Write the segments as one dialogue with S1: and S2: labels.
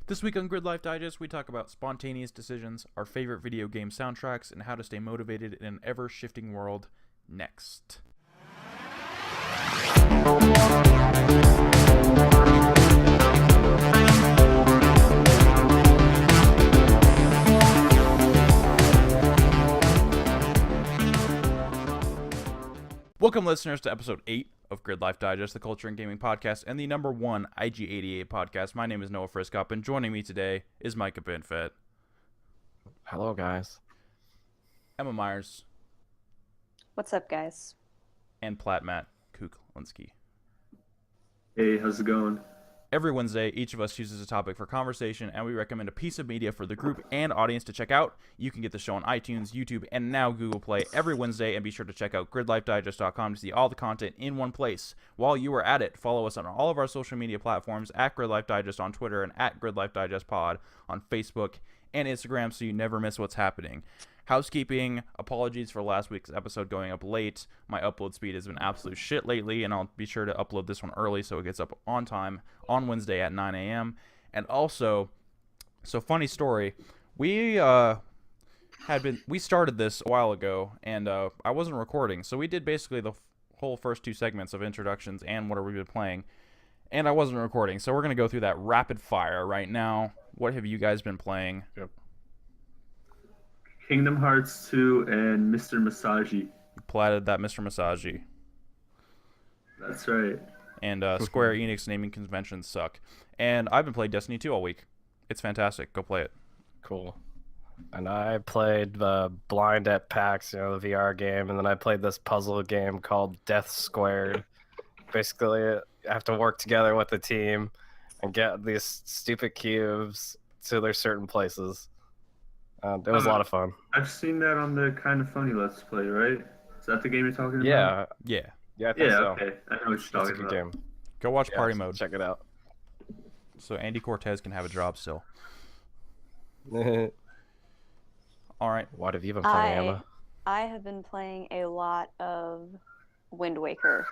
S1: This week on Gridlife Digest, we talk about spontaneous decisions, our favorite video game soundtracks, and how to stay motivated in an ever-shifting world. Next. Welcome, listeners, to episode 8 of Gridlife Digest, the culture and gaming podcast, and the number one IG88 podcast. My name is Noah Friskop, and joining me today is Micah Benfett.
S2: Hello, guys.
S1: Emma Myers.
S3: What's up, guys?
S1: And Platt Matt Kuklinski.
S4: Hey, how's it going?
S1: Every Wednesday, each of us chooses a topic for conversation, and we recommend a piece of media for the group and audience to check out. You can get the show on iTunes, YouTube, and now Google Play every Wednesday, and be sure to check out gridlifedigest.com to see all the content in one place. While you are at it, follow us on all of our social media platforms, at Gridlife Digest on Twitter and at Gridlife Digest Pod on Facebook and Instagram, so you never miss what's happening. Housekeeping, apologies for last week's episode going up late. My upload speed has been absolute shit lately, and I'll be sure to upload this one early so it gets up on time on Wednesday at 9 a.m. And also, so funny story, we started this a while ago, and I wasn't recording, so we did basically the whole first two segments of introductions and what have we been playing, and I wasn't recording, so we're going to go through that rapid fire right now. What have you guys been playing?
S2: Yep.
S4: Kingdom Hearts 2 and Mr. Masaji.
S1: Platted that Mr. Masaji.
S4: That's right.
S1: And Square Enix naming conventions suck. And I've been playing Destiny 2 all week. It's fantastic. Go play it.
S2: Cool. And I played the Blind at PAX, the VR game, and then I played this puzzle game called Death Squared. Basically, you have to work together with the team and get these stupid cubes to their certain places. It was a lot of fun.
S4: I've seen that on the Kind of Funny Let's Play, right? Is that the game you're talking about?
S1: Yeah.
S2: Yeah, I think so.
S4: Okay. I know what you're
S2: It's a
S4: talking
S2: good
S4: about.
S2: game.
S1: Go watch
S2: Yeah,
S1: Party Mode.
S2: Check it out.
S1: So Andy Cortez can have a job still. All right.
S2: What have you been playing, Emma?
S3: I have been playing a lot of Wind Waker.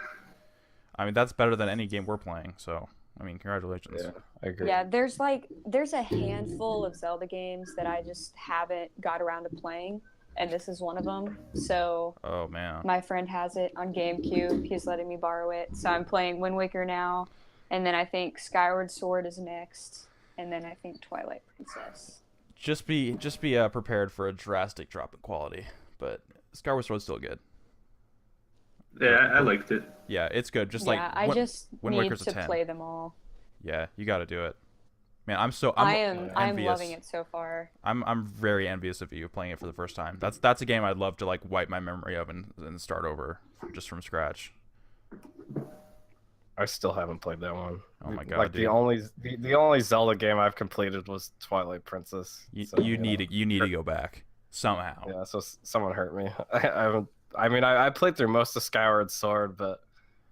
S1: I mean, that's better than any game we're playing. So, I mean, congratulations.
S2: Yeah, I agree.
S3: Yeah, there's a handful of Zelda games that I just haven't got around to playing, and this is one of them. So
S1: Oh, man.
S3: my friend has it on GameCube. He's letting me borrow it. So I'm playing Wind Waker now, and then I think Skyward Sword is next, and then I think Twilight Princess.
S1: Just be prepared for a drastic drop in quality. But Skyward Sword's still good.
S4: Yeah, I liked it.
S1: Yeah, it's good. Just
S3: yeah, I just
S1: Wind
S3: need
S1: Waker's a
S3: to
S1: 10.
S3: play them all.
S1: Yeah, you got to do it. Man, I'm
S3: I'm
S1: envious.
S3: loving it so far.
S1: I'm very envious of you playing it for the first time. That's a game I'd love to like wipe my memory of and start over just from scratch.
S2: I still haven't played that one.
S1: Oh my god,
S2: Like
S1: dude.
S2: the only Zelda game I've completed was Twilight Princess.
S1: You need to go back somehow.
S2: Yeah, so someone hurt me. I haven't. I mean, I played through most of Skyward Sword, but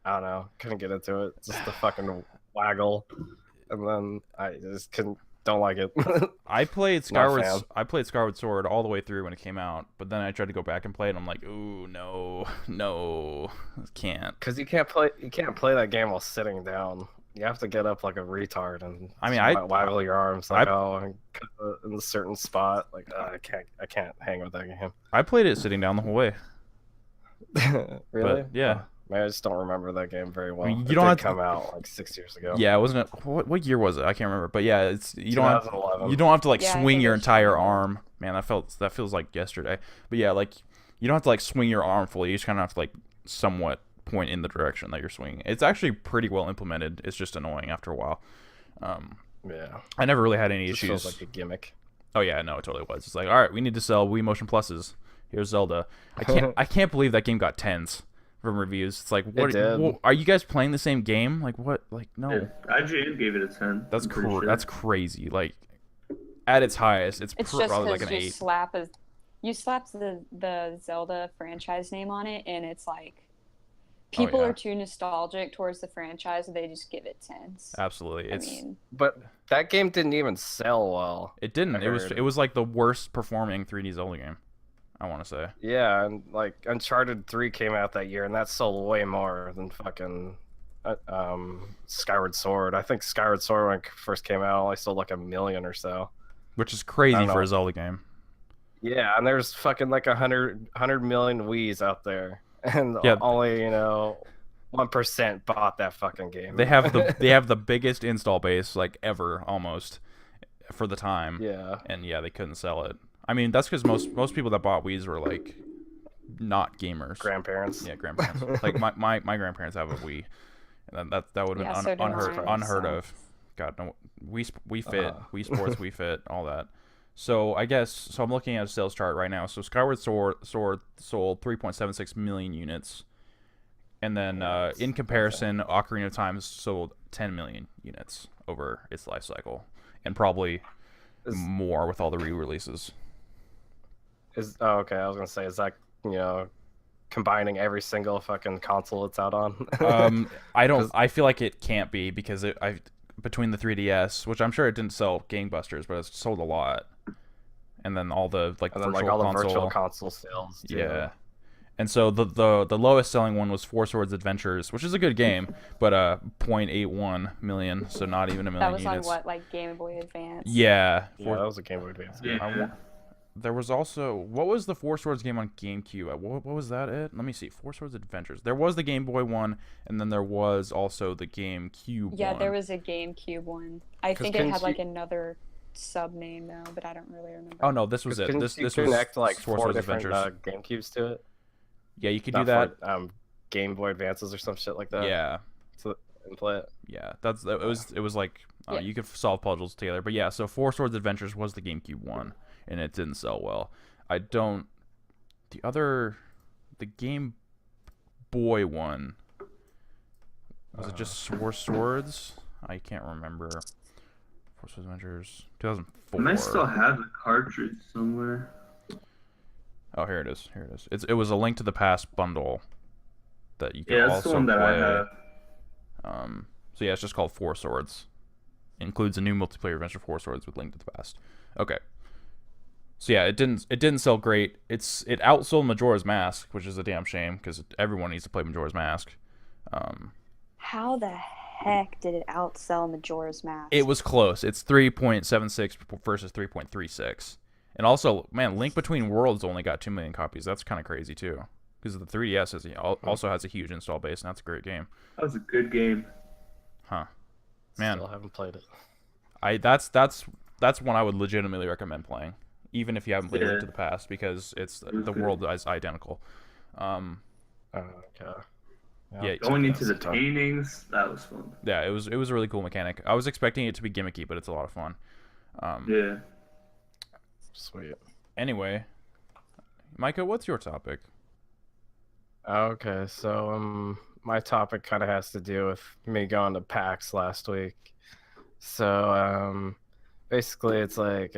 S2: I don't know, couldn't get into it. Just the fucking waggle, and then I just don't like it.
S1: I played
S2: Not a fan.
S1: Skyward Sword all the way through when it came out, but then I tried to go back and play it and I'm like, ooh, no, I can't.
S2: Because you can't play that game while sitting down. You have to get up like a retard and
S1: I mean,
S2: waggle your arms like and cut in a certain spot. Like I can't hang with that game.
S1: I played it sitting down the whole way.
S2: Really?
S1: But, yeah.
S2: Man, I just don't remember that game very well.
S1: I mean, you
S2: It
S1: don't
S2: did
S1: have to-
S2: come out like 6 years ago.
S1: Yeah, wasn't it? What year was it? I can't remember. But yeah, it's you don't have
S2: 2011.
S1: to like
S3: Yeah, I
S1: swing
S3: think
S1: your
S3: it was
S1: entire
S3: 2011.
S1: arm. Man, that feels like yesterday. But yeah, like you don't have to like swing your arm fully. You just kind of have to like somewhat point in the direction that you're swinging. It's actually pretty well implemented. It's just annoying after a while.
S2: Yeah.
S1: I never really had any
S2: Just
S1: issues.
S2: feels like a gimmick.
S1: Oh yeah, no, it totally was. It's like, all right, we need to sell Wii Motion Pluses. Here's Zelda. I can't believe that game got 10s from reviews. It's like, what?
S2: did.
S1: Are you guys playing the same game? Like what? Like no.
S4: Yeah, IGN gave it a 10.
S1: That's
S4: I'm pretty
S1: cool.
S4: sure.
S1: That's crazy. Like at its highest, it's
S3: It's just
S1: probably like
S3: because
S1: an
S3: you
S1: 8.
S3: slap the Zelda franchise name on it, and it's like people
S1: yeah.
S3: are too nostalgic towards the franchise, and they just give it 10s.
S1: Absolutely.
S3: I
S1: It's
S3: mean,
S2: But that game didn't even sell well.
S1: it didn't.
S2: I
S1: It was
S2: heard.
S1: it was like the worst performing 3D Zelda game, I want to say.
S2: Yeah, and like Uncharted 3 came out that year, and that sold way more than fucking Skyward Sword. I think Skyward Sword when it first came out only sold like 1 million or so.
S1: which is
S2: I
S1: crazy
S2: don't
S1: for
S2: know.
S1: a Zelda game.
S2: Yeah, and there's fucking like 100 million Wii's out there, and
S1: Yeah.
S2: only 1% bought that fucking game.
S1: They have the biggest install base like ever almost for the time.
S2: Yeah.
S1: And yeah, they couldn't sell it. I mean, that's because most people that bought Wii's were like not gamers.
S2: Grandparents.
S1: Yeah, grandparents. Like my grandparents have a Wii, and that would have
S3: Yeah,
S1: been
S3: so did mine,
S1: unheard
S3: so.
S1: of. God, no, Wii Fit,
S2: Uh-huh.
S1: Wii Sports, Wii Fit, all that. So I guess so. I'm looking at a sales chart right now. So Skyward Sword sold 3.76 million units, and then
S2: Yeah,
S1: in comparison, Ocarina of Time sold 10 million units over its life cycle, and probably
S2: Is,
S1: more with all the re-releases.
S2: oh, okay. I was gonna say, is that combining every single fucking console it's out on?
S1: I don't.
S2: 'Cause-
S1: I feel like it can't be because between the 3DS, which I'm sure it didn't sell gangbusters, but it sold a lot, and then all the like
S2: and then
S1: virtual
S2: like all the
S1: console,
S2: virtual console sales. Too.
S1: yeah. And so the lowest selling one was Four Swords Adventures, which is a good game, but 0.81 million, so not even a million
S3: That was
S1: units.
S3: on what, like Game Boy Advance?
S1: Yeah.
S2: Yeah, that was a Game Boy Advance.
S4: Yeah.
S1: There was also, what was the Four Swords game on GameCube? What was that it? Let me see. Four Swords Adventures. There was the Game Boy one, and then there was also the GameCube
S3: Yeah,
S1: one.
S3: there was a GameCube one. I
S2: 'Cause
S3: think it
S2: couldn't
S3: had like
S2: you-
S3: another sub name though, but I don't really remember.
S1: Oh no, this was it.
S2: Couldn't
S1: This
S2: you
S1: was
S2: connect like
S1: Four
S2: 4
S1: Swords
S2: different
S1: Adventures.
S2: GameCubes to it?
S1: Yeah, you could do
S2: Not
S1: that.
S2: for, Game Boy Advances or some shit like that.
S1: Yeah,
S2: And play it.
S1: yeah. It was like
S3: Yeah.
S1: you could solve puzzles together. But yeah, so Four Swords Adventures was the GameCube one, and it didn't sell well. The Game Boy one, was it just Four Swords? I can't remember. Four Swords Adventures, 2004.
S4: I might still have the cartridge somewhere.
S1: Oh, here it is. Here it is. It was a Link to the Past bundle that you could
S4: Yeah, that's
S1: also
S4: the one that
S1: play.
S4: I have.
S1: So yeah, it's just called Four Swords. Includes a new multiplayer adventure, Four Swords with Link to the Past. Okay. So yeah, it didn't sell great. It outsold Majora's Mask, which is a damn shame because everyone needs to play Majora's Mask.
S3: How the heck did it outsell Majora's Mask?
S1: It was close. It's 3.76 versus 3.36. And also, man, Link Between Worlds only got 2 million copies. That's kind of crazy too, because the 3DS also has a huge install base, and that's a great game.
S4: That was a good game.
S1: Huh? Man,
S2: Still haven't played it.
S1: That's one I would legitimately recommend playing, even if you haven't played
S4: Yeah.
S1: Link to the Past, because the
S4: good.
S1: world is identical.
S2: Okay.
S1: Yeah,
S4: Going into the
S2: Sometime.
S4: paintings, that was fun.
S1: yeah, it was a really cool mechanic. I was expecting it to be gimmicky, but it's a lot of fun.
S4: Yeah.
S2: Sweet.
S1: Anyway, Micah, what's your topic?
S2: Okay, so my topic kind of has to do with me going to PAX last week. So basically, it's like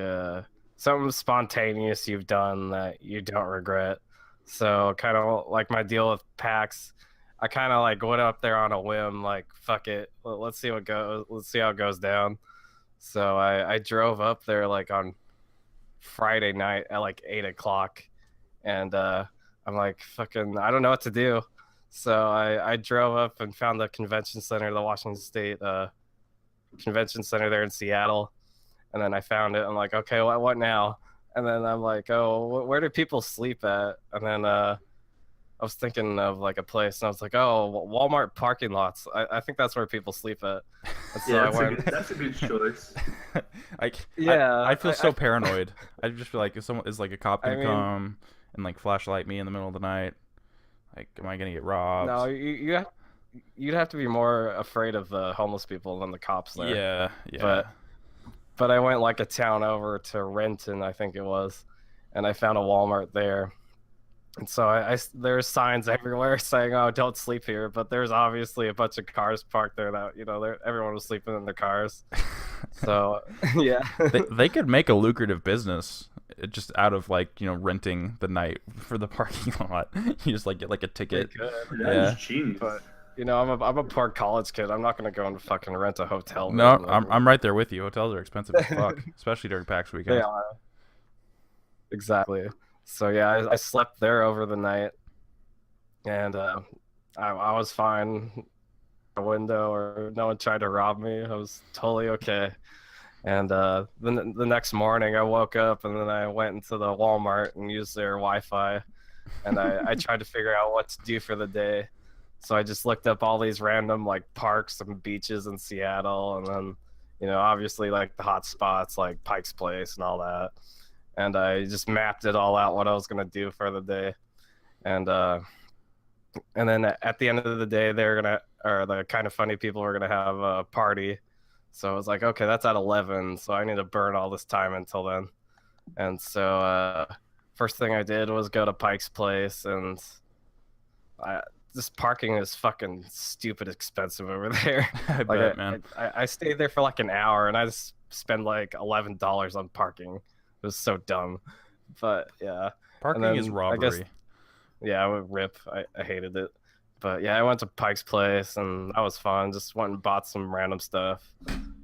S2: something spontaneous you've done that you don't regret. So kind of like my deal with PAX, I kind of like went up there on a whim, like fuck it, let's see how it goes down. So I drove up there like on Friday night at like 8 o'clock, and I'm like, fucking, I don't know what to do. So I drove up and found the convention center, the Washington State Convention Center there in Seattle. And then I found it. I'm like, okay, what now? And then I'm like, oh, where do people sleep at? And then I was thinking of like a place, and I was like, oh, Walmart parking lots. I think that's where people sleep at. And so
S4: Yeah,
S2: I went.
S4: that's a good choice.
S1: I feel so
S2: I-
S1: paranoid. I just feel like if someone is like a cop
S2: I
S1: can
S2: mean-
S1: come and like flashlight me in the middle of the night, like, am I gonna get robbed?
S2: No, you'd have to be more afraid of the homeless people than the cops there.
S1: Yeah.
S2: But I went like a town over to Renton, I think it was, and I found a Walmart there. And so there's signs everywhere saying, "Oh, don't sleep here." But there's obviously a bunch of cars parked there that everyone was sleeping in their cars. So yeah,
S1: they could make a lucrative business just out of like renting the night for the parking lot. You just like get like a
S2: they
S1: ticket.
S2: could.
S4: That
S1: Yeah.
S4: was genius.
S2: But I'm a poor college kid. I'm not gonna go and fucking rent a hotel room.
S1: No, I'm right there with you. Hotels are expensive as fuck, especially during PAX
S2: They
S1: weekends.
S2: are. Exactly. So yeah, I slept there over the night, and I was fine. window or no one tried to rob me. I was totally okay. And the next morning, I woke up and then I went into the Walmart and used their Wi-Fi, and I tried to figure out what to do for the day. So I just looked up all these random like parks and beaches in Seattle, and then obviously like the hot spots like Pike's Place and all that. And I just mapped it all out what I was gonna do for the day, and then at the end of the day, the kind of funny people were gonna have a party. So I was like, okay, that's at 11, so I need to burn all this time until then. And so first thing I did was go to Pike's Place, and this parking is fucking stupid expensive over there.
S1: I bet, man.
S2: I stayed there for like an hour, and I just spent like $11 on parking. It was so dumb. But yeah.
S1: Parking is robbery.
S2: Yeah, I would rip. I hated it. But yeah, I went to Pike's Place, and that was fun. Just went and bought some random stuff.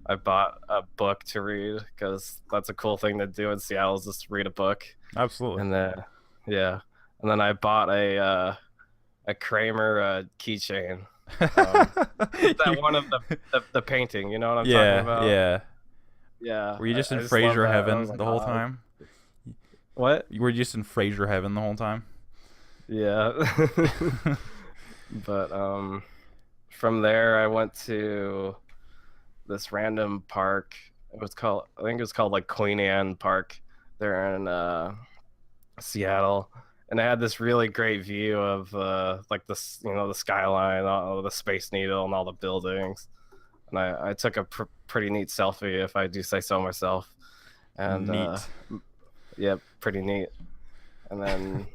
S2: I bought a book to read because that's a cool thing to do in Seattle, is just read a book.
S1: Absolutely.
S2: And then, yeah. And then I bought a Kramer keychain. That one of the painting, you know what I'm talking about?
S1: Yeah.
S2: Yeah.
S1: Were you just in
S2: I just love
S1: Frasier
S2: that. I
S1: heaven
S2: was like,
S1: the whole
S2: "Oh."
S1: time?
S2: What?
S1: You were just in Frasier heaven the whole time?
S2: Yeah. But from there I went to this random park. I think it was called like Queen Anne Park. They're in Seattle, and I had this really great view of like this, the skyline, all the Space Needle, and all the buildings. And I took a pretty neat selfie, if I do say so myself. And
S1: Neat.
S2: yeah, pretty neat. And then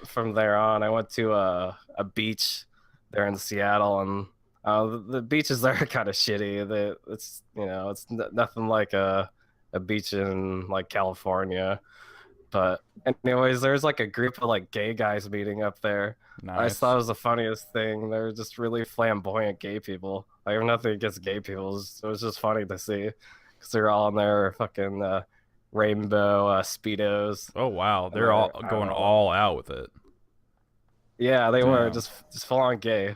S2: from there on, I went to a beach there in Seattle, and the beaches there are kind of shitty. It's nothing like a beach in like California. But anyways, there's like a group of like gay guys meeting up there. I
S1: Nice.
S2: just thought it was the funniest thing. They're just really flamboyant gay people. I have nothing against gay people. It was just funny to see because they're all in their fucking rainbow speedos.
S1: Oh, wow. They're
S2: I
S1: all
S2: don't
S1: going
S2: know.
S1: all out with it.
S2: Yeah, they were
S1: Damn.
S2: just full on gay.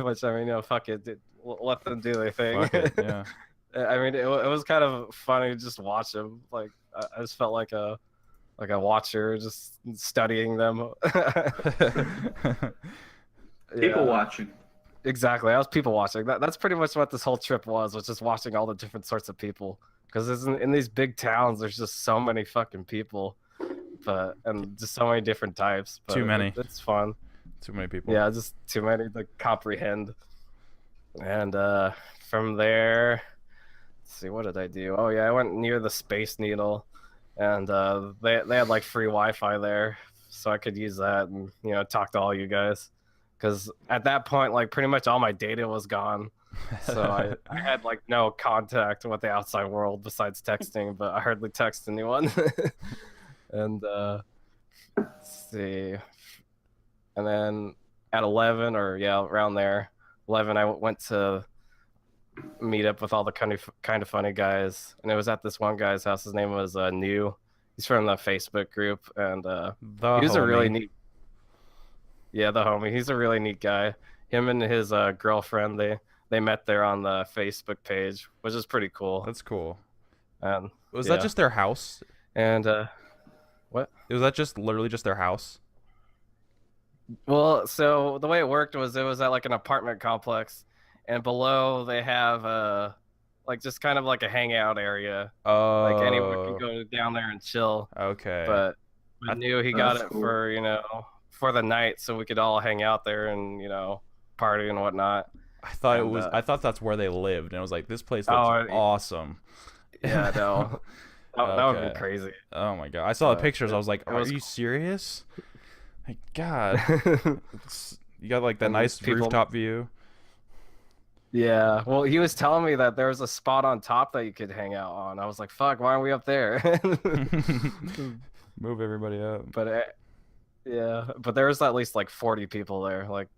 S2: Which, I mean, fuck it, dude. Let them do their thing.
S1: Fuck it, yeah.
S2: I mean, it was kind of funny to just watch them. Like, I just felt like a watcher just studying them.
S4: People
S2: Yeah,
S4: watching.
S2: exactly. I was people watching. That's pretty much what this whole trip was just watching all the different sorts of people. Because in these big towns, there's just so many fucking people, and just so many different types. But
S1: Too many.
S2: It's fun.
S1: Too many people.
S2: Yeah, just too many to comprehend. And from there, let's see, what did I do? Oh yeah, I went near the Space Needle, and they had like free Wi-Fi there, so I could use that and talk to all you guys. Because at that point, like pretty much all my data was gone, so I had like no contact with the outside world besides texting, but I hardly text anyone. And let's see. And then at 11, or yeah, around there, 11, I went to meet up with all the kind of funny guys, and it was at this one guy's house. His name was New. He's from the Facebook group, and he was a really neat. Yeah, the homie. He's a really neat guy. Him and his girlfriend, they met there on the Facebook page, which is pretty cool.
S1: That's cool.
S2: And
S1: Was
S2: yeah.
S1: that just their house?
S2: And what?
S1: Was that just literally just their house?
S2: Well, so the way it worked was it was at like an apartment complex, and below they have like just kind of like a hangout area.
S1: Oh.
S2: Like anyone can go down there and chill.
S1: Okay.
S2: But I knew he got
S4: That's
S2: it
S4: cool.
S2: for the night, so we could all hang out there and party and whatnot.
S1: I thought it
S2: and,
S1: was. I thought that's where they lived, and I was like, this place looks
S2: Oh,
S1: awesome.
S2: Yeah, no, that would
S1: Okay.
S2: be crazy.
S1: Oh my god! I saw the
S2: But
S1: pictures. I was like,
S2: it
S1: "Are
S2: was
S1: you
S2: cool.
S1: serious?" My God, you got like that
S2: And
S1: nice
S2: people-
S1: rooftop view.
S2: Yeah, well, he was telling me that there was a spot on top that you could hang out on. I was like, "Fuck, why aren't we up there?"
S1: Move everybody up.
S2: But yeah, but there was at least like 40 people there, like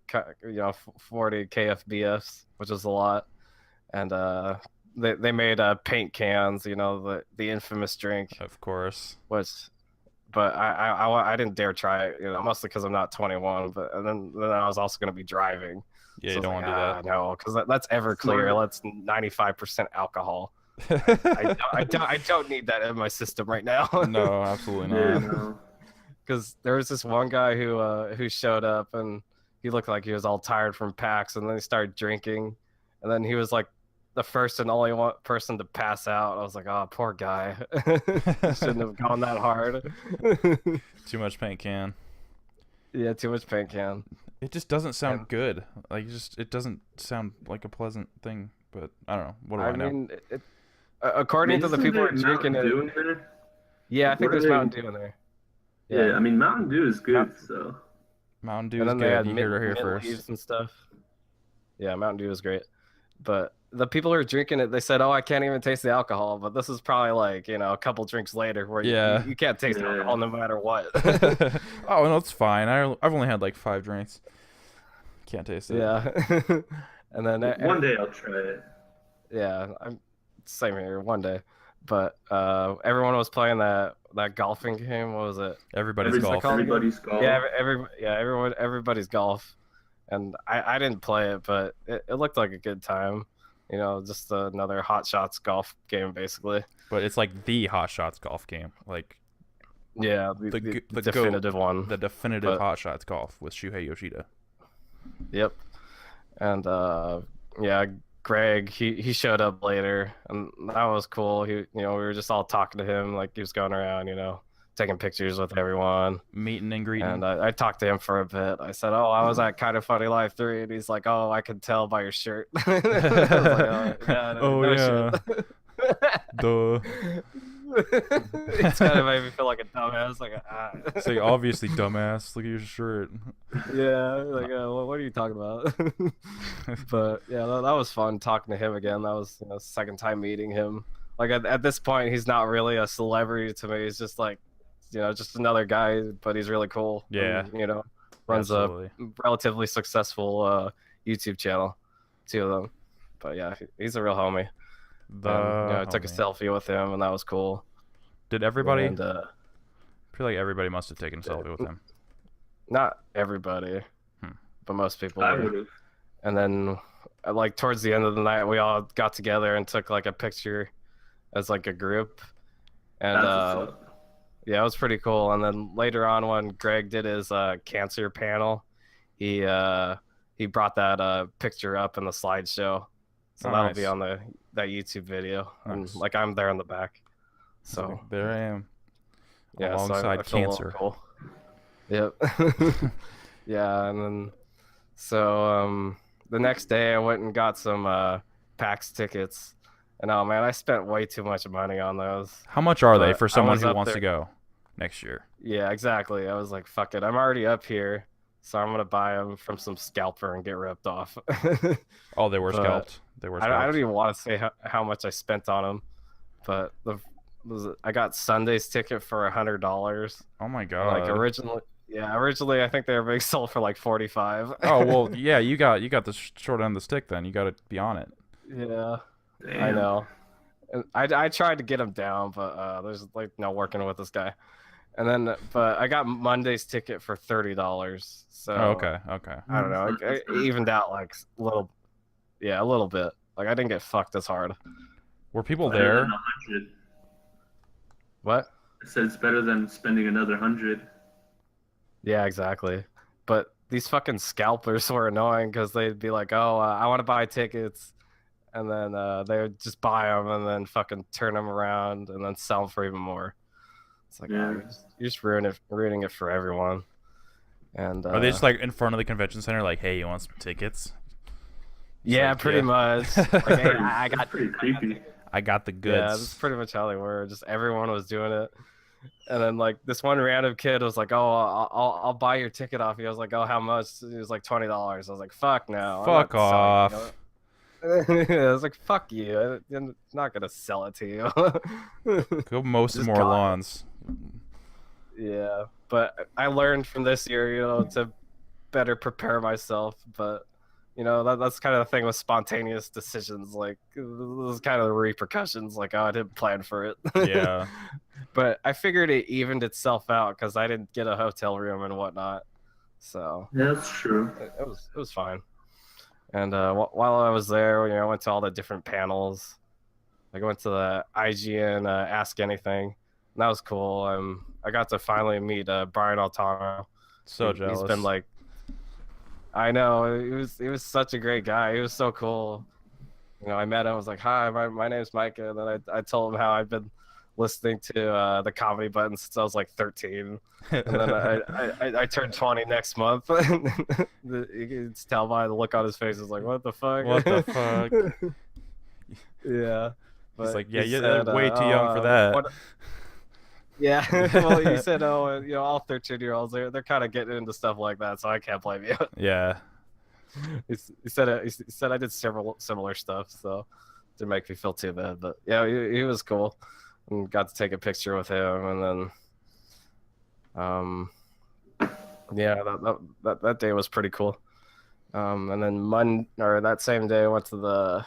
S2: 40 KFBFs, which is a lot. And they made paint cans, the infamous drink,
S1: Of course.
S2: but I didn't dare try it, mostly because I'm not 21. And then I was also gonna be driving,
S1: Yeah,
S2: So
S1: you
S2: I was
S1: don't
S2: like,
S1: want to do
S2: no, because that's Everclear.
S4: Smart.
S2: That's 95% alcohol.
S1: that.
S2: I don't need that in my system right now.
S1: No, absolutely
S4: Yeah,
S1: not.
S4: no.
S2: Because there was this one guy who showed up and he looked like he was all tired from PAX, and then he started drinking, and then he was like the first and only one person to pass out. I was like, oh, poor guy. He shouldn't have gone that hard.
S1: Too much paint can.
S2: Yeah, too much paint can.
S1: It just doesn't sound
S2: And-
S1: good. Like, it doesn't sound like a pleasant thing. But I don't know. What do I, know?
S2: mean, according to the
S4: Isn't
S2: people who
S4: there
S2: are drinking
S4: Mountain Dew
S2: it,
S4: in there?
S2: yeah, I think
S4: What are
S2: there's
S4: they-
S2: Mountain Dew in there.
S4: Yeah, I mean Mountain Dew is good, so
S1: Mountain Dew
S2: And
S1: is
S2: then they
S1: good.
S2: had
S1: You heard it here
S2: mint
S1: first.
S2: leaves and stuff. Yeah, Mountain Dew is great. But the people who are drinking it, they said, "Oh, I can't even taste the alcohol." But this is probably like, a couple drinks later where
S1: Yeah.
S2: you can't taste
S4: Yeah.
S2: alcohol no matter what.
S1: Oh, no, it's fine. I've only had like 5 drinks. Can't taste it.
S2: Yeah. And then
S4: one day I'll try it.
S2: yeah, I'm same here one day. But everyone was playing that golfing game. What was it?
S1: Everybody's golf.
S4: Everybody's golf.
S2: Yeah, everybody's golf. And I didn't play it, but it looked like a good time. Just another Hot Shots golf game, basically.
S1: But it's like the Hot Shots golf game. Like
S2: Yeah,
S1: The
S2: the
S1: GOAT.
S2: definitive one.
S1: the definitive
S2: But-
S1: Hot Shots golf with Shuhei Yoshida.
S2: Yep. And yeah, Greg, he showed up later, and that was cool. We were just all talking to him, like he was going around, taking pictures with everyone.
S1: Meeting and greeting.
S2: And I talked to him for a bit. I said, "Oh, I was at Kind of Funny Live 3," and he's like, "Oh, I could tell by your shirt." I was like, "Oh, yeah,
S1: Oh,
S2: no
S1: yeah.
S2: shit."
S1: Duh.
S2: It's kind of made me feel like a dumbass. Like,
S1: Say, obviously, dumbass. Look at your shirt.
S2: yeah, like, what are you talking about? But yeah, that was fun talking to him again. That was second time meeting him. Like at this point, he's not really a celebrity to me. He's just like, just another guy, but he's really cool.
S1: Yeah.
S2: And, runs
S1: Absolutely.
S2: a relatively successful YouTube channel, 2 of them. But yeah, he's a real homie. I took a
S1: homie.
S2: selfie with him, and that was cool.
S1: Did everybody?
S2: And,
S1: I feel like everybody must have taken a selfie with him.
S2: not everybody, but most people.
S4: I
S2: were.
S4: would have.
S2: And then, like towards the end of the night, we all got together and took like a picture as like a group. And
S4: That's what's up.
S2: yeah, it was pretty cool. And then later on, when Greg did his cancer panel, he brought that picture up in the slideshow, so
S1: Oh,
S2: that'll
S1: nice.
S2: be on that YouTube video.
S1: Nice.
S2: And like I'm there in the back, so
S1: There I am.
S2: yeah, so
S1: Alongside
S2: I feel a little
S1: cancer.
S2: cool. Yep. Yeah, and then so the next day I went and got some PAX tickets, and oh man, I spent way too much money on those.
S1: How much are they
S2: But
S1: for
S2: I
S1: someone
S2: was
S1: who
S2: up
S1: wants to
S2: there-
S1: go next year?
S2: Yeah, exactly. I was like, fuck it, I'm already up here, so I'm gonna buy them from some scalper and get ripped off.
S1: Oh, they were
S2: But
S1: scalped. They were
S2: I
S1: scalped.
S2: don't even want to say how much I spent on them, but I got Sunday's ticket for $100.
S1: Oh my god.
S2: Like originally I think they were being sold for like 45.
S1: Oh well, yeah. You got the short end of the stick. Then you got to be on it.
S2: Yeah, I
S4: Damn.
S2: know. And I tried to get him down, but there's like no working with this guy. And then, but I got Monday's ticket for $30. So
S1: Oh, okay. Okay.
S2: I don't know. It evened out like a little bit. Like I didn't get fucked as hard.
S1: Were people
S4: Better
S1: there?
S4: than 100.
S2: What?
S4: I said it's better than spending another 100.
S2: Yeah, exactly. But these fucking scalpers were annoying because they'd be like, "Oh, I want to buy tickets," and then they would just buy them and then fucking turn them around and then sell them for even more. It's like,
S4: Yeah.
S2: you're just ruining it for everyone. And
S1: Are they just like in front of the convention center, like, "Hey, you want some tickets?"
S2: yeah,
S1: like,
S2: pretty
S1: yeah.
S2: much. Like, hey, I
S4: That's
S2: got
S4: pretty creepy.
S1: I got the goods.
S2: Yeah, that's pretty much how they were. Just everyone was doing it. And then like this one random kid was like, "Oh, I'll buy your ticket off you." I was like, "Oh, how much?" He was like $20. I was like, "Fuck no." I'm
S1: Fuck
S2: not selling
S1: off.
S2: it." I was like, "Fuck you. I'm not gonna sell it to you."
S1: Go mow some
S2: Just
S1: more
S2: got it.
S1: lawns.
S2: Yeah, but I learned from this year, to better prepare myself. But that's kind of the thing with spontaneous decisions. Like this is kind of the repercussions. Like, oh, I didn't plan for it.
S1: Yeah.
S2: But I figured it evened itself out because I didn't get a hotel room and whatnot. So
S4: Yeah, that's true.
S2: it was fine. And while I was there, I went to all the different panels. Like I went to the IGN Ask Anything. And that was cool. I got to finally meet Brian Altano.
S1: So
S2: He's been
S1: jealous.
S2: like, I know, he was such a great guy. He was so cool. I met him. I was like, "Hi, my name's Micah." And then I told him how I've been listening to the Comedy Button since I was like 13. And then I turned 20 next month. You can tell by the look on his face. Is like, what the fuck?
S1: What the fuck?
S2: Yeah.
S1: He's
S2: But
S1: like, yeah,
S2: he
S1: you're
S2: said,
S1: way too young for that.
S2: Yeah. Well, he said, all 13-year-olds, they're kind of getting into stuff like that, so I can't blame you.
S1: Yeah.
S2: He said I did several similar stuff, so it didn't make me feel too bad. But yeah, he was cool, and got to take a picture with him, and then yeah, that day was pretty cool. And then that same day I went to the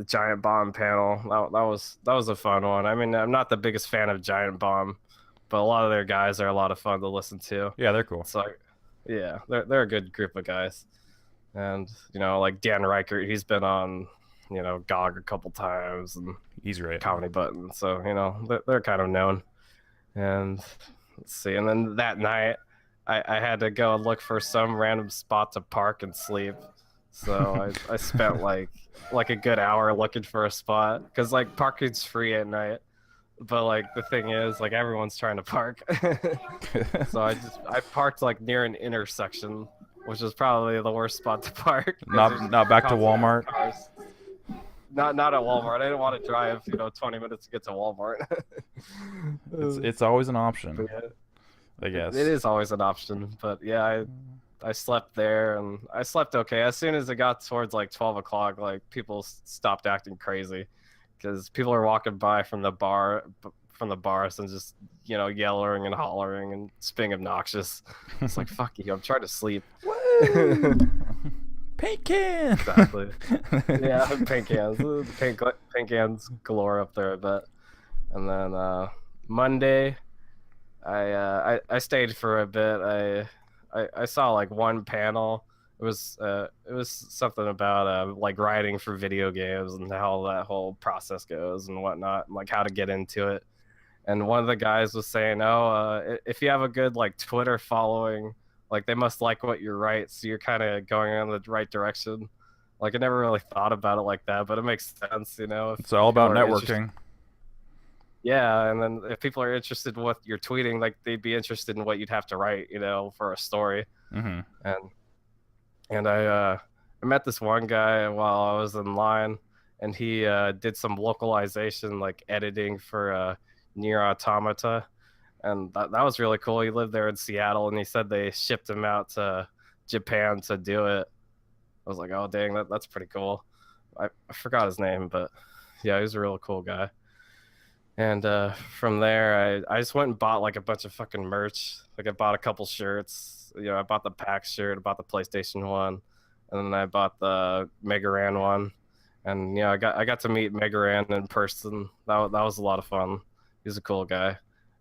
S2: Giant Bomb panel. That was a fun one. I mean, I'm not the biggest fan of Giant Bomb, but a lot of their guys are a lot of fun to listen to.
S1: Yeah, they're cool.
S2: So yeah, they're a good group of guys. And like Dan Reichert, he's been on GOG a couple times, and
S1: He's great.
S2: Comedy Button, so they're kind of known. And let's see, and then that night I had to go and look for some random spot to park and sleep. So I spent like a good hour looking for a spot, because like parking's free at night, but like the thing is, like, everyone's trying to park. So I parked like near an intersection, which is probably the worst spot to park.
S1: Not back to Walmart.
S2: Cars. Not at Walmart. I didn't want to drive 20 minutes to get to Walmart.
S1: It's always an option,
S2: But yeah,
S1: I guess.
S2: it is always an option. But yeah, I slept there, and I slept okay. As soon as it got towards like 12 o'clock, like people stopped acting crazy, because people are walking by from the bars and just yelling and hollering and just being obnoxious. It's like, fuck you, I'm trying to sleep.
S1: Paint can.
S2: Exactly. Yeah, paint cans. Paint cans galore up there, I bet. And then Monday, I stayed for a bit. I saw like one panel. It was something about like writing for video games and how that whole process goes and whatnot, and like how to get into it. And one of the guys was saying, if you have a good like Twitter following, like they must like what you write, so you're kind of going in the right direction. Like I never really thought about it like that, but it makes sense,
S1: It's all about
S2: people are
S1: networking.
S2: Yeah, and then if people are interested in what you're tweeting, like they'd be interested in what you'd have to write, for a story.
S1: Mm-hmm.
S2: And I met this one guy while I was in line, and he did some localization, like editing for Nier Automata, and that was really cool. He lived there in Seattle, and he said they shipped him out to Japan to do it. I was like, oh dang, that's pretty cool. I forgot his name, but yeah, he was a real cool guy. And from there, I just went and bought like a bunch of fucking merch. Like I bought a couple shirts. I bought the PAX shirt, I bought the PlayStation one, and then I bought the Mega Ran one. And I got to meet Mega Ran in person. That was a lot of fun. He's a cool guy.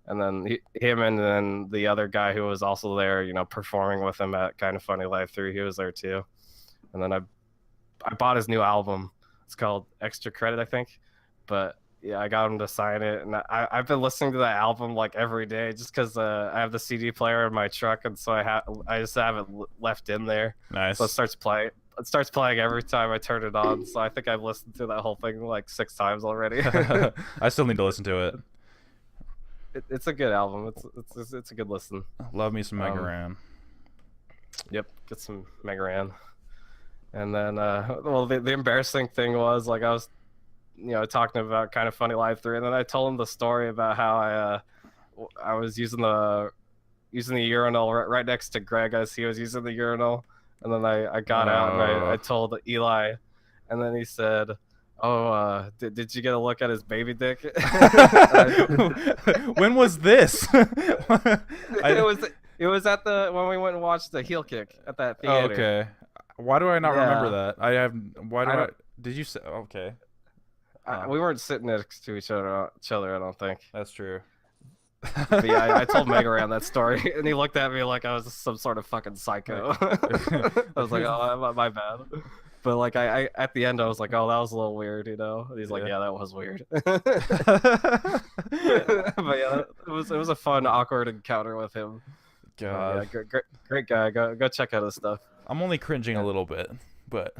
S2: And then him and then the other guy who was also there, performing with him at Kind of Funny Live 3, he was there too. And then I bought his new album. It's called Extra Credit, I think. But yeah, I got him to sign it, and I've been listening to that album like every day, just because I have the CD player in my truck, and so I just have it left in there.
S1: Nice.
S2: So it starts playing every time I turn it on. So I think I've listened to that whole thing like 6 times already.
S1: I still need to listen to it.
S2: It's a good album. It's a good listen.
S1: Love me some Mega Ran.
S2: Yep, get some Mega Ran. And then well, the embarrassing thing was, like, I was talking about Kind of Funny Live 3, and then I told him the story about how I was using the urinal right next to Greg as he was using the urinal, and then I got out and I told Eli, and then he said, oh, did you get a look at his baby dick?
S1: When was this?
S2: It was at when we went and watched the Heel Kick at that theater.
S1: Oh, okay. Why do I not remember that?
S2: I don't-
S1: Did you say? Okay.
S2: We weren't sitting next to each other. I don't think.
S1: That's true.
S2: But yeah, I told Mega Ran that story, and he looked at me like I was some sort of fucking psycho. I was like, oh, my bad. But like I at the end I was like, oh, that was a little weird, you know. And he's like, yeah, that was weird. But yeah, it was a fun, awkward encounter with him.
S1: God.
S2: Yeah, great guy. Go check out his stuff.
S1: I'm only cringing a little bit, but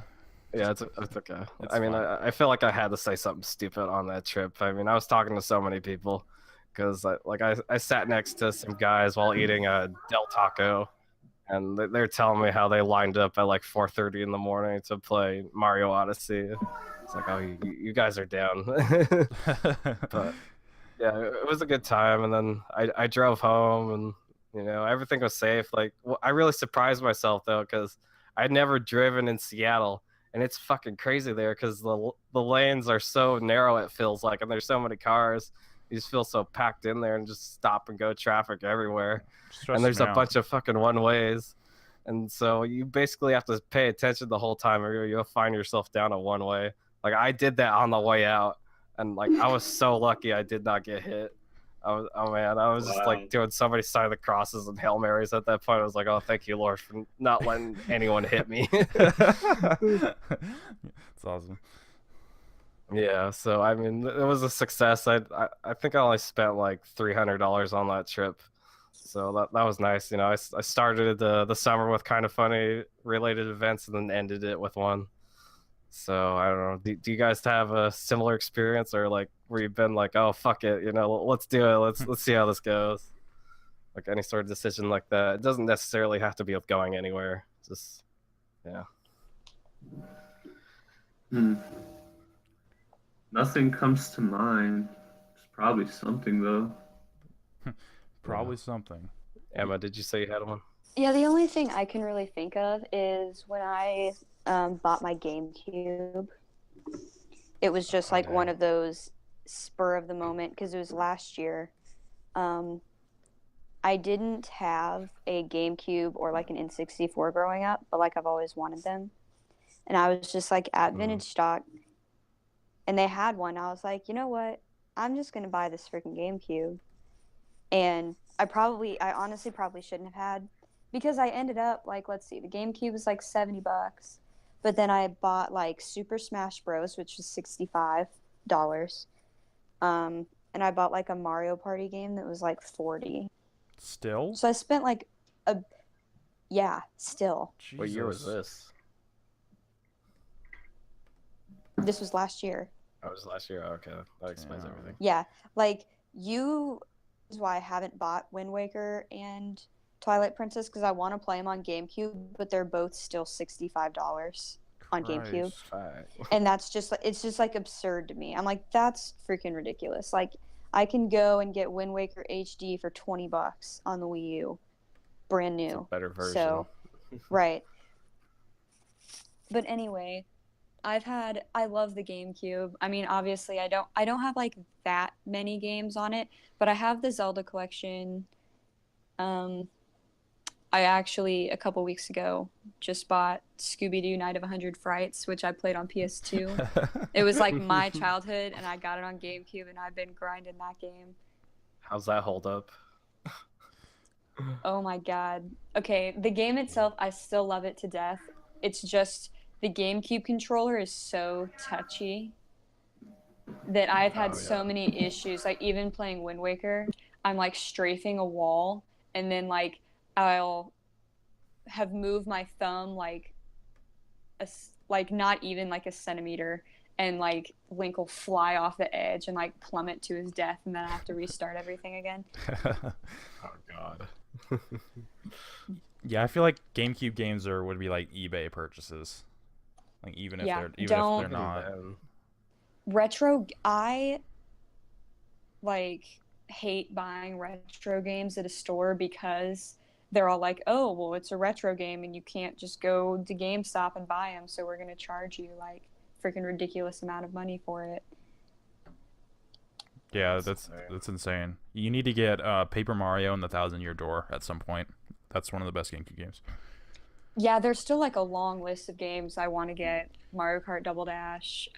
S2: Yeah, it's okay.
S1: It's
S2: I mean,
S1: fine.
S2: I feel like I had to say something stupid on that trip. I mean, I was talking to so many people because I sat next to some guys while eating a Del Taco, and they're telling me how they lined up at like 4:30 in the morning to play Mario Odyssey. It's like, oh, you guys are down. But yeah, it was a good time. And then I drove home, and you know everything was safe. Like, well, I really surprised myself though, because I'd never driven in Seattle, and it's fucking crazy there because the lanes are so narrow, it feels like, and there's so many cars. You just feel so packed in there, and just stop and go traffic everywhere. And there's a bunch of fucking one ways, and so you basically have to pay attention the whole time, or you'll find yourself down a one way. Like I did that on the way out, and like I was so lucky I did not get hit. Oh man, I was just like doing so many sign of the crosses and Hail Marys at that point. I was like, oh, thank you, Lord, for not letting anyone hit me.
S1: It's awesome.
S2: Yeah, so I mean, it was a success. I think I only spent like $300 on that trip, so that was nice. You know, I started the summer with kind of funny related events and then ended it with one. So I don't know. Do you guys have a similar experience, or like where you've been like, oh fuck it, you know, let's do it. Let's see how this goes. Like any sort of decision like that. It doesn't necessarily have to be going anywhere. Just yeah.
S4: Nothing comes to mind. There's probably something though.
S1: Probably something.
S2: Emma, did you say you had one?
S3: Yeah, the only thing I can really think of is when I bought my GameCube. It was just like one of those spur of the moment because it was last year. I didn't have a GameCube or like an N64 growing up, but like I've always wanted them. And I was just like at Vintage Stock, and they had one. I was like, you know what? I'm just gonna buy this freaking GameCube. And I honestly probably shouldn't have had, because I ended up like, let's see, the GameCube was like $70, but then I bought like Super Smash Bros, which was $65, and I bought like a Mario Party game that was like $40.
S1: Still?
S3: So I spent like still.
S1: Jesus.
S2: What year was this?
S3: This was last year.
S2: Oh, it was last year. Oh, okay, that explains everything.
S3: Yeah, like is why I haven't bought Wind Waker and Twilight Princess, because I want to play them on GameCube, but they're both still $65 on GameCube. And it's just like absurd to me. I'm like, that's freaking ridiculous. Like, I can go and get Wind Waker HD for $20 on the Wii U, brand new.
S2: It's a better version.
S3: So, right. But anyway, I love the GameCube. I mean, obviously I don't have like that many games on it, but I have the Zelda collection. I actually a couple weeks ago just bought Scooby-Doo Night of 100 Frights, which I played on PS2. It was like my childhood, and I got it on GameCube, and I've been grinding that game.
S2: How's that hold up?
S3: Oh my god. Okay, the game itself, I still love it to death. It's just the GameCube controller is so touchy that I've had so many issues. Like, even playing Wind Waker, I'm like strafing a wall, and then like I'll have moved my thumb like not even like a centimeter, and like Link will fly off the edge and like plummet to his death, and then I have to restart everything again.
S2: Oh god.
S1: Yeah, I feel like GameCube games would be like eBay purchases. Like even if they're not
S3: retro. I like hate buying retro games at a store because they're all like, oh well, it's a retro game and you can't just go to GameStop and buy them, so we're gonna charge you like freaking ridiculous amount of money for it.
S1: Yeah, that's insane. You need to get Paper Mario and the Thousand Year Door at some point. That's one of the best GameCube games.
S3: Yeah, there's still like a long list of games I want to get. Mario Kart Double Dash,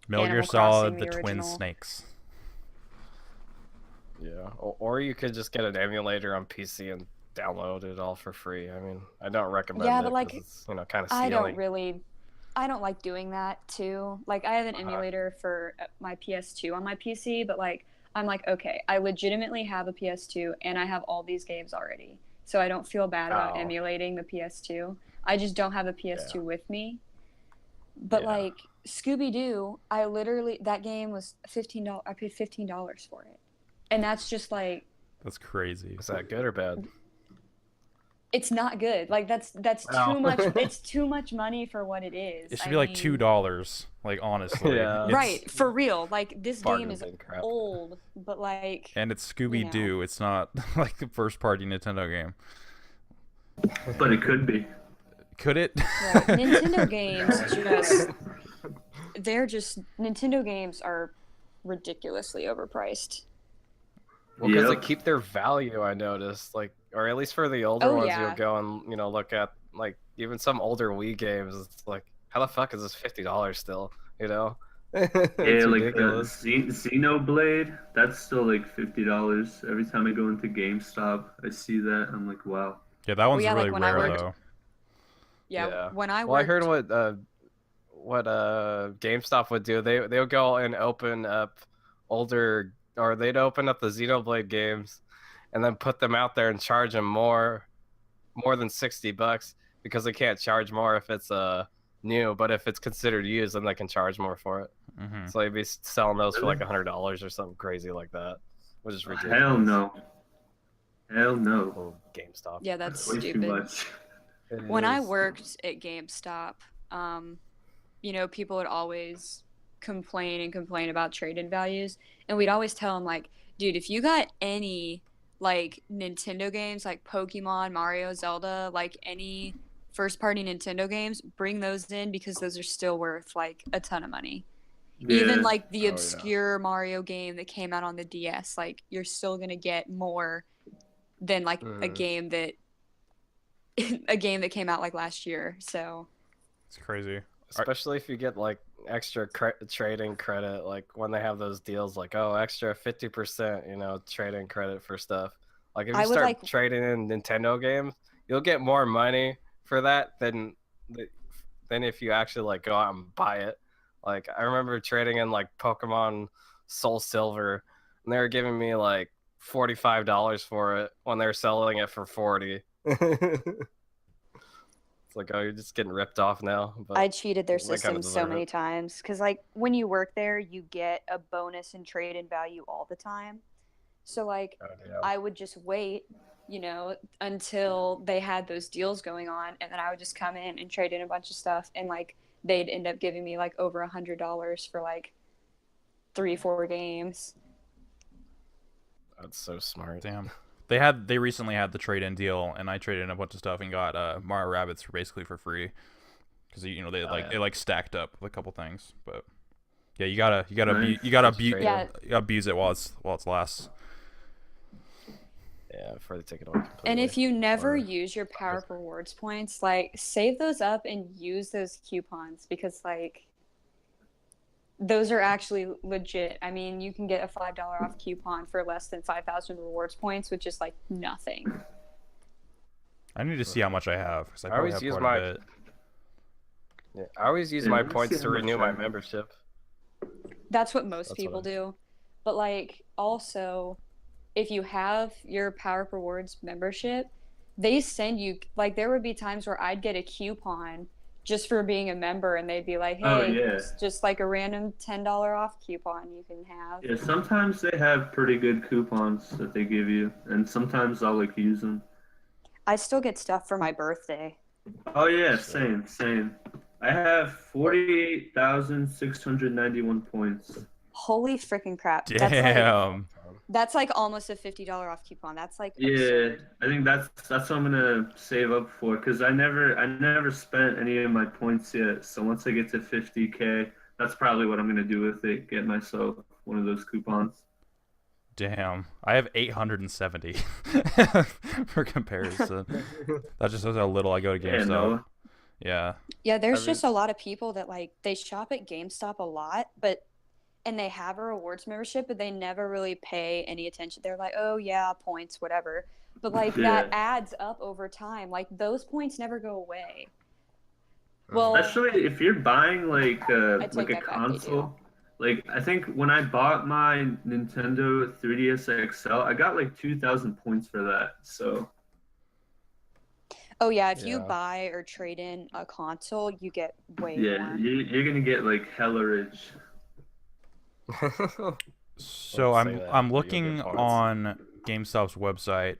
S1: Metal Gear Solid, the Twin Snakes.
S2: Yeah, or you could just get an emulator on PC and download it all for free. I mean, I don't recommend
S3: Yeah,
S2: it
S3: but
S2: because
S3: like
S2: it's kind of
S3: I don't
S2: stealing.
S3: really I don't like doing that too. Like I have an
S2: Uh-huh.
S3: emulator for my PS2 on my PC, but like I'm like, okay, I legitimately have a PS2 and I have all these games already. So I don't feel bad about
S2: Oh,
S3: emulating the PS2. I just don't have a
S2: yeah,
S3: PS2 with me. But
S2: yeah.
S3: like Scooby Doo, I literally that game was $15. I paid $15 for it. And that's just like
S1: That's crazy.
S2: Is that good or bad?
S3: it's not good. Like that's
S2: Oh,
S3: too much. It's too much money for what it is.
S1: It should
S3: I
S1: be like
S3: mean,
S1: $2. Like honestly,
S2: yeah.
S1: it's
S3: right, for real. Like this game
S2: Bargain
S3: is
S2: bin crap.
S3: old, but like,
S1: and it's
S3: you
S1: Scooby
S3: know.
S1: Doo. It's not like a first party Nintendo game.
S4: But it could be.
S1: Could it?
S3: Right. Nintendo games just Nintendo games are ridiculously overpriced.
S2: Well, because they
S4: Yep.
S2: keep their value, I noticed. Like, or at least for the older
S3: Oh
S2: ones, you'll
S3: yeah.
S2: go and look at like even some older Wii games. It's like, how the fuck is this $50 still? You know, it's
S4: Yeah, like the
S2: ridiculous.
S4: Xenoblade, that's still like $50. Every time I go into GameStop, I see that. I'm like, wow.
S1: Yeah, that
S3: Well,
S1: one's
S3: yeah,
S1: really
S3: like when I
S1: rare
S2: Like,
S3: worked,
S1: though.
S3: yeah,
S2: yeah.
S3: when I
S2: Well, I heard
S3: worked,
S2: what GameStop would do. They would go and open up older, or they'd open up the Xenoblade games, and then put them out there and charge them more than $60 because they can't charge more if it's new, but if it's considered used, then they can charge more for it.
S1: Hmm.
S2: So they'd be selling those for
S4: Really?
S2: like $100 or something crazy like that, which is ridiculous.
S4: Hell no. Hell no.
S2: Oh, GameStop.
S3: yeah, that's
S4: That's way too
S3: stupid.
S4: much.
S2: It
S3: When I
S2: is.
S3: worked at GameStop, people would always complain about trade-in values, and we'd always tell them like, dude, if you got any like Nintendo games like Pokemon, Mario, Zelda, like any first-party Nintendo games, bring those in because those are still worth like a ton of money. Even
S4: Yeah.
S3: like the
S2: Oh, yeah.
S3: obscure Mario game that came out on the DS, like you're still gonna get more than like a
S2: Mhm.
S3: game that a game that came out like last year. So
S1: It's crazy.
S2: Especially if you get like extra trading credit, like when they have those deals, like extra 50%, trading credit for stuff. Like if you
S3: I would
S2: start
S3: like
S2: trading in Nintendo games, you'll get more money for that than if you actually like go out and buy it. Like I remember trading in like Pokemon Soul Silver, and they were giving me like $45 for it when they were selling it for 40. It's like, oh, you're just getting ripped off now. But
S3: I cheated their
S2: they kind
S3: system
S2: of
S3: so
S2: deserve
S3: many
S2: it.
S3: times because like when you work there, you get a bonus and trade in value all the time. So like
S2: Oh, yeah.
S3: I would just wait, until they had those deals going on, and then I would just come in and trade in a bunch of stuff, and like they'd end up giving me like over $100 for like 3-4 games.
S2: That's so smart.
S1: Damn. They recently had the trade-in deal, and I traded in a bunch of stuff and got Mario Rabbids for basically for free because they
S2: yeah.
S1: they like stacked up with a couple things. But yeah, you gotta
S4: Nice.
S3: Yeah,
S1: abuse it while it's lasts.
S2: Yeah, before they take it away completely.
S3: and if you never
S2: Or-
S3: use your Power Up Rewards points, like save those up and use those coupons because like those are actually legit. I mean, you can get a $5 off coupon for less than 5,000 rewards points, which is like nothing.
S1: I need to see how much I have because I
S2: I
S1: probably
S2: always
S1: have
S2: use
S1: quite
S2: my-
S1: a bit.
S2: Yeah, I always use
S4: Yeah,
S2: my
S4: let's
S2: points
S4: see
S2: to
S4: how much
S2: renew
S4: I
S2: my
S4: have.
S2: membership.
S3: That's what most
S2: That's
S3: people
S2: what I-
S3: do. But like also, if you have your Power Up Rewards membership, they send you like there would be times where I'd get a coupon just for being a member, and they'd be like,
S4: Oh,
S3: "Hey,
S4: yeah.
S3: it's just like a random $10 off coupon you can have."
S4: Yeah, sometimes they have pretty good coupons that they give you, and sometimes I'll like use them.
S3: I still get stuff for my birthday.
S4: Oh yeah,
S2: Shit.
S4: same. I have 48,691 points.
S3: Holy freaking crap!
S1: Damn.
S3: That's like almost a $50 off coupon. That's like
S4: Yeah,
S3: absurd.
S4: I think that's what I'm gonna save up for because I never spent any of my points yet. So once I get to 50K, that's probably what I'm gonna do with it. Get myself one of those coupons.
S1: Damn. I have 870 for comparison. That just shows how little I go to
S4: Yeah,
S1: GameStop.
S4: Noah.
S1: Yeah.
S3: Yeah, there's
S2: I
S3: just
S2: mean-
S3: a lot of people that like they shop at GameStop a lot, but and they have a rewards membership, but they never really pay any attention. They're like, oh yeah, points, whatever. But like that adds up over time. Like those points never go away. Well,
S4: especially if you're buying like
S3: I
S4: a
S3: take that back, they do.
S4: console. Like I think when I bought my Nintendo 3DS XL, I got like 2,000 points for that. So
S3: Oh yeah, if you buy or trade in a console, you get way more.
S4: you're gonna get like hella rich.
S1: So I'm looking on GameStop's website.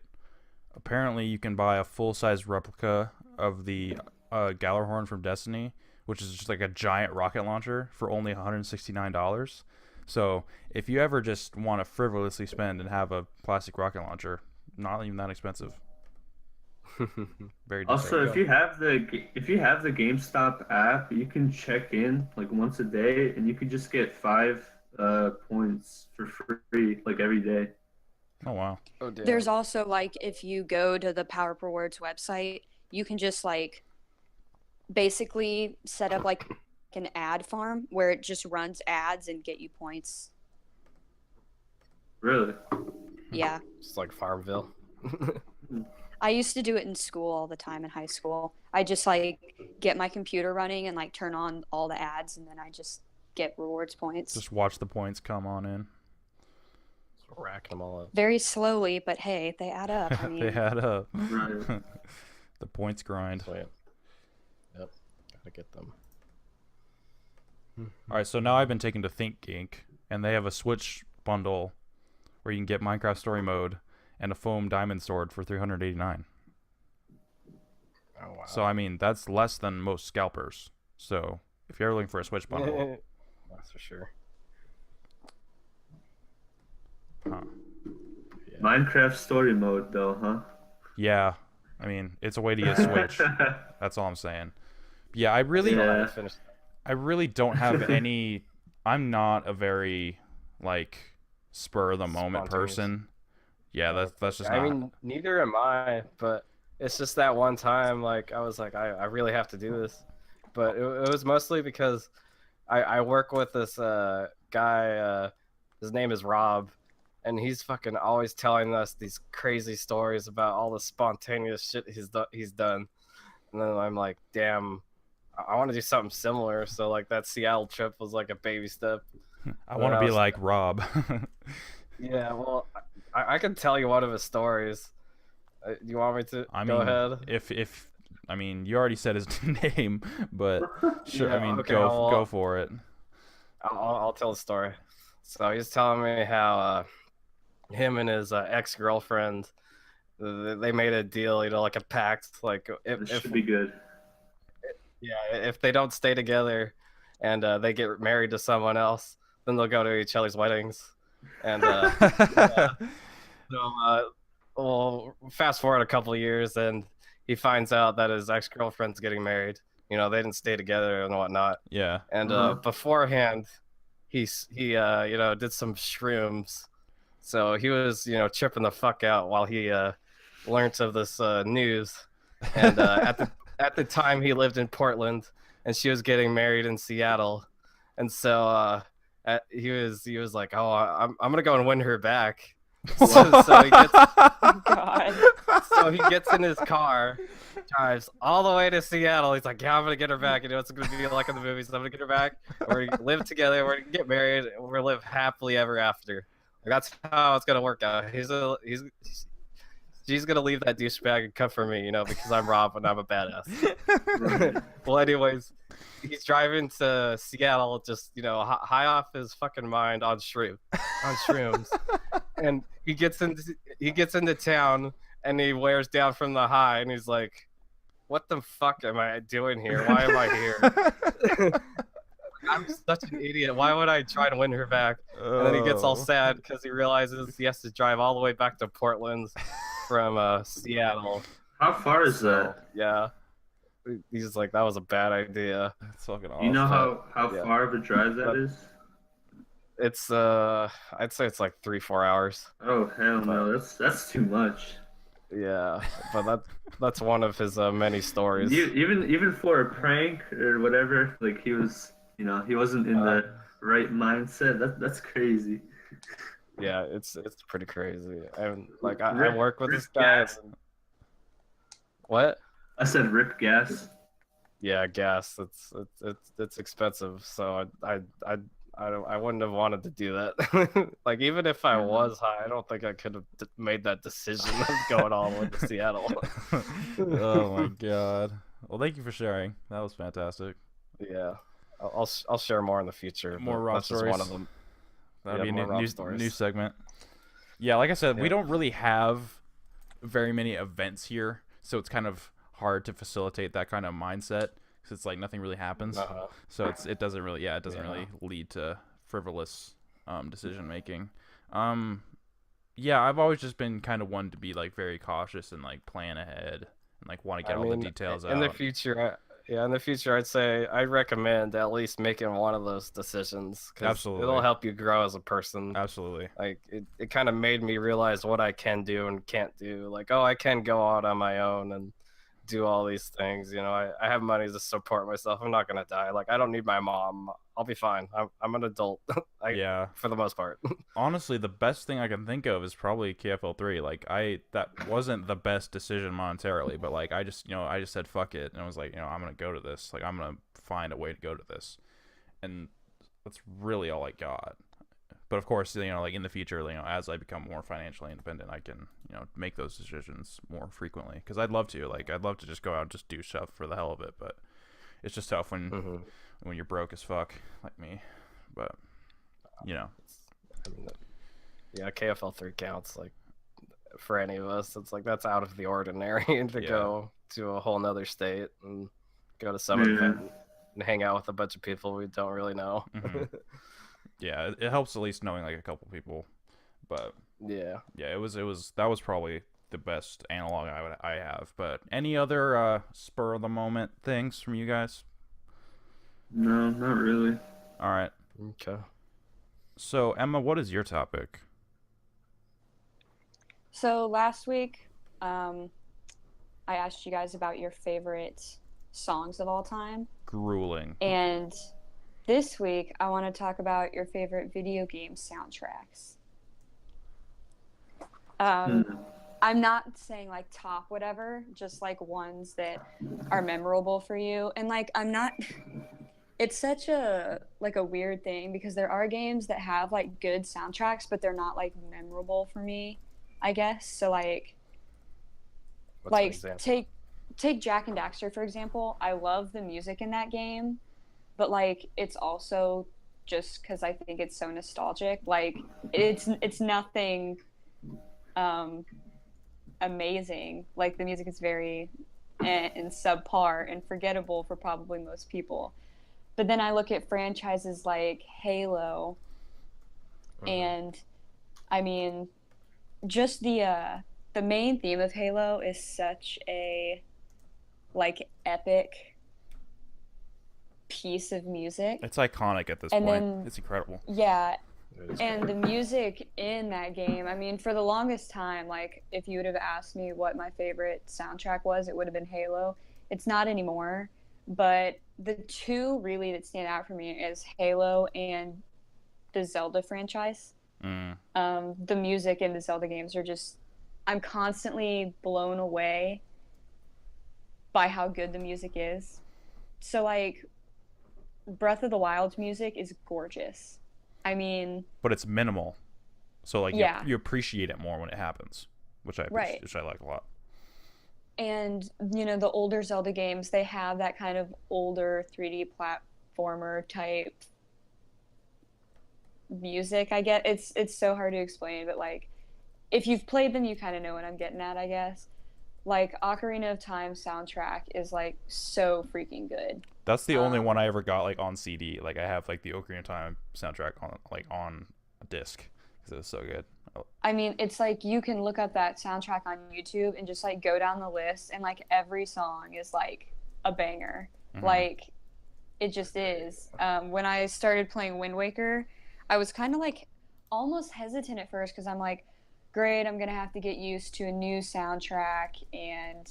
S1: Apparently, you can buy a full-size replica of the Gallarhorn from Destiny, which is just like a giant rocket launcher for only $169. So if you ever just want to frivolously spend and have a plastic rocket launcher, not even that expensive. Very
S4: Also, if you have the GameStop app, you can check in like once a day, and you can just get 5 points for free like every day.
S1: Oh wow.
S2: Oh, damn.
S3: There's also like if you go to the Power Rewards website, you can just like basically set up like an ad farm where it just runs ads and get you points.
S4: Really?
S3: Yeah.
S2: It's like Farmville.
S3: I used to do it in school all the time in high school. I just like get my computer running and like turn on all the ads, and then I just get rewards points.
S1: Just watch the points come on in.
S2: Racking them all up.
S3: Very slowly, but hey, they add up. I mean,
S1: They add up.
S4: Right.
S1: The points grind.
S2: Sweet. Yep. Gotta get them.
S1: All right, so now I've been taken to ThinkGeek, and they have a Switch bundle where you can get Minecraft Story Mode and a foam diamond sword for $389.
S2: Oh wow.
S1: So I mean, that's less than most scalpers. So if you're looking for a Switch bundle,
S2: That's for sure.
S1: huh.
S2: Yeah.
S4: Minecraft story mode though, huh?
S1: Yeah, I mean, it's a way to get a Switch. That's all I'm saying. Yeah, I really don't have any. I'm not a very like spur of the moment person. Yeah, that's just.
S2: I
S1: not...
S2: mean, neither am I, but it's just that one time. Like I was like, I really have to do this, but it was mostly because I work with this guy. His name is Rob, and he's fucking always telling us these crazy stories about all the spontaneous shit he's done. And then I'm like, damn, I want to do something similar. So like that Seattle trip was like a baby step.
S1: I want to be like Rob.
S2: Yeah, well, I can tell you one of his stories. Do you want me to go ahead?
S1: If I mean, you already said his name, but sure.
S2: Yeah,
S1: I mean,
S2: okay,
S1: go for it.
S2: I'll tell the story. So he's telling me how him and his ex-girlfriend, they made a deal, you know, like a pact, like
S4: This should be good.
S2: Yeah, if they don't stay together and they get married to someone else, then they'll go to each other's weddings. And well, fast forward a couple of years, and he finds out that his ex-girlfriend's getting married. You know, they didn't stay together and whatnot.
S1: Yeah.
S2: And beforehand, he you know, did some shrooms. So he was, you know, tripping the fuck out while he learnt of this news. And at the time, he lived in Portland, and she was getting married in Seattle. And so he was like, oh, I'm gonna go and win her back. So he gets in his car, drives all the way to Seattle. He's like, yeah, I'm gonna get her back. You know, it's gonna be like in the movies. I'm gonna get her back. We're gonna live together. We're gonna get married. And we're gonna live happily ever after. Like, that's how it's gonna work out. She's gonna leave that douchebag and come for me, you know, because I'm Rob and I'm a badass. Well, anyways, he's driving to Seattle, just, you know, high off his fucking mind on shrooms, and he gets into town, and he wears down from the high, and he's like, "What the fuck am I doing here? Why am I here? I'm such an idiot. Why would I try to win her back?" And then he gets all sad because he realizes he has to drive all the way back to Portland from Seattle.
S4: How far is that?
S2: Yeah. He's like, that was a bad idea.
S1: That's fucking awesome.
S4: You know how far of a drive that is?
S2: It's I'd say it's like 3-4 hours.
S4: Oh hell no, that's too much.
S2: Yeah, but that's one of his many stories.
S4: Even for a prank or whatever, like he was, you know, he wasn't in the right mindset. That's crazy.
S2: Yeah, it's pretty crazy. And like I
S4: Rip,
S2: work with
S4: rip
S2: this guy.
S4: gas.
S2: What?
S4: I said rip gas.
S2: Yeah, gas. It's expensive. So I wouldn't have wanted to do that. Like even if I was high, I don't think I could have made that decision of going all the way to Seattle.
S1: Oh my god. Well, thank you for sharing. That was fantastic.
S2: Yeah, I'll share more in the future.
S1: More
S2: But
S1: Rob
S2: that's just
S1: stories.
S2: one of them.
S1: That'd
S2: Yeah,
S1: be a
S2: more
S1: new,
S2: Rob
S1: new,
S2: stories.
S1: new segment. Yeah, like I said, we
S2: Yeah.
S1: don't really have very many events here, so it's kind of hard to facilitate that kind of mindset because it's like nothing really happens.
S2: Uh-huh.
S1: So it doesn't really really lead to frivolous decision making. Yeah, I've always just been kind of one to be like very cautious and like plan ahead and like want to get all the details
S2: in
S1: out.
S2: the future, in the future, I'd say I recommend at least making one of those decisions because
S1: Absolutely.
S2: it'll help you grow as a person.
S1: Absolutely.
S2: Like it kind of made me realize what I can do and can't do. Like, oh, I can go out on my own and do all these things. You know, I have money to support myself. I'm not gonna die. Like, I don't need my mom. I'll be fine. I'm an adult.
S1: Yeah.
S2: For the most part.
S1: Honestly, the best thing I can think of is probably KFL 3. Like that wasn't the best decision monetarily, but like I just said fuck it and I was like, I'm going to go to this. Like I'm going to find a way to go to this. And that's really all I got. But of course, like in the future, as I become more financially independent, I can, make those decisions more frequently cuz I'd love to. Like I'd love to just go out and just do stuff for the hell of it, but it's just tough when you're broke as fuck like me. But
S2: I mean, yeah, KFL 3 counts like for any of us. It's like that's out of the ordinary to go to a whole nother state and go to some event and hang out with a bunch of people we don't really know.
S1: Yeah, it helps at least knowing like a couple people, but
S2: yeah,
S1: it was that was probably the best analog I have. But any other spur of the moment things from you guys?
S4: No, not really.
S1: All right.
S2: Okay.
S1: So, Emma, what is your topic?
S3: So last week, I asked you guys about your favorite songs of all time.
S1: Grueling.
S3: And this week, I want to talk about your favorite video game soundtracks. I'm not saying like top whatever, just like ones that are memorable for you. And like it's such a weird thing because there are games that have like good soundtracks, but they're not like memorable for me, I guess. So like take Jack and Daxter for example. I love the music in that game, but like it's also just because I think it's so nostalgic. Like it's nothing amazing. Like the music is very and subpar and forgettable for probably most people. But then I look at franchises like Halo, and I mean, just the main theme of Halo is such a like epic piece of music.
S1: It's iconic at this point. It's incredible.
S3: Yeah, and the music in that game, I mean, for the longest time, like if you would have asked me what my favorite soundtrack was, it would have been Halo. It's not anymore, but the two really that stand out for me is Halo and the Zelda franchise. The music in the Zelda games are just, I'm constantly blown away by how good the music is. So like Breath of the Wild's music is gorgeous. I mean,
S1: but it's minimal, so like you appreciate it more when it happens, which I like a lot.
S3: And the older Zelda games, they have that kind of older 3D platformer type music. I get it's so hard to explain, but like if you've played them, you kind of know what I'm getting at, I guess. Like Ocarina of Time soundtrack is like so freaking good.
S1: That's the only one I ever got like on CD. Like I have like the Ocarina of Time soundtrack on a disc because it was so good.
S3: I mean, it's like you can look up that soundtrack on YouTube and just like go down the list, and like every song is like a banger. Like it just is. When I started playing Wind Waker, I was kind of like almost hesitant at first because I'm like, great, I'm gonna have to get used to a new soundtrack, and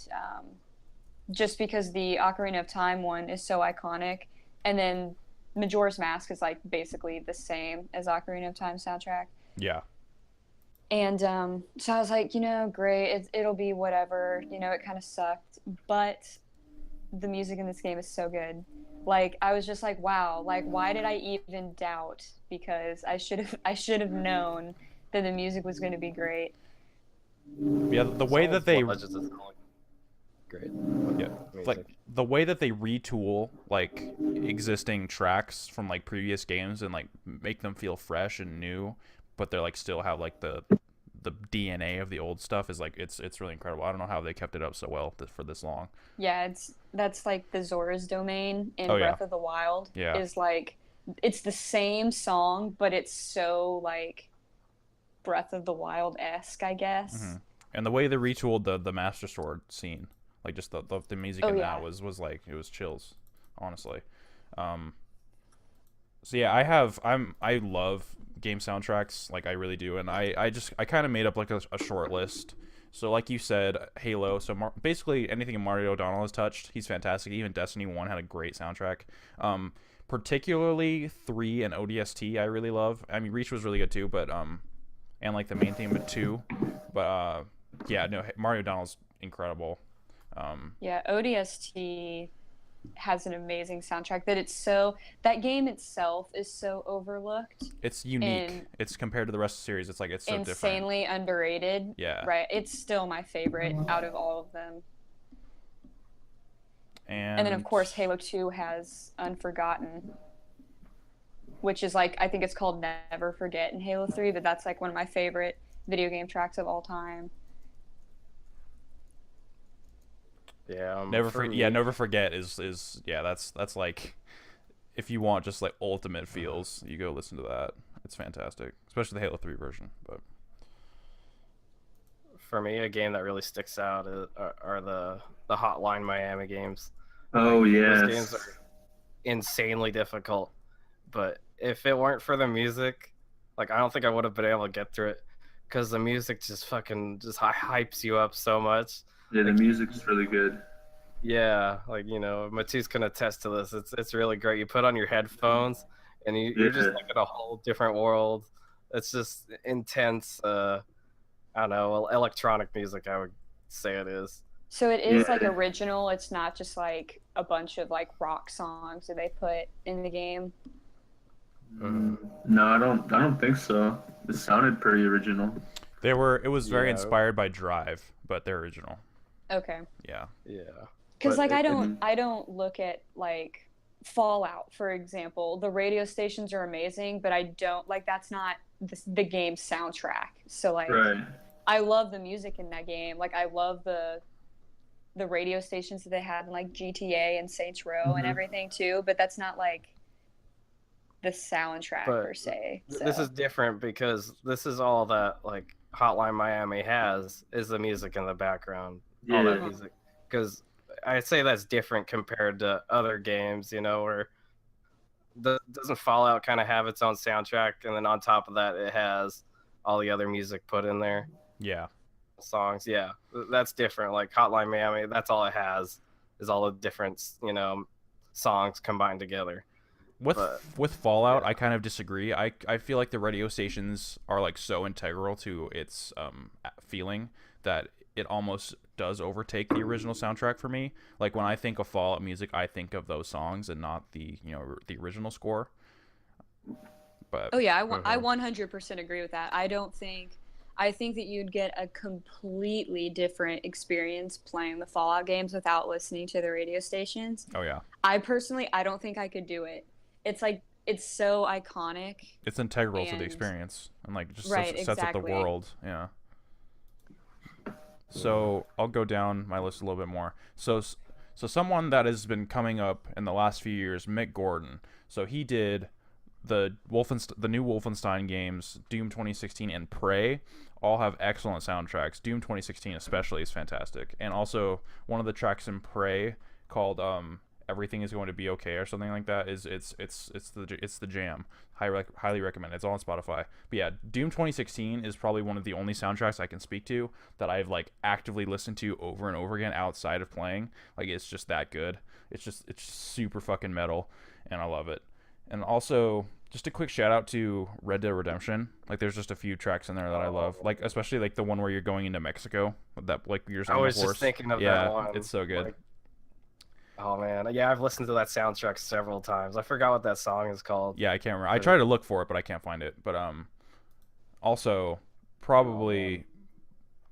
S3: just because the Ocarina of Time one is so iconic, and then Majora's Mask is like basically the same as Ocarina of Time soundtrack.
S1: Yeah.
S3: And so I was like, great, it'll be whatever. It kind of sucked, but the music in this game is so good. Like, I was just like, wow, like, why did I even doubt? Because I should have known that the music was going to be great.
S1: Yeah, the way that they
S2: Legends is only great.
S1: Yeah, like the way that they retool like existing tracks from like previous games and like make them feel fresh and new, but they're like still have like the DNA of the old stuff is like it's really incredible. I don't know how they kept it up so well for this long.
S3: Yeah, that's like the Zora's domain in
S1: Oh, yeah.
S3: Breath of the Wild.
S1: Yeah.
S3: Is like it's the same song, but it's so like Breath of the Wild-esque, I guess.
S1: Mm-hmm. And the way they retooled the Master Sword scene, like just the music in that was like it was chills, honestly. So yeah, I love game soundtracks, like I really do, and I kind of made up like a short list. So like you said, Halo. So basically anything Mario O'Donnell has touched, he's fantastic. Even Destiny 1 had a great soundtrack. Particularly 3 and ODST, I really love. I mean, Reach was really good too, but and like the main theme of 2, but yeah, no, Mario O'Donnell's incredible.
S3: Yeah, ODST has an amazing soundtrack that game itself is so overlooked.
S1: It's unique. It's compared to the rest of the series. It's like it's so
S3: insanely
S1: different.
S3: Underrated.
S1: Yeah.
S3: Right. It's still my favorite out of all of them. And then of course Halo 2 has Unforgotten, which is like I think it's called Never Forget in Halo 3, but that's like one of my favorite video game tracks of all time.
S2: Yeah,
S1: Never Forget is yeah, that's like if you want just like ultimate feels, you go listen to that. It's fantastic, especially the Halo 3 version. But
S2: for me, a game that really sticks out are the Hotline Miami games.
S4: Oh yes.
S2: Those games are insanely difficult, but if it weren't for the music, like I don't think I would have been able to get through it because the music just fucking just hypes you up so much.
S4: Yeah, the music's really good.
S2: Yeah, like Matisse can attest to this. It's really great. You put on your headphones and you're just like in a whole different world. It's just intense. I don't know, electronic music. I would say it is.
S3: So it is like original. It's not just like a bunch of like rock songs that they put in the game.
S4: No, I don't think so. It sounded pretty original.
S1: It was very inspired by Drive, but they're original.
S3: Okay.
S1: Yeah.
S2: Yeah.
S3: Because like I don't look at like Fallout, for example. The radio stations are amazing, but I don't like that's not the game's soundtrack. So like I love the music in that game. Like I love the radio stations that they had in like GTA and Saints Row and everything too, but that's not like the soundtrack per se. So.
S2: This is different because this is all that like Hotline Miami has is the music in the background.
S4: Yeah.
S2: All that music. Because I'd say that's different compared to other games, where doesn't Fallout kind of have its own soundtrack, and then on top of that it has all the other music put in there.
S1: Yeah.
S2: Songs, yeah. That's different. Like Hotline Miami, that's all it has is all the different, songs combined together.
S1: With Fallout, I kind of disagree. I feel like the radio stations are like so integral to its feeling that it almost does overtake the original soundtrack for me. Like when I think of Fallout music, I think of those songs and not the the original score. But
S3: oh yeah, I 100% agree with that. I think that you'd get a completely different experience playing the Fallout games without listening to the radio stations.
S1: Oh yeah.
S3: I don't think I could do it. It's like it's so iconic.
S1: It's integral to the experience and like just sets up the world. Yeah. So I'll go down my list a little bit more. So someone that has been coming up in the last few years, Mick Gordon. So he did the new Wolfenstein games, Doom 2016 and Prey, all have excellent soundtracks. Doom 2016 especially is fantastic, and also one of the tracks in Prey called Everything Is Going to Be Okay or something like that it's the jam. Highly recommend it. It's all on Spotify. But yeah, Doom 2016 is probably one of the only soundtracks I can speak to that I've like actively listened to over and over again outside of playing. Like it's just that good. It's just super fucking metal, and I love it. And also, just a quick shout out to Red Dead Redemption. Like, there's just a few tracks in there that I love. Like, especially like the one where you're going into Mexico with that, like you're
S2: I
S1: on the
S2: was
S1: horse.
S2: just thinking of
S1: Yeah,
S2: that one.
S1: it's so good.
S2: Like, oh man, yeah, I've listened to that soundtrack several times. I forgot what that song is called.
S1: Yeah, I can't remember. I tried to look for it, but I can't find it. But also probably,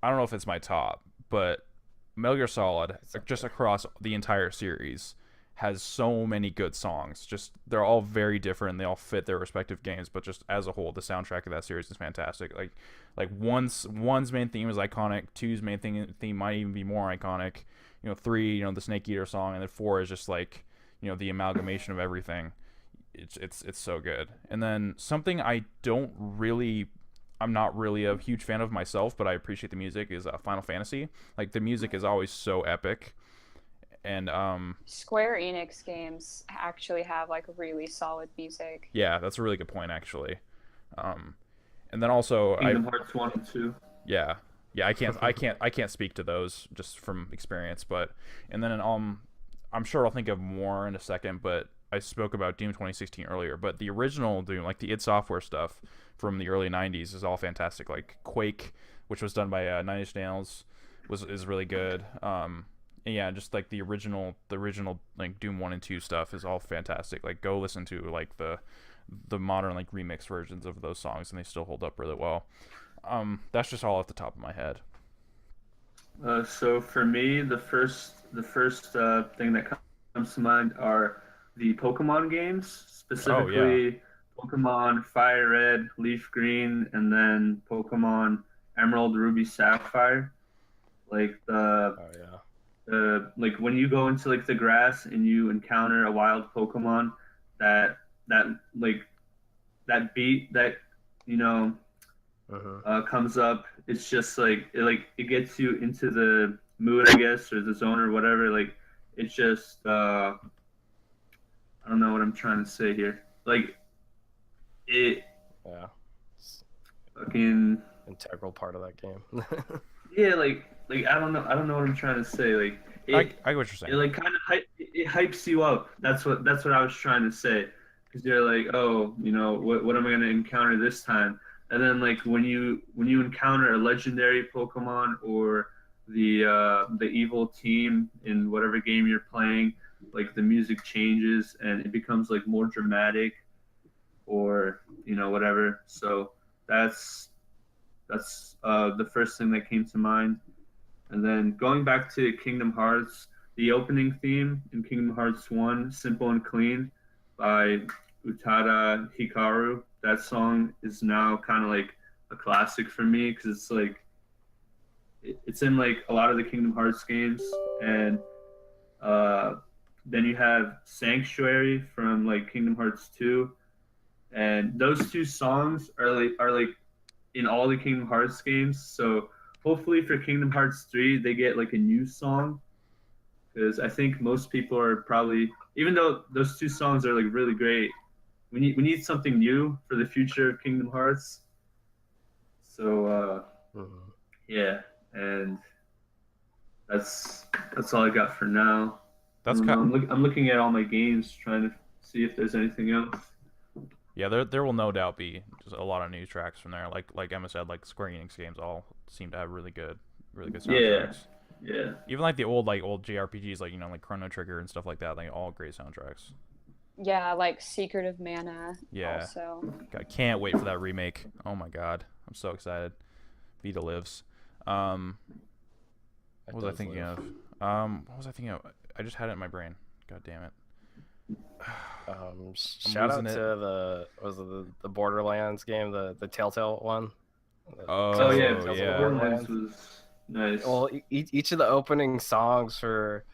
S1: I don't know if it's my top, but Metal Gear Solid, just across the entire series, has so many good songs. Just they're all very different. They all fit their respective games, but just as a whole, the soundtrack of that series is fantastic. Like one's main theme is iconic. Two's main theme might even be more iconic. You know, three, you know, the Snake Eater song, and then four is just like, you know, the amalgamation of everything. It's so good. And then something I'm not really a huge fan of myself, but I appreciate the music, is Final Fantasy. Like, the music is always so epic. And
S3: Square Enix games actually have like really solid music.
S1: yeah, that's a really good point, actually. And then also
S4: Kingdom Hearts 1 and 2.
S1: yeah, I can't speak to those just from experience, but and then I'm sure I'll think of more in a second, but I spoke about Doom 2016 earlier, but the original Doom, like the id Software stuff from the early 90s, is all fantastic. Like Quake, which was done by Nine Inch Nails, is really good. And yeah, just like the original like Doom 1 and 2 stuff is all fantastic. Like, go listen to like the modern like remix versions of those songs, and they still hold up really well. That's just all off the top of my head.
S4: So for me, the first thing that comes to mind are the Pokemon games, specifically Pokemon Fire Red, Leaf Green, and then Pokemon Emerald, Ruby, Sapphire. Like like when you go into like the grass and you encounter a wild Pokemon, that beat that, you know, comes up. It's just like it gets you into the mood, I guess, or the zone or whatever. Like, it's just I don't know what I'm trying to say here. Like, it fucking
S2: integral part of that game.
S4: yeah, like I don't know what I'm trying to say. Like,
S1: I get what you're saying.
S4: It like kind of it hypes you up. That's what I was trying to say. Because you're like, oh, you know, what am I gonna encounter this time? And then like when you encounter a legendary Pokemon or the evil team in whatever game you're playing, like the music changes and it becomes like more dramatic, or, you know, whatever. So that's the first thing that came to mind. And then going back to Kingdom Hearts, the opening theme in Kingdom Hearts 1, Simple and Clean, by Utada Hikaru, that song is now kind of like a classic for me, because it's like it's in like a lot of the Kingdom Hearts games. And then you have Sanctuary from like Kingdom Hearts 2, and those two songs are like in all the Kingdom Hearts games. So hopefully for Kingdom Hearts 3 they get like a new song, because I think most people are probably, even though those two songs are like really great, we need something new for the future of Kingdom Hearts. So yeah, and that's all I got for now. I'm looking at all my games, trying to see if there's anything else.
S1: Yeah, there will no doubt be just a lot of new tracks from there. Like Emma said, like Square Enix games all seem to have really good soundtracks.
S4: Yeah.
S1: Even like the old JRPGs, like, you know, like Chrono Trigger and stuff like that, like all great soundtracks.
S3: Yeah, like Secret of Mana.
S1: Yeah.
S3: Also.
S1: I can't wait for that remake. Oh my god, I'm so excited. Vita lives. What was I thinking of? What was I thinking of? I just had it in my brain. God damn it.
S2: Shout out to the Borderlands game, the Telltale one.
S1: Oh yeah,
S4: Borderlands was nice.
S2: Well, each of the opening songs for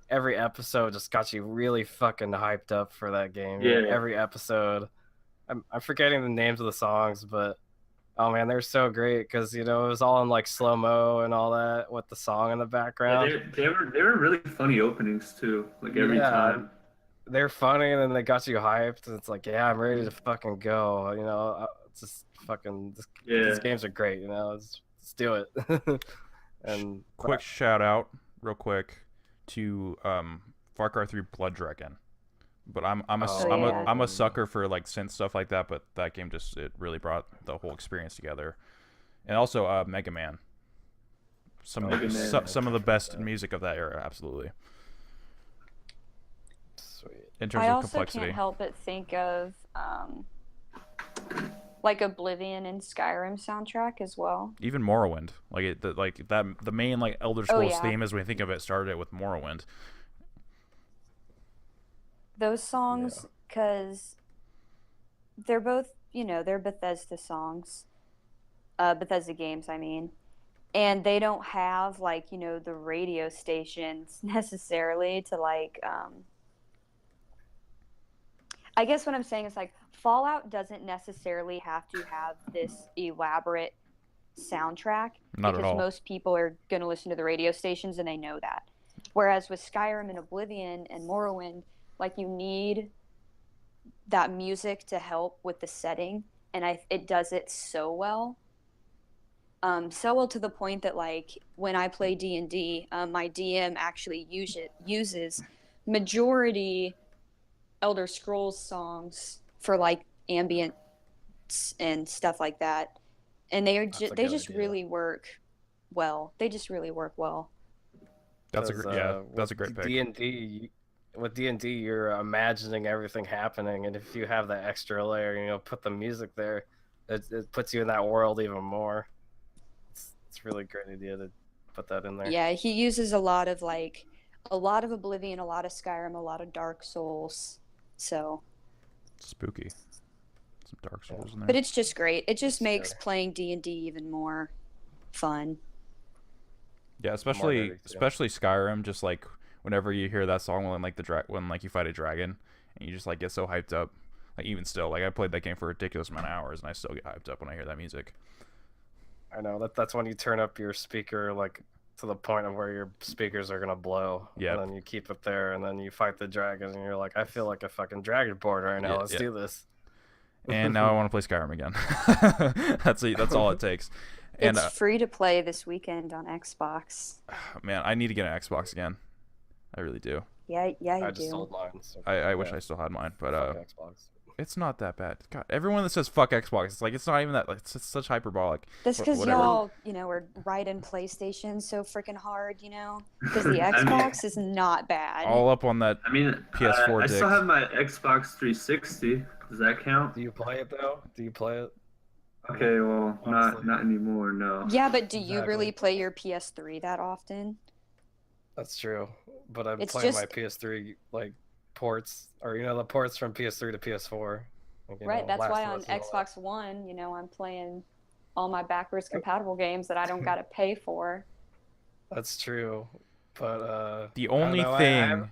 S2: every episode just got you really fucking hyped up for that game.
S4: Yeah.
S2: Every episode. I'm forgetting the names of the songs, but oh man, they're so great, because, you know, it was all in like slow mo and all that with the song in the background.
S4: Yeah, they were really funny openings too. Like every time.
S2: They're funny, and then they got you hyped, and it's like, yeah, I'm ready to fucking go. You know, it's just fucking. These games are great. You know, let's do it. And
S1: shout out, real quick, to Far Cry 3 Blood Dragon. But I'm a
S2: Oh,
S1: I'm a
S3: yeah.
S1: I'm a sucker for like synth stuff like that. But that game just it really brought the whole experience together. And also Mega Man.
S4: Mega Man.
S1: Some of the best music of that era, absolutely.
S2: Sweet.
S1: In terms
S3: I
S1: of
S3: also
S1: complexity.
S3: can't help but think of like Oblivion and Skyrim soundtrack as well.
S1: Even Morrowind, the main like Elder
S3: Oh,
S1: Scrolls
S3: yeah.
S1: theme as we think of it started with Morrowind.
S3: Those songs, because they're both, they're Bethesda songs, Bethesda games, I mean. And they don't have like, the radio stations necessarily to like, I guess what I'm saying is like Fallout doesn't necessarily have to have this elaborate soundtrack
S1: Not at
S3: because
S1: all.
S3: most people are going to listen to the radio stations and they know that. Whereas with Skyrim and Oblivion and Morrowind, like you need that music to help with the setting, and it does it so well. So well to the point that like when I play D&D, my DM actually uses majority Elder Scrolls songs for like ambient and stuff like that, and they just
S2: idea.
S3: really work well. They just really work well.
S1: That's a
S2: With
S1: great pick.
S2: D&D, with D&D, you're imagining everything happening, and if you have that extra layer, put the music there, it puts you in that world even more. It's really a great idea to put that in there.
S3: Yeah, he uses a lot of Oblivion, a lot of Skyrim, a lot of Dark Souls. So,
S1: Spooky. Some Dark Souls in there.
S3: but it's just great. It just
S2: It's
S3: makes
S2: good.
S3: playing D&D even more fun.
S1: Yeah, especially
S2: too.
S1: Skyrim. Just like whenever you hear that song when like you fight a dragon, and you just like get so hyped up. Like even still, like I played that game for a ridiculous amount of hours, and I still get hyped up when I hear that music.
S2: I know that's when you turn up your speaker like to the point of where your speakers are gonna blow.
S1: Yep.
S2: And then you keep it there, and then you fight the dragon, and you're like, I feel like a fucking dragonborn right now.
S1: Yeah,
S2: Let's do this.
S1: And now I want to play Skyrim again. That's all it takes. And
S3: It's free to play this weekend on Xbox.
S1: man, I need to get an Xbox again. I really do.
S3: Yeah, you
S2: I
S3: do.
S2: just sold mine. So
S1: I wish I still had mine, but
S2: fuck Xbox.
S1: it's not that bad. God, everyone that says fuck Xbox, it's like it's not even that. Like, it's such hyperbolic.
S3: That's because
S1: Whatever.
S3: y'all, are riding PlayStation so freaking hard, Because the
S4: I mean-
S3: Xbox is not bad.
S1: All up on that.
S4: I mean,
S1: PS4
S4: I still
S1: dick.
S4: have my Xbox 360. Does that count?
S2: Do you play it though? Do you play it?
S4: Okay, well,
S2: Honestly.
S4: not anymore. No.
S3: Yeah, but do you
S2: Exactly.
S3: really play your PS3 that often?
S2: That's true, but I'm
S3: It's
S2: playing my
S3: just-
S2: PS3 like ports, or the ports from PS3 to PS4. Like,
S3: Right, that's
S2: Last
S3: why
S2: of
S3: on
S2: Us and all that.
S3: Xbox One, I'm playing all my backwards compatible games that I don't got to pay for.
S2: That's true, but
S1: The
S2: I don't
S1: only
S2: know,
S1: thing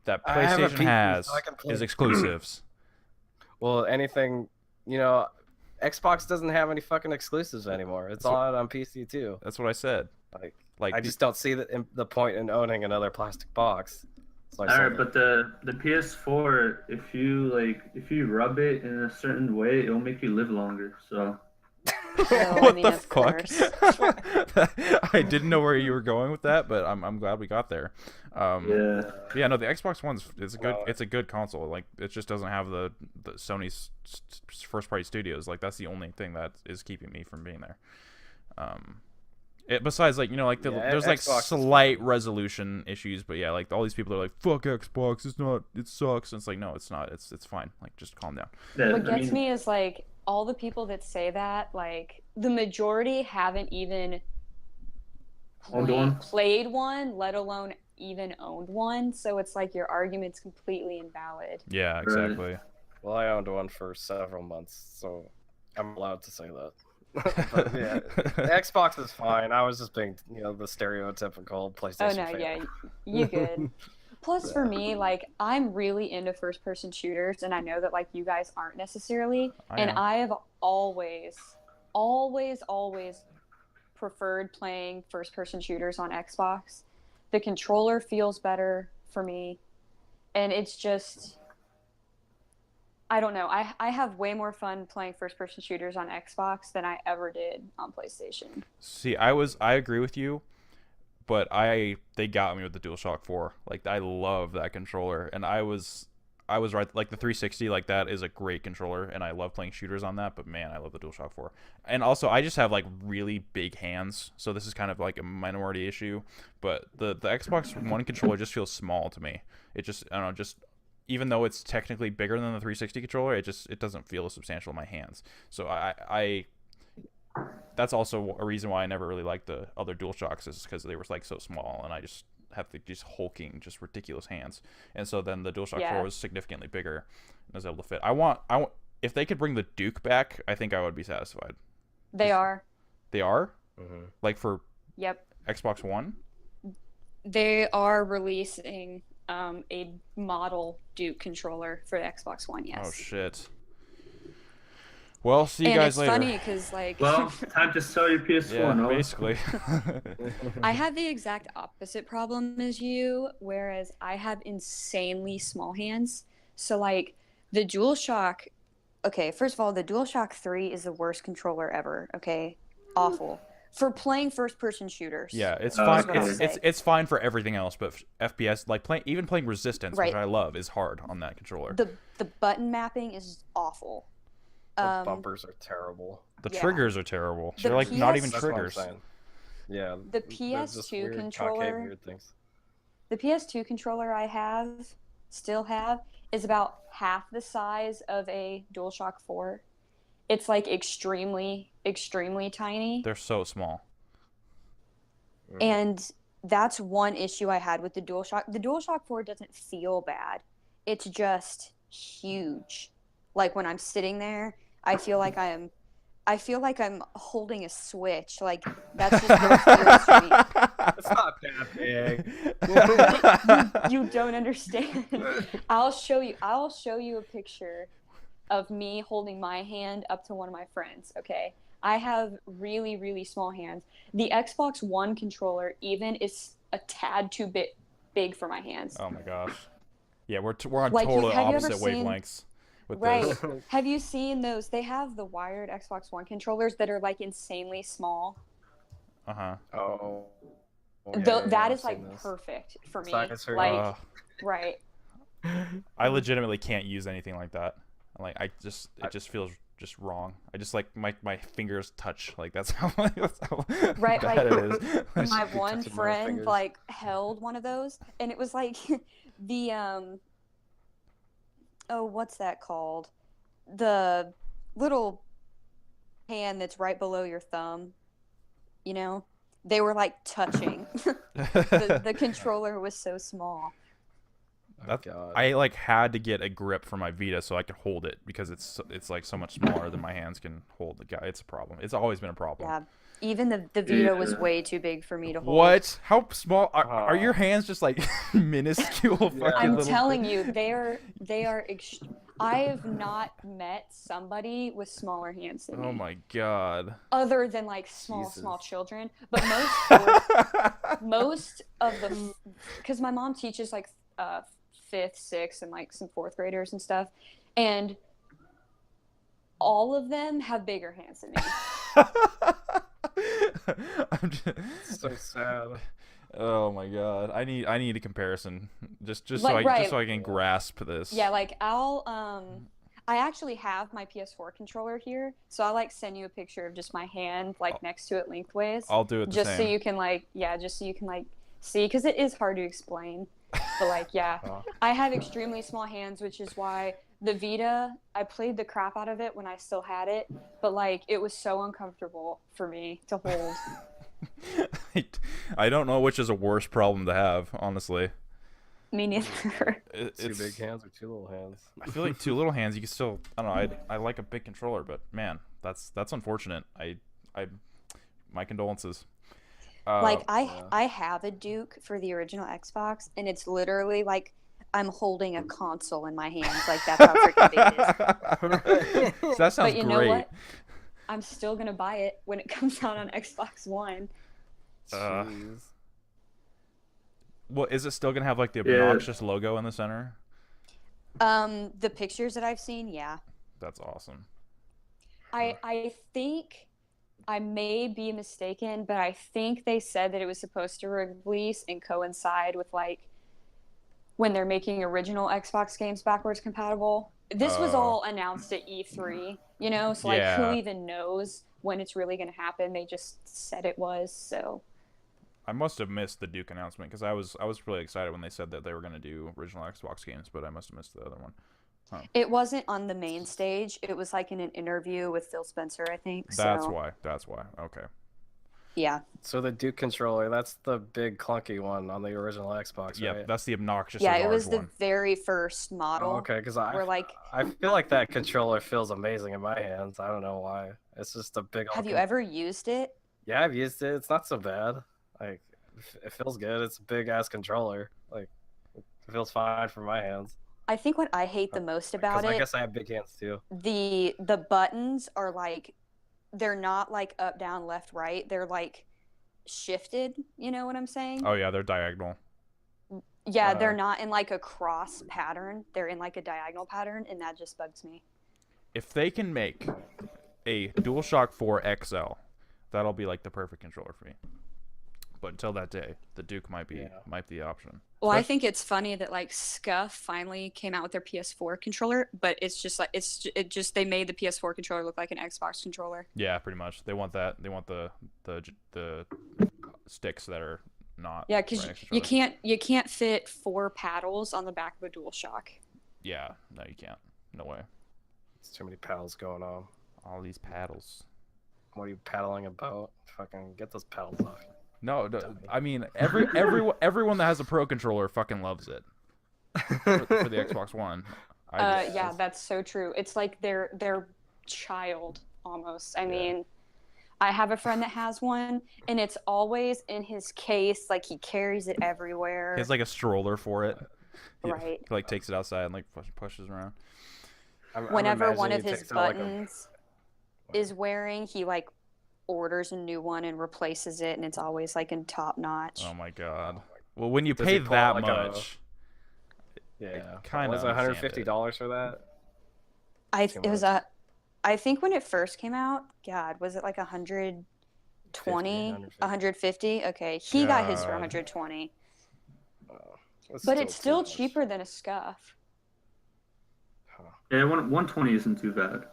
S1: that
S2: I have a
S1: PlayStation
S2: PC,
S1: has
S2: so I can play.
S1: is exclusives.
S2: Well, anything, Xbox doesn't have any fucking exclusives anymore. It's
S1: So-
S2: all out on PC too.
S1: That's what I said. Like
S2: I just don't see the point in owning another plastic box. So I
S4: All
S2: sold
S4: right,
S2: it.
S4: but the PS4, if you rub it in a certain way, it'll make you live longer. So
S3: I
S1: what
S3: mean,
S1: the
S3: of
S1: fuck?
S3: course.
S1: I didn't know where you were going with that, but I'm glad we got there.
S4: yeah.
S1: Yeah, no, the Xbox One's
S2: No.
S1: it's a good console. Like it just doesn't have the Sony's first party studios. Like that's the only thing that is keeping me from being there. Besides there's like
S2: Xbox is
S1: slight resolution issues, but yeah, like all these people are like fuck Xbox, it sucks. And it's like no, it's not. It's fine. Like just calm down.
S4: Yeah,
S3: What
S4: I
S3: gets
S4: mean,
S3: me is like all the people that say that, like the majority haven't even
S4: Owned one?
S3: played one, let alone even owned one. So it's like your argument's completely invalid.
S1: Yeah, exactly.
S2: Well, I owned one for several months, so I'm allowed to say that. But yeah, the Xbox is fine. I was just being, the stereotypical PlayStation
S3: Oh no,
S2: fan.
S3: yeah, you good. Plus, for me, like I'm really into first-person shooters, and I know that like you guys aren't necessarily. And I have always preferred playing first-person shooters on Xbox. The controller feels better for me, and it's just. I don't know. I have way more fun playing first-person shooters on Xbox than I ever did on PlayStation.
S1: See, I agree with you, but they got me with the DualShock 4. Like I love that controller, and I was I was right. Like the 360, like that is a great controller, and I love playing shooters on that. But man, I love the DualShock 4. And also, I just have like really big hands, so this is kind of like a minority issue. But the Xbox One controller just feels small to me. It just, I don't know, just even though it's technically bigger than the 360 controller, it doesn't feel substantial in my hands. So I that's also a reason why I never really liked the other DualShocks, is because they were like so small, and I just have these hulking, just ridiculous hands. And so then the DualShock 4 was significantly bigger and was able to fit. I want if they could bring the Duke back, I think I would be satisfied.
S3: They are.
S1: They are?
S2: Mm-hmm.
S1: Like for
S3: Yep.
S1: Xbox One?
S3: They are releasing a model Duke controller for the Xbox One. Yes.
S1: Oh shit. Well, see you
S3: and
S1: guys
S3: it's
S1: later.
S3: funny because like
S4: Well, time to sell your PS4.
S1: Yeah,
S4: Noah.
S1: basically.
S3: I have the exact opposite problem as you, whereas I have insanely small hands. So like the DualShock, okay, first of all, the DualShock 3 is the worst controller ever. Okay, awful for playing first-person shooters.
S1: Yeah, it's
S4: Oh,
S1: fine.
S4: okay.
S1: It's fine for everything else, but FPS, like even playing Resistance,
S3: Right.
S1: which I love, is hard on that controller.
S3: The button mapping is awful.
S2: The bumpers are terrible.
S1: The
S3: yeah.
S1: triggers are terrible.
S3: The
S1: They're like not even
S3: PS
S2: That's what I'm
S1: triggers.
S2: saying. Yeah.
S3: The
S2: they're just
S3: PS2
S2: weird,
S3: controller-
S2: concave weird things.
S3: The PS2 controller I still have, is about half the size of a DualShock 4. It's like extremely, extremely tiny.
S1: They're so small.
S3: And that's one issue I had with the DualShock. The DualShock 4 doesn't feel bad. It's just huge. Like when I'm sitting there, I feel like I'm holding a Switch. Like that's just how it feels to me.
S2: It's not that big.
S3: You don't understand. I'll show you a picture of me holding my hand up to one of my friends, okay? I have really, really small hands. The Xbox One controller even is a tad too big for my hands.
S1: Oh my gosh. Yeah, we're on
S3: Like,
S1: totally
S3: have you ever
S1: opposite
S3: seen-
S1: wavelengths with
S3: Right.
S1: this.
S3: Have you seen those? They have the wired Xbox One controllers that are like insanely small.
S1: Uh-huh.
S2: Oh.
S3: That is
S2: I've
S3: like
S2: seen this.
S3: perfect for me.
S2: Size for-
S3: Like, right.
S1: I legitimately can't use anything like that. Like it just feels just wrong. I just like my fingers touch. Like that's how
S3: Right,
S1: bad
S3: like-
S1: it is.
S3: My
S2: be
S3: one
S2: touching my
S3: friend
S2: fingers.
S3: like held one of those, and it was like the oh, what's that called? The little hand that's right below your thumb. You know, they were like touching. The controller was so small.
S2: Oh, God.
S1: I like had to get a grip for my Vita so I could hold it because it's like so much smaller than my hands can hold. The guy, it's a problem. It's always been a problem.
S3: Yeah, even the Vita was
S4: Yeah.
S3: way too big for me to hold.
S1: What? How small are your hands? Just like minuscule.
S2: Yeah.
S1: Fucking
S3: I'm
S1: little
S3: telling you, they are. I have not met somebody with smaller hands than me.
S1: Oh my god.
S3: Other than like small
S2: Jesus.
S3: children, but most of the, because my mom teaches like 5th, 6th, and like some 4th graders and stuff, and all of them have bigger hands than me.
S1: I'm just,
S2: So sad.
S1: oh my god. I need a comparison. Just
S3: Like,
S1: so
S3: right.
S1: I can grasp this.
S3: Yeah, like I actually have my PS4 controller here, so I like send you a picture of just my hand like next to it lengthways.
S1: I'll do it the
S3: just
S1: same.
S3: so you can like see, because it is hard to explain. But like, yeah, I have extremely small hands, which is why the Vita, I played the crap out of it when I still had it, but like it was so uncomfortable for me to hold.
S1: I don't know which is a worse problem to have, honestly.
S3: Me neither.
S2: Two
S1: It's,
S2: big hands or two little hands?
S1: I feel like two little hands. You can still. I don't know. I like a big controller, but man, that's unfortunate. My condolences.
S3: Like
S2: yeah.
S3: I have a Duke for the original Xbox, and it's literally like I'm holding a console in my hands. Like that's how freaking big it is.
S1: That sounds
S3: But you know
S1: great.
S3: what? I'm still gonna buy it when it comes out on Xbox One.
S2: Jeez.
S1: Well, is it still gonna have like the
S4: Yeah.
S1: obnoxious logo in the center?
S3: The pictures that I've seen, yeah.
S1: That's awesome.
S3: I think I may be mistaken, but I think they said that it was supposed to release and coincide with like when they're making original Xbox games backwards compatible. This was all announced at E3, you know, so like who
S1: Yeah.
S3: even knows when it's really going to happen? They just said it was, so
S1: I must have missed the Duke announcement because I was really excited when they said that they were going to do original Xbox games, but I must have missed the other one. Huh.
S3: it wasn't on the main stage. It was like in an interview with Phil Spencer, I think.
S1: That's
S3: So
S1: why. That's why. Okay.
S3: yeah.
S2: So the Duke controller, that's the big clunky one on the original Xbox,
S1: Yeah,
S2: right?
S1: that's the obnoxious
S3: Yeah,
S1: large
S3: it was the
S1: one.
S3: very first model.
S2: Oh, okay, because
S3: where like
S2: I feel like that controller feels amazing in my hands. I don't know why. It's just a big.
S3: have you ever used it?
S2: Yeah, I've used it. It's not so bad. Like, it feels good. It's a big ass controller. Like, it feels fine for my hands.
S3: I think what I hate the most about
S2: Because I
S3: it,
S2: guess I have big hands too.
S3: the buttons are like, they're not like up, down, left, right. They're like shifted. You know what I'm saying?
S1: Oh yeah, they're diagonal.
S3: Yeah, they're not in like a cross pattern. They're in like a diagonal pattern, and that just bugs me.
S1: If they can make a DualShock 4 XL, that'll be like the perfect controller for me. But until that day, the Duke might be the option.
S3: Well, I think it's funny that like Scuff finally came out with their PS4 controller, but it's just like they made the PS4 controller look like an Xbox controller.
S1: Yeah, pretty much. They want that. They want the sticks that are not.
S3: Yeah, because
S1: right
S3: you can't fit 4 paddles on the back of a DualShock.
S1: Yeah, no, you can't. No way.
S2: It's too many paddles going on.
S1: All these paddles.
S2: What are you paddling about? Fucking get those paddles off.
S1: No, I mean everyone that has a Pro controller fucking loves it for the Xbox One.
S3: Yeah, that's so true. It's like their child almost. I mean, I have a friend that has one, and it's always in his case. Like he carries it everywhere.
S1: He has like a stroller for it.
S3: Right.
S1: He like takes it outside and like pushes around.
S3: Whenever one of his buttons is wearing, he like orders a new one and replaces it, and it's always like in top notch.
S1: Oh my god. Well, when you pay that much,
S2: kind of was $150 for that.
S3: I think when it first came out, God, was it like 120, 150? Okay, he got his for 120. But it's still cheaper than a Scuff.
S4: Yeah, 120 isn't too bad.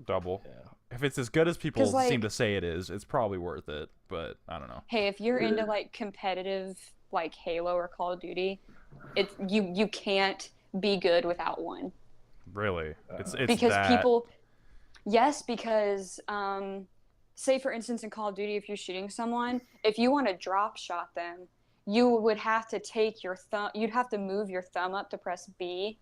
S1: Double. Yeah. If it's as good as people seem to say it is, it's probably worth it. But I don't know.
S3: Hey, if you're into like competitive, like Halo or Call of Duty, you can't be good without one.
S1: Really? It's
S3: because
S1: that...
S3: people. Yes, because say for instance in Call of Duty, if you're shooting someone, if you want to drop shot them, you would have to take your thumb. You'd have to move your thumb up to press B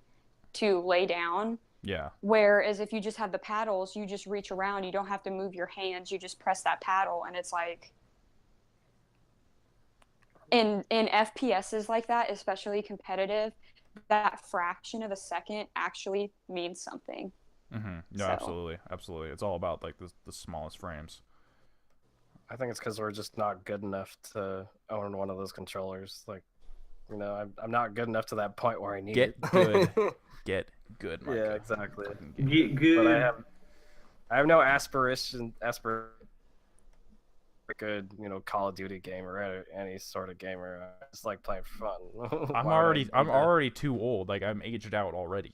S3: to lay down.
S1: Yeah.
S3: Whereas if you just have the paddles, you just reach around. You don't have to move your hands. You just press that paddle, and it's like in FPSs like that, especially competitive, that fraction of a second actually means something.
S1: Mm-hmm. No, absolutely. It's all about like the smallest frames.
S2: I think it's because we're just not good enough to own one of those controllers. Like, you know, I'm not good enough to that point where I need it.
S1: Get good. Micah.
S2: Yeah, exactly.
S4: Get good.
S2: But I have no aspiration good, you know, Call of Duty gamer or any sort of gamer. I just like playing for fun.
S1: I'm already too old. Like I'm aged out already.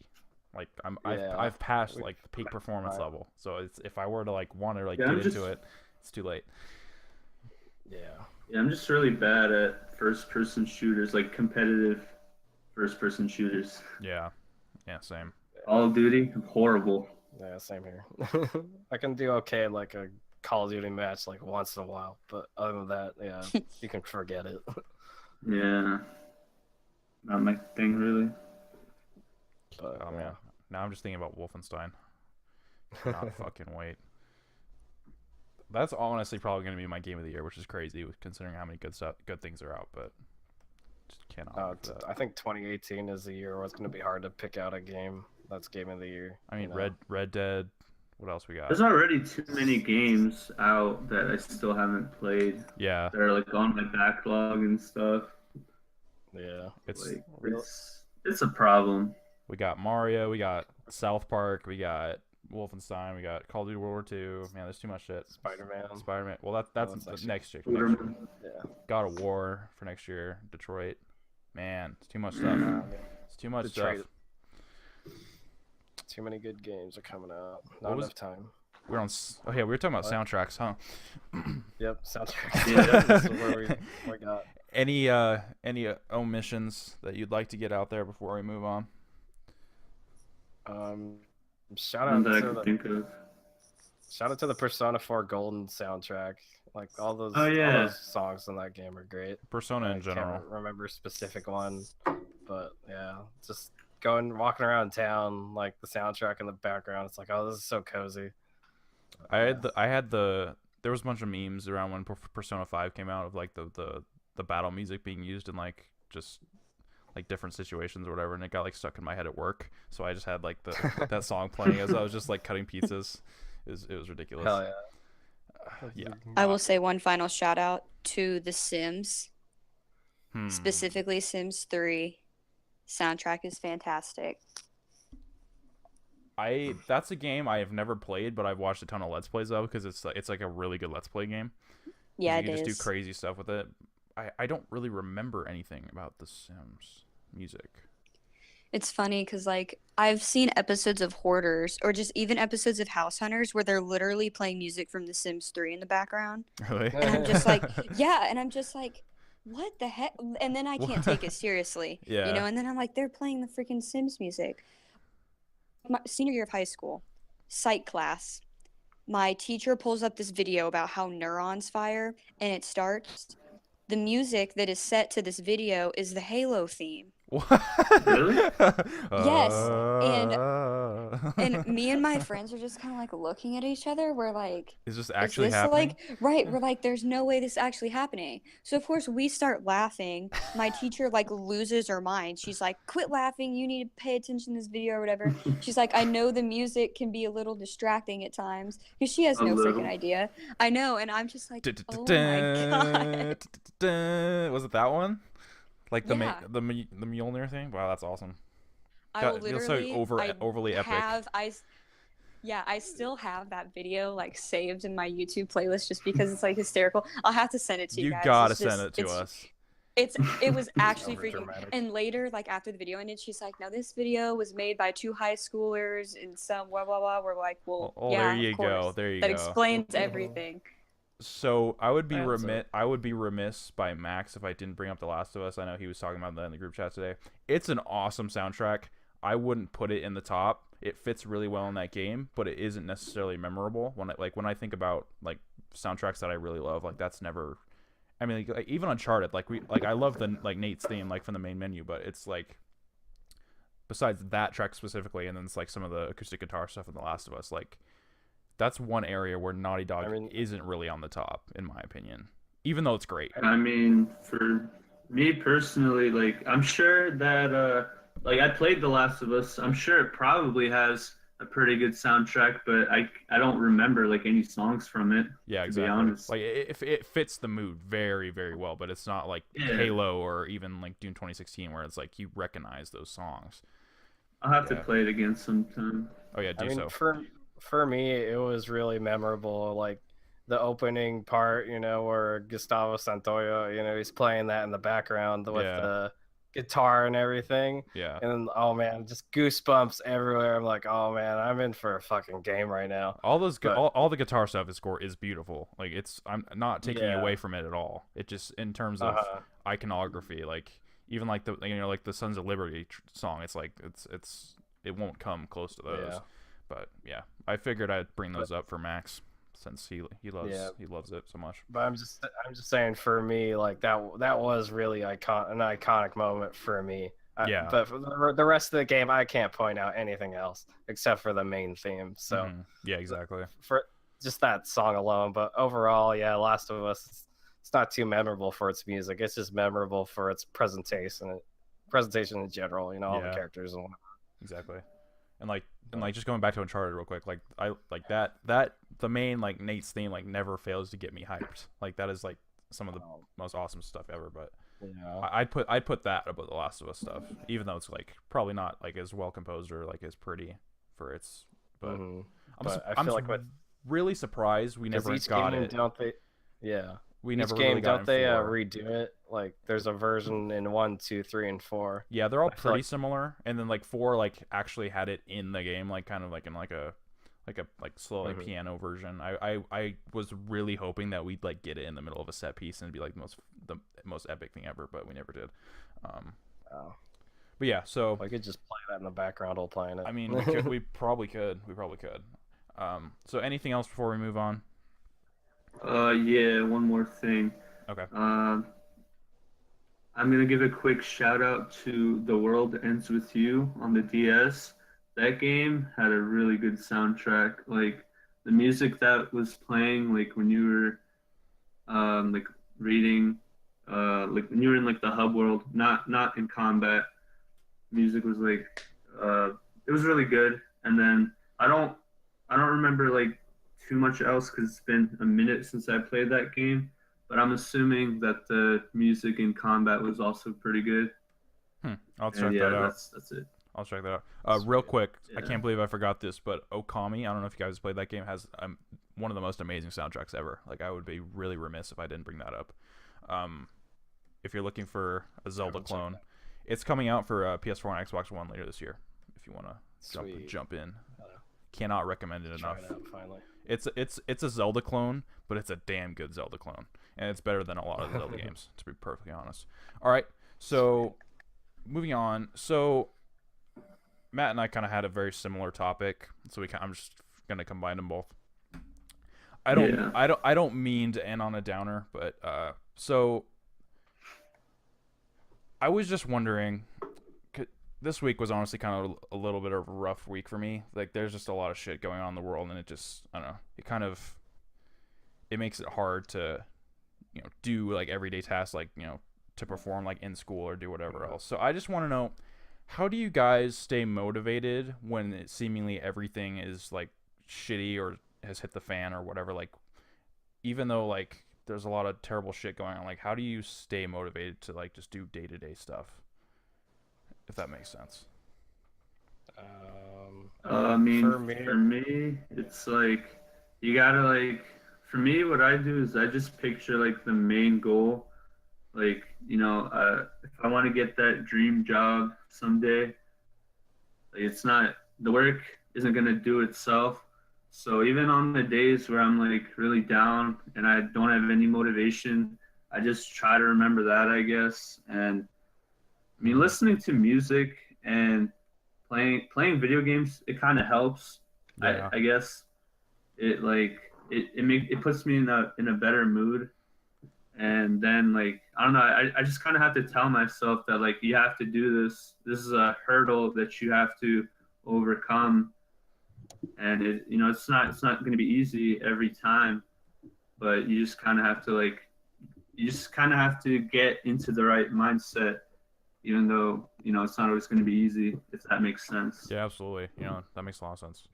S1: Like I've passed like the peak performance level. So it's if I were to like want to like get into it, it's too late.
S2: Yeah.
S4: Yeah, I'm just really bad at first-person shooters, like competitive first-person shooters.
S1: Yeah. Yeah, same.
S4: Call of Duty, I'm horrible.
S2: Yeah, same here. I can do okay at like a Call of Duty match like once in a while, but other than that, yeah, you can forget it.
S4: Yeah. Not my thing, really.
S1: But, oh, man. Now I'm just thinking about Wolfenstein. Cannot fucking wait. That's honestly probably going to be my game of the year, which is crazy considering how many good things are out, but just cannot.
S2: I think 2018 is the year where it's going to be hard to pick out a game that's game of the year.
S1: I mean, Red Dead. What else we got?
S4: There's already too many games out that I still haven't played.
S1: Yeah.
S4: They're like on my backlog and stuff.
S2: Yeah.
S4: It's a problem.
S1: We got Mario, we got South Park, we got Wolfenstein, we got Call of Duty World War II. Man, there's too much shit. Spider-Man. Well, that's the next year.
S2: Yeah.
S1: God of War for next year. Detroit. Man, it's too much stuff. It's too much stuff.
S2: Detroit. Too many good games are coming out.
S1: What
S2: Not
S1: was-
S2: enough time.
S1: We're on. Oh yeah, we were talking about
S2: What?
S1: soundtracks, huh?
S2: Yep, soundtrack.
S4: Yeah.
S2: This is where we got.
S1: Any omissions that you'd like to get out there before we move on?
S2: Shout
S4: None
S2: out
S4: that I
S2: to
S4: can
S2: the
S4: think of.
S2: Persona 4 Golden soundtrack. Like all those,
S4: Oh, yeah.
S2: all those songs in that game are great.
S1: Persona in general.
S2: Can't remember a specific one, but yeah, just walking around town, like the soundtrack in the background. It's like, oh, this is so cozy.
S1: I had the there was a bunch of memes around when Persona 5 came out of like the battle music being used in like just like different situations or whatever, and it got like stuck in my head at work. So I just had like that song playing as I was just like cutting pizzas. It was ridiculous.
S2: Hell yeah.
S1: Yeah.
S3: I will say one final shout out to The Sims,
S1: Hmm.
S3: specifically Sims 3. Soundtrack is fantastic.
S1: That's a game I have never played, but I've watched a ton of Let's Plays of because it's like a really good Let's Play game.
S3: Yeah,
S1: you
S3: it
S1: can just
S3: is.
S1: do crazy stuff with it. I don't really remember anything about The Sims music.
S3: It's funny because, like, I've seen episodes of Hoarders or just even episodes of House Hunters where they're literally playing music from The Sims 3 in the background.
S1: Really?
S3: And I'm just like, yeah. And I'm just like, what the heck? And then I can't take it seriously.
S1: Yeah.
S3: You know, and then I'm like, they're playing the freaking Sims music. My senior year of high school, psych class, my teacher pulls up this video about how neurons fire, and it starts. The music that is set to this video is the Halo theme.
S1: What?
S4: Really?
S3: Yes,
S1: and
S3: And me and my friends are just kind of like looking at each other. We're like,
S1: is this
S3: is
S1: actually
S3: this
S1: happening?
S3: like right? We're like, there's no way this is actually happening. So of course we start laughing. My teacher like loses her mind. She's like, quit laughing. You need to pay attention to this video or whatever. She's like, I know the music can be a little distracting at times because she has
S4: A
S3: no
S4: little.
S3: freaking idea. I know, and I'm just like, oh my god.
S1: Was it that one? Like the
S3: Yeah.
S1: the Mjolnir thing? Wow, that's awesome.
S3: I will
S1: God, it feels so
S3: literally
S1: overly epic.
S3: I still have that video like saved in my YouTube playlist just because it's like hysterical. I'll have to send it to you
S1: You
S3: guys.
S1: gotta
S3: It's just-
S1: send it to us.
S3: It was actually freaking.
S2: Overdramatic.
S3: And later, like after the video ended, she's like, "Now this video was made by 2 high schoolers in some blah blah blah." We're like, "Well,
S1: Oh,
S3: yeah,
S1: there you
S3: of course.
S1: go. There you
S3: That
S1: go.
S3: explains everything."
S1: So I would be
S2: That's
S1: I would be remiss by Max if I didn't bring up The Last of Us. I know he was talking about that in the group chat today. It's an awesome soundtrack. I wouldn't put it in the top. It fits really well in that game, but it isn't necessarily memorable. When I think about like soundtracks that I really love, like that's never. I mean, like even Uncharted, I love the like Nate's theme like from the main menu, but it's like besides that track specifically, and then it's like some of the acoustic guitar stuff in The Last of Us, like. That's one area where Naughty Dog isn't really on the top, in my opinion. Even though it's great.
S4: I mean, for me personally, like I'm sure that like I played The Last of Us. I'm sure it probably has a pretty good soundtrack, but I don't remember like any songs from it.
S1: Yeah,
S4: to
S1: exactly.
S4: be honest.
S1: Like it fits the mood very, very well, but it's not like
S4: Yeah.
S1: Halo or even like Dune 2016 where it's like you recognize those songs.
S4: I'll have
S1: Yeah.
S4: to play it again sometime.
S1: Oh yeah, do
S2: I mean,
S1: so.
S2: for me, it was really memorable. Like the opening part, you know, where Gustavo Santoyo, you know, he's playing that in the background with
S1: Yeah.
S2: the guitar and everything.
S1: Yeah.
S2: And then, oh man, just goosebumps everywhere. I'm like, oh man, I'm in for a fucking game right now.
S1: All those
S2: But-
S1: all the guitar stuff is beautiful. Like I'm not taking
S2: Yeah.
S1: away from it at all. It just in terms of
S2: Uh-huh.
S1: iconography, like even like the like the Sons of Liberty song, it's like it won't come close to those.
S2: Yeah.
S1: But yeah, I figured I'd bring those up for Max since he loves
S2: Yeah.
S1: he loves it so much.
S2: But I'm just saying, for me, like that was really an iconic moment for me.
S1: Yeah.
S2: But for the rest of the game, I can't point out anything else except for the main theme. So
S1: Mhm. Yeah, exactly.
S2: for just that song alone. But overall, yeah, Last of Us, it's not too memorable for its music. It's just memorable for its presentation in general. You know, all
S1: Yeah.
S2: the characters and whatnot.
S1: Exactly. And like just going back to Uncharted real quick, like I like that the main like Nate's theme like never fails to get me hyped. Like that is like some of the most awesome stuff ever. But
S2: Yeah.
S1: I'd put that above the Last of Us stuff, even though it's like probably not like as well composed or like as pretty for its. But
S2: Mhm.
S1: I'm
S2: But I
S1: I'm
S2: feel like with
S1: really surprised we
S2: 'cause
S1: never
S2: each
S1: got
S2: game,
S1: it.
S2: don't they? Yeah.
S1: we
S2: Each
S1: never
S2: game,
S1: really got
S2: don't
S1: in
S2: they
S1: 4.
S2: redo it? Like, there's a version in 1, 2, 3, and 4.
S1: Yeah, they're all
S2: I feel
S1: pretty
S2: like-
S1: similar, and then like 4 like actually had it in the game, like kind of like in like a slow like
S2: Mhm.
S1: piano version. I was really hoping that we'd like get it in the middle of a set piece and it'd be like the most epic thing ever, but we never did.
S2: Oh,
S1: But yeah, so
S2: I could just play that in the background while playing it.
S1: I mean, we probably could. So anything else before we move on?
S4: Yeah, one more thing.
S1: Okay.
S4: I'm gonna give a quick shout out to The World Ends With You on the DS. That game had a really good soundtrack. Like the music that was playing, like when you were like reading, like when you were in like the hub world, not in combat. Music was like it was really good. And then I don't remember like too much else because it's been a minute since I played that game. But I'm assuming that the music in combat was also pretty good.
S1: I'll
S4: And
S1: check
S4: yeah,
S1: that out.
S4: that's it.
S1: I'll check that out. Real quick, I
S4: Yeah.
S1: can't believe I forgot this, but Okami, I don't know if you guys played that game, has one of the most amazing soundtracks ever. Like, I would be really remiss if I didn't bring that up. If you're looking for a Zelda
S2: Haven't checked
S1: clone, it's coming out for PS4 and Xbox One later this year. If you want to
S2: Sweet.
S1: jump in,
S2: Hello.
S1: cannot recommend it
S2: Try
S1: enough.
S2: it out finally.
S1: It's a Zelda clone, but it's a damn good Zelda clone, and it's better than a lot of Zelda games, to be perfectly honest. All right, so moving on. So Matt and I kind of had a very similar topic, so I'm just gonna combine them both. I don't mean to end on a downer, but so I was just wondering. This week was honestly kind of a little bit of a rough week for me. Like, there's just a lot of shit going on in the world, and it just, I don't know, it makes it hard to, do like everyday tasks, like, to perform like in school or do whatever else. So I just want to know, how do you guys stay motivated when seemingly everything is like shitty or has hit the fan or whatever? Like, even though like there's a lot of terrible shit going on, like, how do you stay motivated to like just do day-to-day stuff? If that makes sense.
S4: I mean,
S2: for
S4: for
S2: me,
S4: me, it's like you gotta like. For me, what I do is I just picture like the main goal. Like if I want to get that dream job someday, like, it's not the work isn't gonna do itself. So even on the days where I'm like really down and I don't have any motivation, I just try to remember that, I guess. And I mean, listening to music and playing video games, it kind of helps.
S1: Yeah.
S4: I guess it puts me in a better mood. And then like I don't know, I just kind of have to tell myself that like you have to do this. This is a hurdle that you have to overcome. And it's not going to be easy every time, but you just kind of have to get into the right mindset, even though it's not always going to be easy, if that makes sense.
S1: Yeah, absolutely. That makes a lot of sense.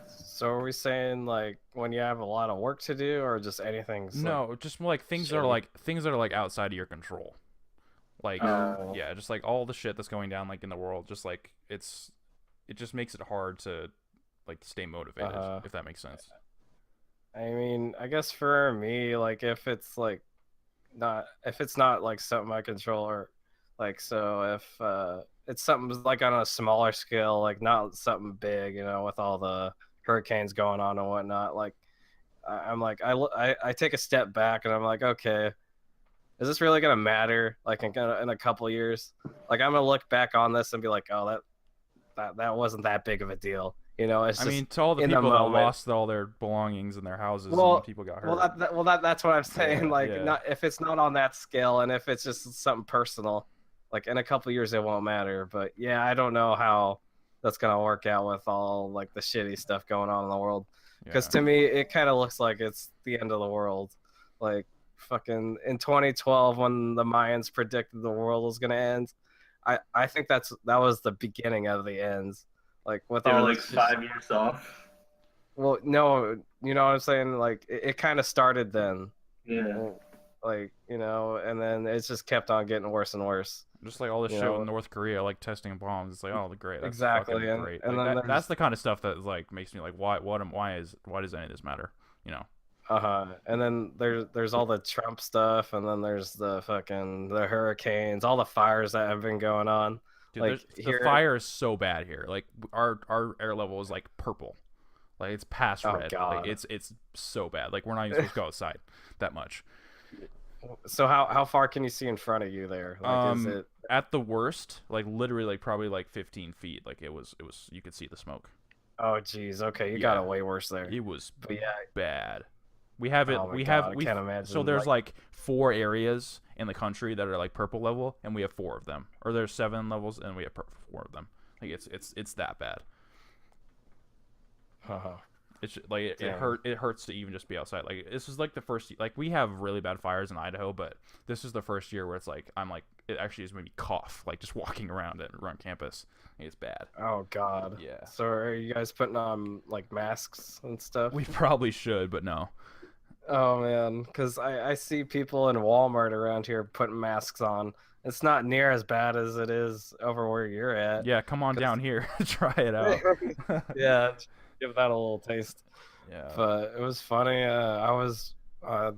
S2: so are we saying like when you have a lot of work to do, or just anything?
S1: No, just like things that are like outside of your control. Like,
S2: Oh.
S1: yeah, just like all the shit that's going down like in the world, just like it just makes it hard to like stay motivated, if that makes sense.
S2: I mean, I guess for me, like if it's not like something I control, or like, so if it's something like on a smaller scale, like not something big, with all the hurricanes going on and whatnot, like I'm like I take a step back and I'm like, okay, is this really gonna matter? Like in a couple years, like I'm gonna look back on this and be like, oh, that wasn't that big of a deal. It's
S1: I
S2: just
S1: mean, to all the
S2: in the
S1: people that
S2: moment.
S1: lost all their belongings and their houses,
S2: Well,
S1: and people got hurt.
S2: that's what I'm saying.
S1: Yeah,
S2: like,
S1: yeah.
S2: not if it's not on that scale, and if it's just something personal, like in a couple years it won't matter. But yeah, I don't know how that's gonna work out with all like the shitty stuff going on in the world. Because
S1: Yeah.
S2: to me, it kind of looks like it's the end of the world. Like fucking in 2012, when the Mayans predicted the world was gonna end, I think that was the beginning of the end. Like with
S4: They were
S2: all
S4: like
S2: this
S4: 5 years off.
S2: Well, no, you know what I'm saying? Like it kind of started then.
S4: Yeah.
S2: Like, and then it's just kept on getting worse and worse.
S1: Just like all this
S2: You
S1: shit
S2: know,
S1: with North Korea, like testing bombs. It's like, oh, great, that's
S2: Exactly,
S1: fucking
S2: and-
S1: great.
S2: and
S1: Like,
S2: then
S1: that's
S2: there's-
S1: the kind of stuff that like makes me like, why does any of this matter?
S2: And then there's all the Trump stuff, and then there's the hurricanes, all the fires that have been going on.
S1: Dude,
S2: Like
S1: the
S2: here,
S1: fire is so bad here. Like our air level is like purple, like it's past
S2: Oh,
S1: red.
S2: God.
S1: Like it's so bad. Like we're not even supposed to go outside that much.
S2: So how far can you see in front of you there? Like, is it?
S1: At the worst, like literally, like probably like 15 feet. Like it was you could see the smoke.
S2: Oh, geez. Okay, you
S1: Yeah.
S2: got it way worse there.
S1: It was
S2: But yeah,
S1: bad. We have it.
S2: Oh my
S1: we
S2: God,
S1: have.
S2: I
S1: We
S2: can't imagine,
S1: So there's like 4 areas in the country that are like purple level, and we have 4 of them. Or there's 7 levels, and we have 4 of them. Like it's that bad. It's like it hurts to even just be outside. Like this is like the first, like we have really bad fires in Idaho, but this is the first year where it's like I'm like it actually just made me cough like just walking around campus. It's bad.
S2: Oh God.
S1: Yeah.
S2: So are you guys putting on like masks and stuff?
S1: We probably should, but no.
S2: Oh man, because I see people in Walmart around here putting masks on. It's not near as bad as it is over where you're at.
S1: Yeah, come on down here, try it out.
S2: Yeah, give that a little taste.
S1: Yeah.
S2: But it was funny. I was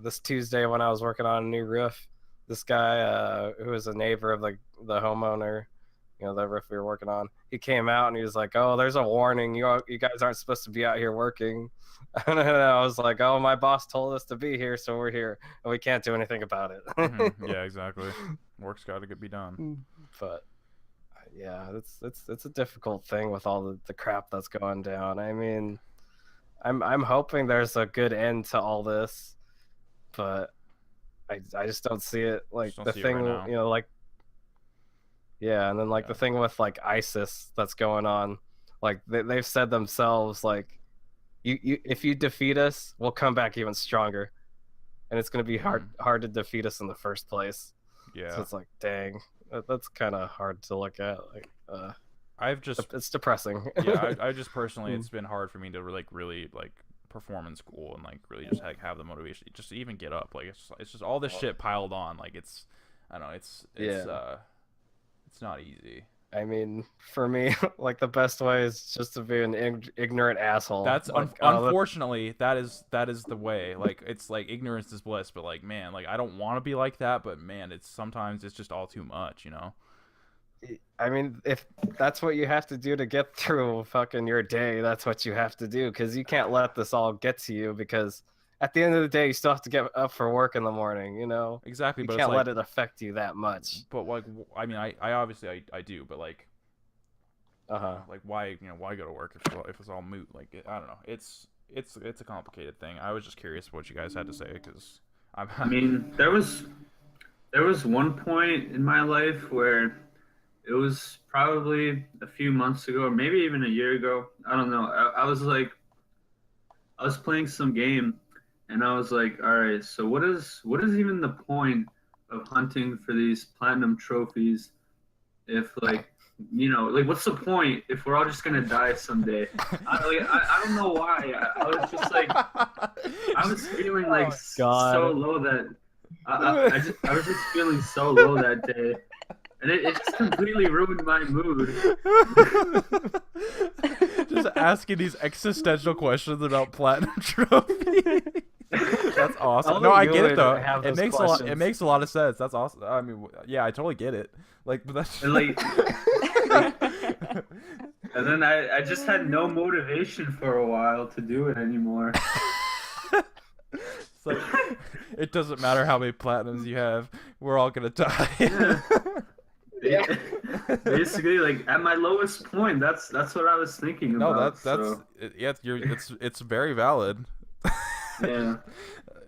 S2: this Tuesday when I was working on a new roof. This guy who was a neighbor of the homeowner, the roof we were working on, he came out and he was like, "Oh, there's a warning. You guys aren't supposed to be out here working." And I was like, "Oh, my boss told us to be here, so we're here, and we can't do anything about it."
S1: Yeah, exactly. Work's got to be done.
S2: But yeah, it's a difficult thing with all the crap that's going down. I mean, I'm hoping there's a good end to all this, but I just don't see it. Like
S1: Just don't
S2: the
S1: see it
S2: thing,
S1: right now.
S2: like yeah, and then like the thing with like ISIS that's going on, like they've said themselves, like you if you defeat us, we'll come back even stronger, and it's gonna be hard to defeat us in the first place.
S1: Yeah.
S2: So it's like, dang, that's kind of hard to look at. Like, it's depressing.
S1: Yeah, I just personally, it's been hard for me to really perform in school and like really just have the motivation just to even get up. Like it's just all this shit piled on. Like I don't know, it's not easy.
S2: I mean, for me, like the best way is just to be an ignorant asshole.
S1: That's
S2: like,
S1: unfortunately that is the way. Like it's like ignorance is bliss, but like man, like I don't want to be like that, but man, sometimes it's just all too much, you know.
S2: I mean, if that's what you have to do to get through fucking your day, that's what you have to do, because you can't let this all get to you, because at the end of the day, you still have to get up for work in the morning,
S1: Exactly,
S2: you
S1: but
S2: can't
S1: it's
S2: let it affect you that much.
S1: But like, I mean, I obviously I do, but like, like why go to work if it's all moot? Like I don't know, it's a complicated thing. I was just curious what you guys had to say, because
S4: I mean, there was one point in my life where it was probably a few months ago, or maybe even a year ago. I don't know. I was playing some game, and I was like, all right, so what is even the point of hunting for these platinum trophies if like what's the point if we're all just gonna die someday? I don't know why. I was just like, I was feeling like so low that I was just feeling so low that day. And it just completely ruined my mood.
S1: Just asking these existential questions about platinum trophy. That's awesome. No, I get it though. It makes a lot of sense. That's awesome. I mean, yeah, I totally get it. Like, but that's
S4: and and then I just had no motivation for a while to do it anymore.
S1: It's like, it doesn't matter how many platinums you have. We're all gonna die.
S4: Yeah. Basically, like at my lowest point, that's what I was thinking about.
S1: No, it's very valid.
S4: Yeah.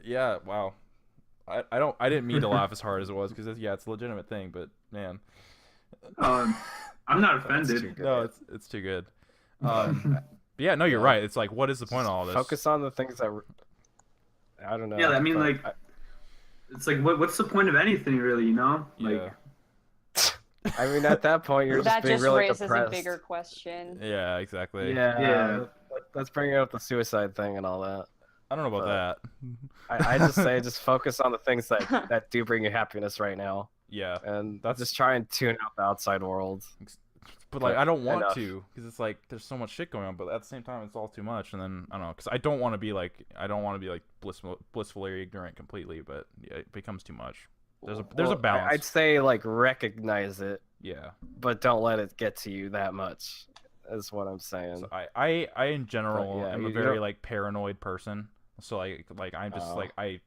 S1: Yeah. Wow. I didn't mean to laugh as hard as it was, because it's a legitimate thing, but man.
S4: I'm not offended.
S1: No, it's too good. But yeah, no, you're right. It's like, what is the point of all this?
S2: Focus on the things that I don't know.
S4: Yeah, I mean, it's like, what's the point of anything, really?
S1: Yeah.
S4: Like,
S2: I mean, at that point, you're just being really depressed.
S3: That just raises a bigger question.
S1: Yeah, exactly.
S2: Yeah. Let's bring up the suicide thing and all that.
S1: I don't know about that.
S2: I just say just focus on the things that do bring you happiness right now.
S1: Yeah.
S2: And just try and tune out the outside world.
S1: But like I don't want
S2: enough.
S1: to because it's like there's so much shit going on. But at the same time, it's all too much. And then I don't know because I don't want to be like blissfully ignorant completely. But yeah, it becomes too much. There's a
S2: Well,
S1: balance.
S2: I'd say like recognize it,
S1: Yeah.
S2: but don't let it get to you that much. Is what I'm saying.
S1: So I in general
S2: yeah,
S1: am a
S2: you
S1: very
S2: don't-
S1: like paranoid person. So like I'm just
S2: Oh.
S1: like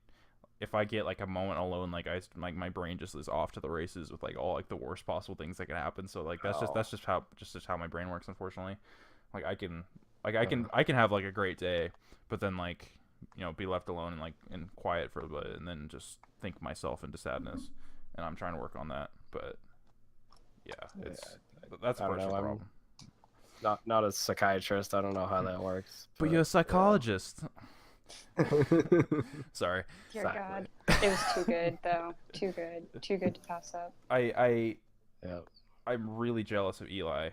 S1: if I get like a moment alone, like my brain just is off to the races with like all like the worst possible things that could happen. So like that's
S2: Oh.
S1: just how my brain works, unfortunately. Like I can have like a great day, but then like be left alone and like in quiet for a bit, and then just think myself into sadness, and I'm trying to work on that. But yeah, that's a
S2: I don't know,
S1: personal
S2: I'm-
S1: problem.
S2: Not a psychiatrist. I don't know how that works.
S1: But you're a psychologist. Sorry.
S3: Dear
S2: Exactly.
S3: God, it was too good though. Too good to pass up.
S1: I'm
S2: Yeah.
S1: really jealous of Eli.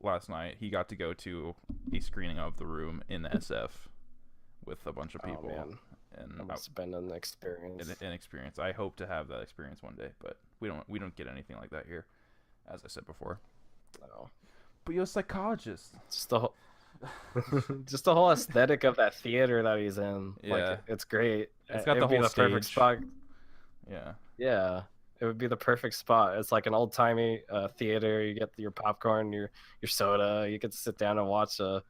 S1: Last night he got to go to a screening of The Room in the SF with a bunch of people,
S2: Oh, man.
S1: and
S2: That must have been an experience.
S1: an experience. I hope to have that experience one day, but we don't get anything like that here, as I said before.
S2: No.
S1: But you're a psychologist.
S2: Just the whole, just the whole aesthetic of that theater that he's in.
S1: Yeah.
S2: Like, it's great.
S1: It's got
S2: It
S1: the
S2: would be
S1: whole
S2: perfect
S1: stage.
S2: spot.
S1: Yeah.
S2: Yeah, it would be the perfect spot. It's like an old timey theater. You get your popcorn, your soda. You get to sit down and watch a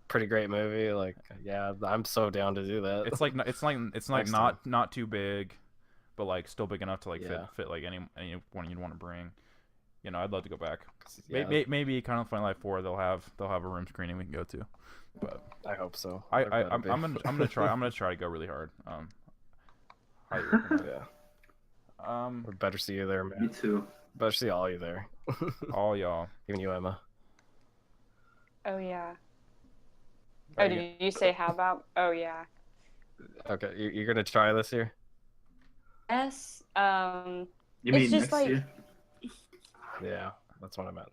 S2: pretty great movie. Like, yeah, I'm so down to do that.
S1: It's like
S2: Next
S1: not too big, but like still big enough to like
S2: Yeah.
S1: fit like anyone you'd want to bring. I'd love to go back.
S2: Yeah,
S1: Maybe Kind of Funny Life 4 they'll have a room screening we can go to. But
S2: I hope so.
S1: I'm
S2: There better be.
S1: gonna try to go really hard. Highly recommend it.
S2: Yeah. We better see you there,
S4: Me
S2: man.
S4: too.
S2: Better see all you there.
S1: All y'all.
S2: Even you, Emma.
S3: Oh yeah.
S2: Are
S3: Oh,
S2: you
S3: did you say how about? Oh yeah.
S2: Okay, you're gonna try this year?
S3: Yes.
S4: You
S3: It's
S4: mean
S3: just
S4: next
S3: like-
S4: year?
S2: Yeah, that's what I meant.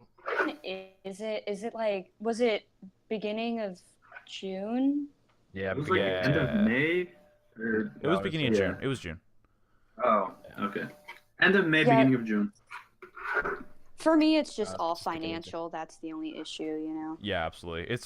S3: Is it like? Was it beginning of June?
S2: Yeah,
S4: It was like the end of May. Or...
S1: It was
S2: No,
S1: beginning of
S4: yeah.
S1: June. It was June.
S4: Oh, okay. End of May,
S3: Yeah.
S4: beginning of June.
S3: For me, it's just
S2: Uh,
S3: all
S2: just beginning of June.
S3: financial. That's the only issue, you know.
S1: Yeah, absolutely.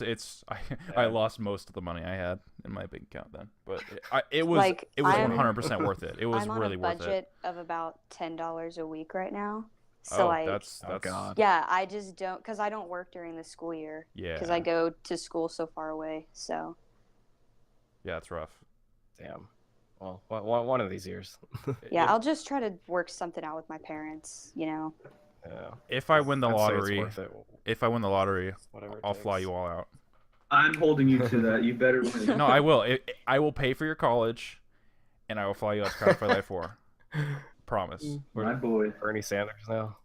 S1: I
S2: Yeah.
S1: lost most of the money I had in my bank account then, but it was
S3: Like,
S1: it was
S3: I'm-
S1: 100% worth it. It was
S3: I'm on
S1: really
S3: a
S1: worth it.
S3: budget of about $10 a week right now. So
S1: Oh,
S3: like,
S1: that's
S2: Oh, God.
S3: yeah, I just don't because I don't work during the school year
S1: yeah.
S3: because I go to school so far away. So
S1: Yeah, it's rough.
S2: Damn. Well, one of these years.
S3: yeah,
S1: If-
S3: I'll just try to work something out with my parents. You know.
S2: Yeah.
S1: If I win the
S2: I'd say it's
S1: lottery,
S2: worth it,
S1: if I win the lottery,
S2: whatever it
S1: I'll fly
S2: takes.
S1: you all out.
S4: I'm holding you to that. You better win.
S1: No, I will. I will pay for your college, and I will fly you out to Craft Life 4. Promise.
S4: My boy.
S2: Bernie Sanders now.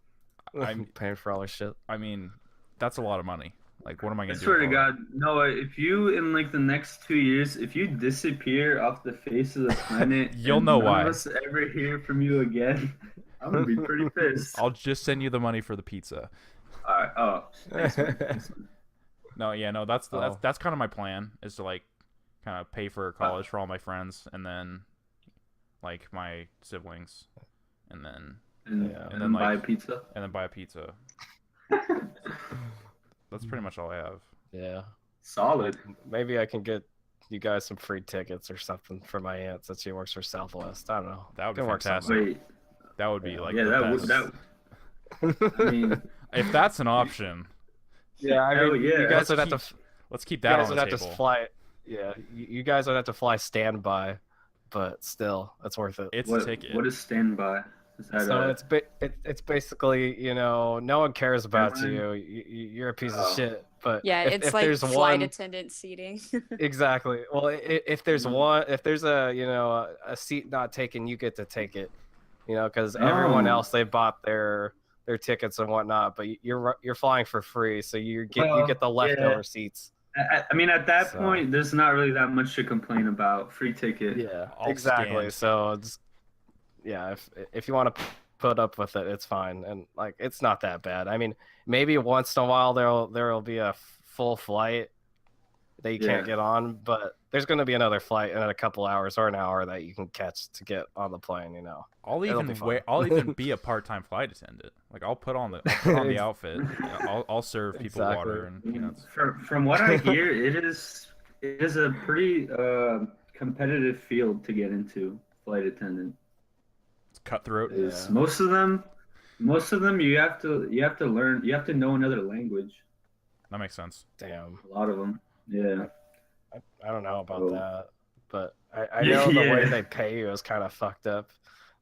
S1: I'm-
S2: paying for all his shit.
S1: I mean, that's a lot of money. Like, what am I
S4: I
S1: gonna do?
S4: swear to
S1: with all that?
S4: God, Noah, if you in like the next 2 years, if you disappear off the face of the planet,
S1: You'll
S4: and
S1: know
S4: none
S1: why.
S4: of us ever hear from you again, I'm gonna be pretty pissed.
S1: I'll just send you the money for the pizza.
S4: All right. Oh, thanks, man. Thanks, man.
S1: No, yeah, no, that's
S2: Oh.
S1: that's kind of my plan is to like kind of pay for college for all my friends, and then like my siblings, and then
S4: And,
S2: Yeah.
S4: and
S1: then,
S4: then buy
S1: like-
S4: a pizza.
S1: buy a pizza. That's pretty much all I have.
S2: Yeah.
S4: Solid.
S2: Maybe I can get you guys some free tickets or something for my aunt since she works for Southwest. I don't know.
S1: That would be
S2: Can work
S1: fantastic.
S2: something.
S4: Wait.
S1: That would be
S2: Yeah.
S1: like
S4: Yeah,
S1: the
S4: that would
S1: best.
S4: that. I mean,
S1: If that's an option,
S2: Yeah, I
S4: Hell
S2: mean,
S4: yeah.
S2: you guys would have
S1: Let's
S2: to.
S1: let's keep
S2: You
S1: that
S2: guys
S1: on
S2: would
S1: the
S2: have to
S1: table.
S2: fly. Yeah, you guys would have to fly standby, but still, it's worth it.
S1: It's a
S4: what,
S1: ticket.
S4: what is standby? Is that
S2: So it's basically, no one cares about
S4: Airline?
S2: you. You're a piece
S4: Oh.
S2: of shit. But
S3: Yeah,
S2: if
S3: it's like
S2: there's
S3: flight
S2: one,
S3: attendant seating.
S2: exactly. Well, if there's
S4: Mhm.
S2: one, if there's a seat not taken, you get to take it. Because everyone
S4: Oh.
S2: else they bought their tickets and whatnot, but you're flying for free, so you get
S4: Well,
S2: the leftover seats.
S4: I mean, at that
S2: So-
S4: point, there's not really that much to complain about. Free ticket.
S2: Yeah,
S1: All
S2: exactly.
S1: scanned.
S2: So it's, yeah, if you want to put up with it, it's fine, and like it's not that bad. I mean, maybe once in a while there'll be a full flight that you can't
S4: Yeah.
S2: get on, but there's going to be another flight in a couple hours or an hour that you can catch to get on the plane.
S1: I'll
S2: It'll
S1: even
S2: be fun.
S1: I'll even be a part-time flight attendant. Like I'll put on the outfit. I'll serve people
S2: Exactly.
S1: water and peanuts.
S4: From what I hear, it is a pretty competitive field to get into, flight attendant.
S1: It's cutthroat.
S4: Is most of them you have to learn, you have to know another language.
S1: That makes sense.
S2: Damn.
S4: A lot of them. Yeah.
S2: I don't know about
S4: Oh.
S2: that, but I know the way
S4: Yeah.
S2: they pay you is kind of fucked up.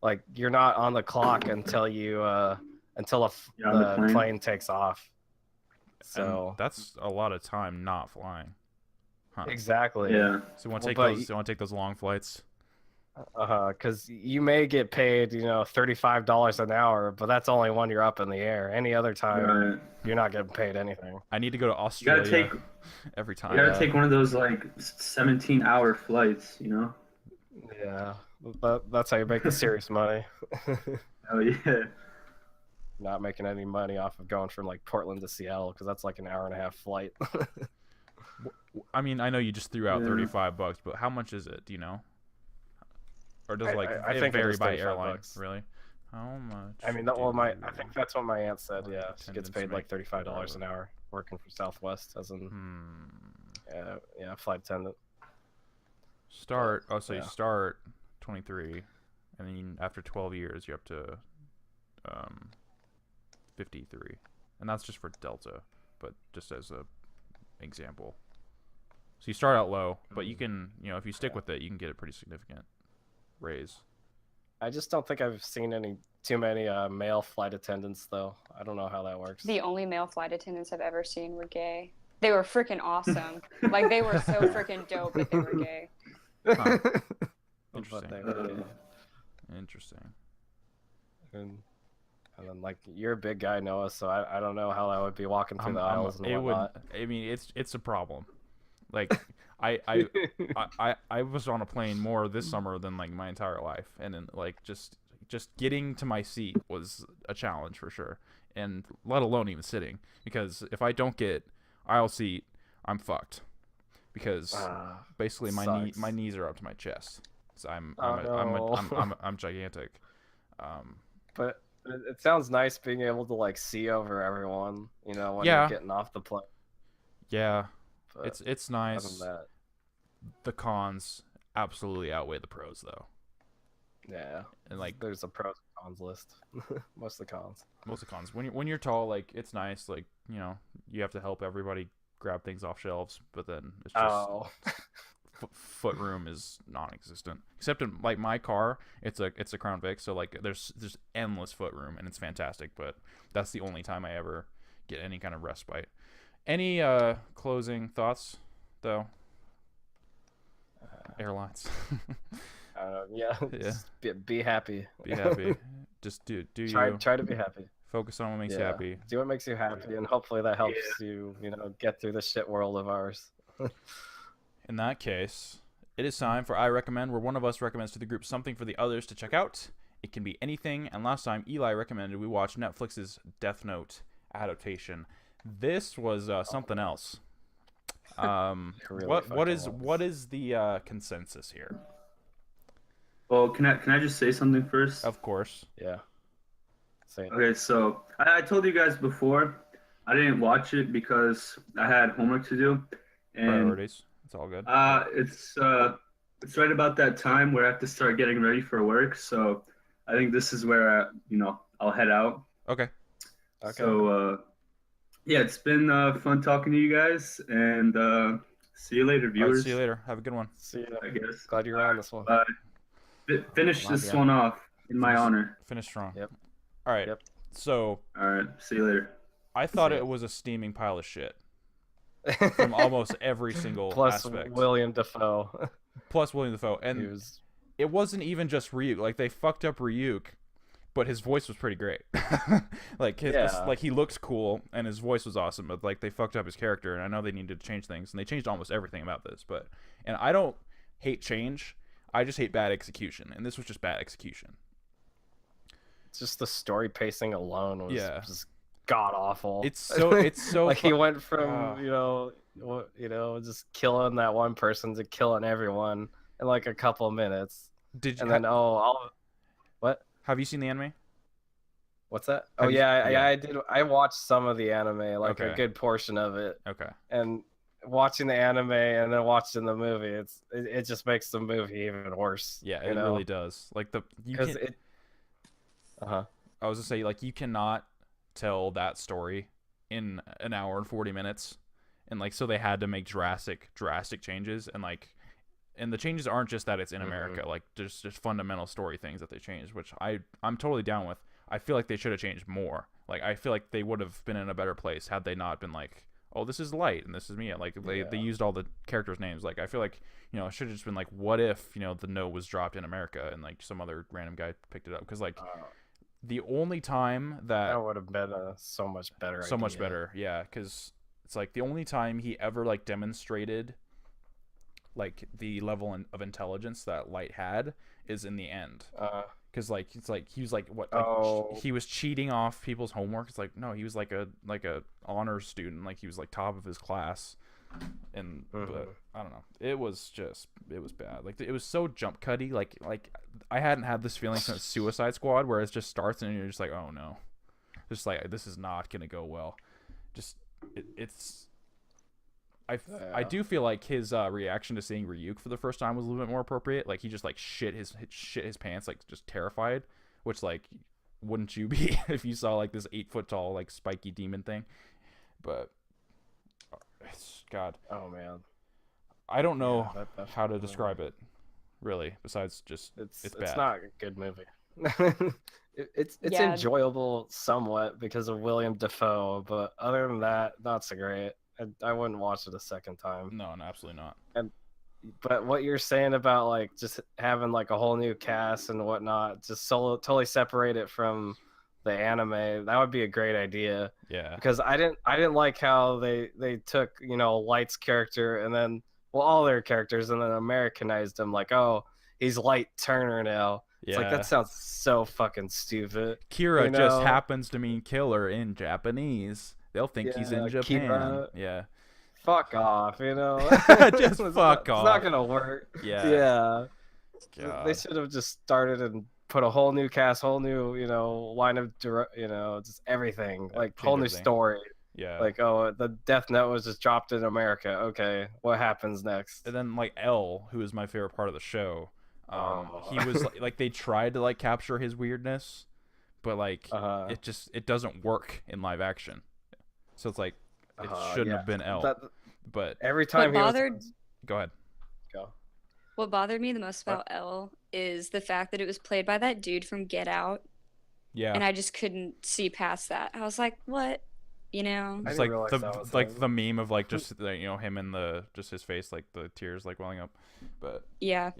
S2: Like you're not on the clock until you until
S4: You're on the
S2: the
S4: plane.
S2: plane takes off.
S1: And
S2: So
S1: that's a lot of time not flying. Huh.
S2: exactly.
S4: Yeah.
S1: So you want to
S2: Well,
S1: take
S2: but
S1: those? You want to take those long flights?
S2: Because you may get paid, $35 an hour, but that's only when you're up in the air. Any other time,
S4: Right.
S2: you're not getting paid anything.
S1: I need to go to
S4: You
S1: Australia
S4: gotta take
S1: every time.
S4: you gotta
S2: Yeah.
S4: take one of those like 17-hour flights,
S2: Yeah, that's how you make the serious money.
S4: Oh yeah.
S2: Not making any money off of going from like Portland to Seattle because that's like an hour and a half flight.
S1: I mean, I know you just threw out
S4: Yeah.
S1: $35, but how much is it? Do you know? Or does
S2: I
S1: it
S2: think it
S1: vary
S2: is
S1: by
S2: $35
S1: airline?
S2: bucks.
S1: Really? How much?
S2: I mean, I think that's what my aunt said. Yeah, she gets
S1: Attendants
S2: paid like
S1: make
S2: $35
S1: per
S2: an hour working for Southwest as in
S1: Hmm.
S2: yeah flight attendant.
S1: Start. Oh, so you
S2: yeah.
S1: start 23, and then after 12 years, you're up to 53, and that's just for Delta, but just as a example. So you start out low, but you can, if you stick with it, you can get a pretty significant raise.
S2: I just don't think I've seen too many male flight attendants though. I don't know how that works.
S3: The only male flight attendants I've ever seen were gay. They were freaking awesome. Like they were so freaking dope, but they were gay.
S1: Huh.
S2: But
S1: Interesting.
S2: they were gay.
S1: Interesting.
S2: And then like you're a big guy, Noah, so I don't know how I would be walking through the aisles and whatnot.
S1: I mean, it's a problem. Like I was on a plane more this summer than like my entire life, and then like just getting to my seat was a challenge for sure, and let alone even sitting, because if I don't get aisle seat, I'm fucked, because basically
S2: sucks.
S1: my knees are up to my chest. So I'm gigantic.
S2: But it sounds nice being able to like see over everyone, when
S1: Yeah.
S2: you're getting off the plane.
S1: Yeah,
S2: But
S1: it's
S2: other
S1: nice.
S2: than that,
S1: The cons absolutely outweigh the pros though,
S2: yeah.
S1: and like
S2: There's a pros and cons list. Most of the cons.
S1: most of the cons. When you're tall, like it's nice, like you have to help everybody grab things off shelves, but then it's just
S2: Oh.
S1: foot room is non-existent. Except in like my car, it's a Crown Vic, so like there's endless foot room and it's fantastic. But that's the only time I ever get any kind of respite. Any closing thoughts though? Airlines.
S2: Yeah.
S1: Yeah.
S2: Just be happy.
S1: Be happy. Just do
S2: Try
S1: you.
S2: to be happy.
S1: Focus on what makes you
S2: Yeah.
S1: happy.
S2: Do what makes you happy, and hopefully that helps you, get through the shit world of ours.
S1: In that case, it is time for I Recommend, where one of us recommends to the group something for the others to check out. It can be anything, and last time Eli recommended we watch Netflix's Death Note adaptation. This was something else.
S2: Really
S1: what
S2: fucking
S1: is the consensus here?
S4: Well, can I just say something first?
S1: Of course.
S2: Yeah. Say it.
S4: Okay, so I told you guys before, I didn't watch it because I had homework to do, and
S1: Priorities. It's all good.
S4: it's right about that time where I have to start getting ready for work. So I think this is where I'll head out.
S1: Okay.
S2: Okay.
S4: So yeah, it's been fun talking to you guys, and see you later,
S1: All right,
S4: viewers.
S1: see you later. Have a good one.
S2: See ya.
S4: I guess.
S2: Glad you're on this one.
S4: Bye. Finish this
S2: Yeah.
S4: one off in my honor.
S1: Finish strong.
S2: Yep.
S1: All right.
S2: Yep.
S1: So
S4: All right. See you later.
S1: I thought
S2: See ya.
S1: it was a steaming pile of shit from almost every single
S2: Plus
S1: aspect.
S2: William Dafoe.
S1: Plus William Dafoe,
S2: He
S1: and
S2: was
S1: it wasn't even just Ryuk. Like they fucked up Ryuk, but his voice was pretty great. Like
S2: Yeah.
S1: like he looked cool and his voice was awesome, but like they fucked up his character, and I know they needed to change things, and they changed almost everything about this. And I don't hate change, I just hate bad execution, and this was just bad execution.
S2: just the story pacing alone was
S1: Yeah.
S2: just god awful.
S1: It's so
S2: like he went from just killing that one person to killing everyone in like a couple of minutes.
S1: Did you
S2: And then what?
S1: have you seen the anime?
S2: What's that?
S1: Have
S2: Oh
S1: you-
S2: yeah,
S1: yeah.
S2: I did. I watched some of the anime, like a
S1: Okay.
S2: good portion of it.
S1: Okay.
S2: And watching the anime and then watching the movie, it just makes the movie even worse.
S1: Yeah,
S2: you
S1: it
S2: know?
S1: really does. Like you
S2: Because
S1: can.
S2: Uh-huh.
S1: I was gonna say, like, you cannot tell that story in an hour and 40 minutes, and like so they had to make drastic changes, and the changes aren't just that it's in America, like just fundamental story things that they changed, which I'm totally down with. I feel like they should have changed more. Like I feel like they would have been in a better place had they not been like, oh, this is Light and this is Mia. Like they used all the characters' names. Like I feel like, it should have just been like, what if the note was dropped in America and like some other random guy picked it up? Because like the only time
S2: that would have been so much better.
S1: Much better, yeah. Because it's like the only time he ever like demonstrated like the level of intelligence that Light had is in the end. Because like it's like he was like what he was cheating off people's homework. It's like no, he was like a honors student. Like he was like top of his class. And but I don't know. It was bad. Like it was so jump cutty. Like I hadn't had this feeling since Suicide Squad, where it just starts and you're just like, oh no, just like this is not gonna go well. Just it's. I do feel like his reaction to seeing Ryuk for the first time was a little bit more appropriate. Like he just like shit his pants, like just terrified. Which like wouldn't you be if you saw like this 8-foot tall like spiky demon thing? But God.
S2: Oh man.
S1: I don't know how to describe it, really. Besides just it's bad.
S2: It's not a good movie. it's enjoyable somewhat because of William Dafoe, but other than that, not so great. I wouldn't watch it a second time.
S1: No, absolutely not.
S2: But what you're saying about like just having like a whole new cast and whatnot, just totally separate it from the anime, that would be a great idea.
S1: Yeah.
S2: Because I didn't like how they took Light's character and then all their characters and then Americanized them, like, oh, he's Light Turner now. It's like that sounds so fucking stupid.
S1: Kira just happens to mean killer in Japanese. They'll think he's in Japan.
S2: Kira.
S1: Yeah.
S2: Fuck off,
S1: Just fuck off.
S2: It's not gonna work.
S1: Yeah.
S2: God. They should have just started and put a whole new cast, whole new, line of, just everything, like whole new story.
S1: Yeah.
S2: Like, oh, the Death Note was just dropped in America. Okay, what happens next?
S1: And then like L, who is my favorite part of the show, he was like they tried to like capture his weirdness, but like it doesn't work in live action. So it's like it shouldn't have been L. But
S2: every time
S1: go ahead.
S2: Go.
S3: What bothered me the most about L is the fact that it was played by that dude from Get Out.
S1: Yeah.
S3: And I just couldn't see past that. I was like, what?
S1: It's like the meme of like just him and just his face, like the tears like welling up. But yeah.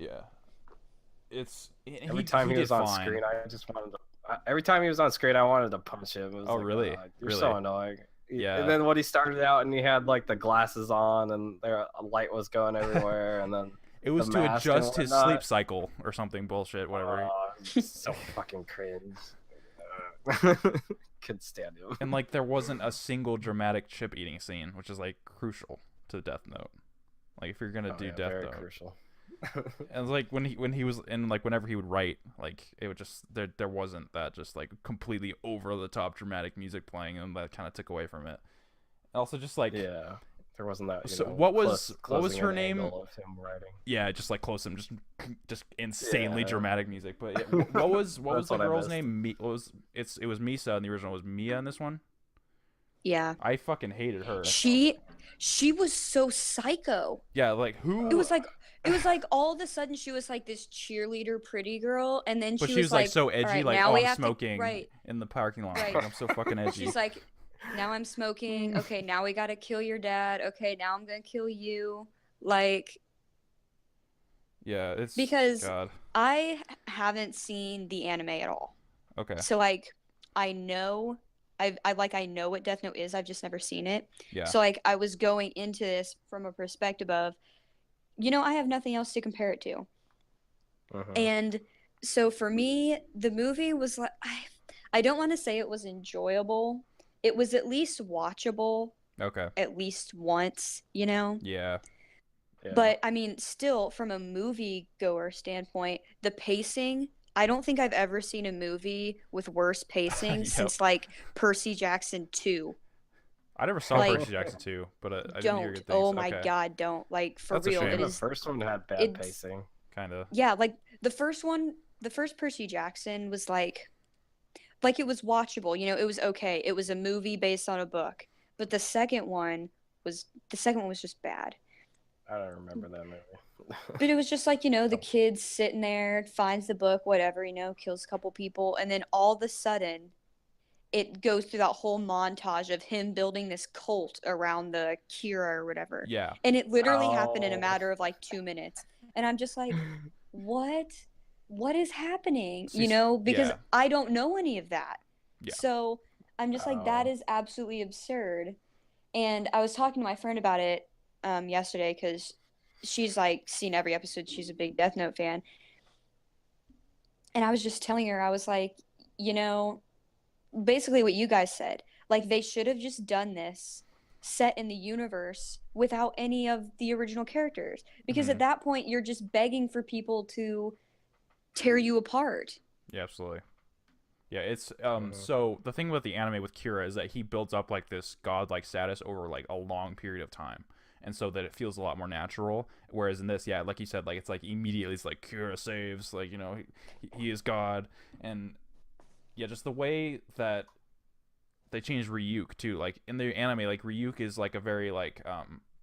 S1: It's
S2: every time he was on screen, I just wanted to. Every time he was on screen, I wanted to punch him. It was like,
S1: really?
S2: You're so annoying.
S1: Yeah.
S2: And then when he started out and he had like the glasses on and a light was going everywhere, and then
S1: it was to adjust his sleep cycle or something bullshit, whatever.
S2: So fucking cringe. Couldn't stand him.
S1: And like there wasn't a single dramatic chip eating scene, which is like crucial to Death Note. Like if you're gonna do Death Note,
S2: crucial.
S1: And like when he was in, like whenever he would write, like it would just there wasn't that just like completely over the top dramatic music playing, and that kind of took away from it. Also, just like
S2: there wasn't that.
S1: So what was her name?
S2: Of him writing.
S1: Yeah, just like close him, just insanely dramatic music. But yeah, what was the girl's name? It was Misa in the original. Was Mia in this one?
S3: Yeah.
S1: I fucking hated her.
S3: She was so psycho.
S1: Yeah, like who?
S3: It was like all of a sudden she was like this cheerleader pretty girl, and then
S1: she was like so edgy, right, like I'm smoking in the parking lot.
S3: Right.
S1: Like, I'm so fucking edgy.
S3: She's like, now I'm smoking. Okay, now we gotta kill your dad. Okay, now I'm gonna kill you. Like,
S1: yeah, it's
S3: because I haven't seen the anime at all.
S1: Okay.
S3: So like, I know what Death Note is. I've just never seen it.
S1: Yeah.
S3: So like, I was going into this from a perspective of, I have nothing else to compare it to. And so for me, the movie was like, I don't want to say it was enjoyable. It was at least watchable.
S1: Okay.
S3: at least once, you know?
S1: Yeah.
S2: Yeah.
S3: But I mean, still, from a movie goer standpoint, the pacing, I don't think I've ever seen a movie with worse pacing
S1: Yep.
S3: since like Percy Jackson 2.
S1: I never saw
S3: Like,
S1: Percy Jackson 2, but I didn't hear
S3: don't.
S1: good things.
S3: Oh my
S1: Okay.
S3: God, don't. Like, for
S1: That's a
S3: real,
S1: shame.
S3: it
S2: the
S3: is.
S2: first one had bad
S3: It's.
S2: pacing.
S1: Kind of.
S3: Yeah, like the first one, the first Percy Jackson was like it was watchable, you know, it was okay. It was a movie based on a book. But the second one was just bad.
S2: I don't remember that movie.
S3: But it was just like, you know, the kid sitting there, finds the book, whatever, you know, kills a couple people, and then all of a sudden it goes through that whole montage of him building this cult around the Kira or whatever.
S1: Yeah.
S3: And it literally happened in a
S2: Oh.
S3: matter of like 2 minutes. And I'm just like, what? What is happening?
S1: See,
S3: You know, because
S1: yeah.
S3: I don't know any of that.
S1: Yeah.
S3: So I'm just like, that
S2: Oh.
S3: is absolutely absurd. And I was talking to my friend about it yesterday because she's like seen every episode. She's a big Death Note fan. And I was just telling her, I was like, you know, basically what you guys said. Like, they should have just done this set in the universe without any of the original characters. Because
S1: Mhm.
S3: at that point, you're just begging for people to tear you apart.
S1: Yeah, absolutely. Yeah, it's so the thing with the anime with Kira is that he builds up like this godlike status over like a long period of time. And so that it feels a lot more natural. Whereas in this, yeah, like you said, like it's like immediately it's like Kira saves, like, you know, he is God. And yeah, just the way that they changed Ryuk too. Like in the anime, like Ryuk is like a very like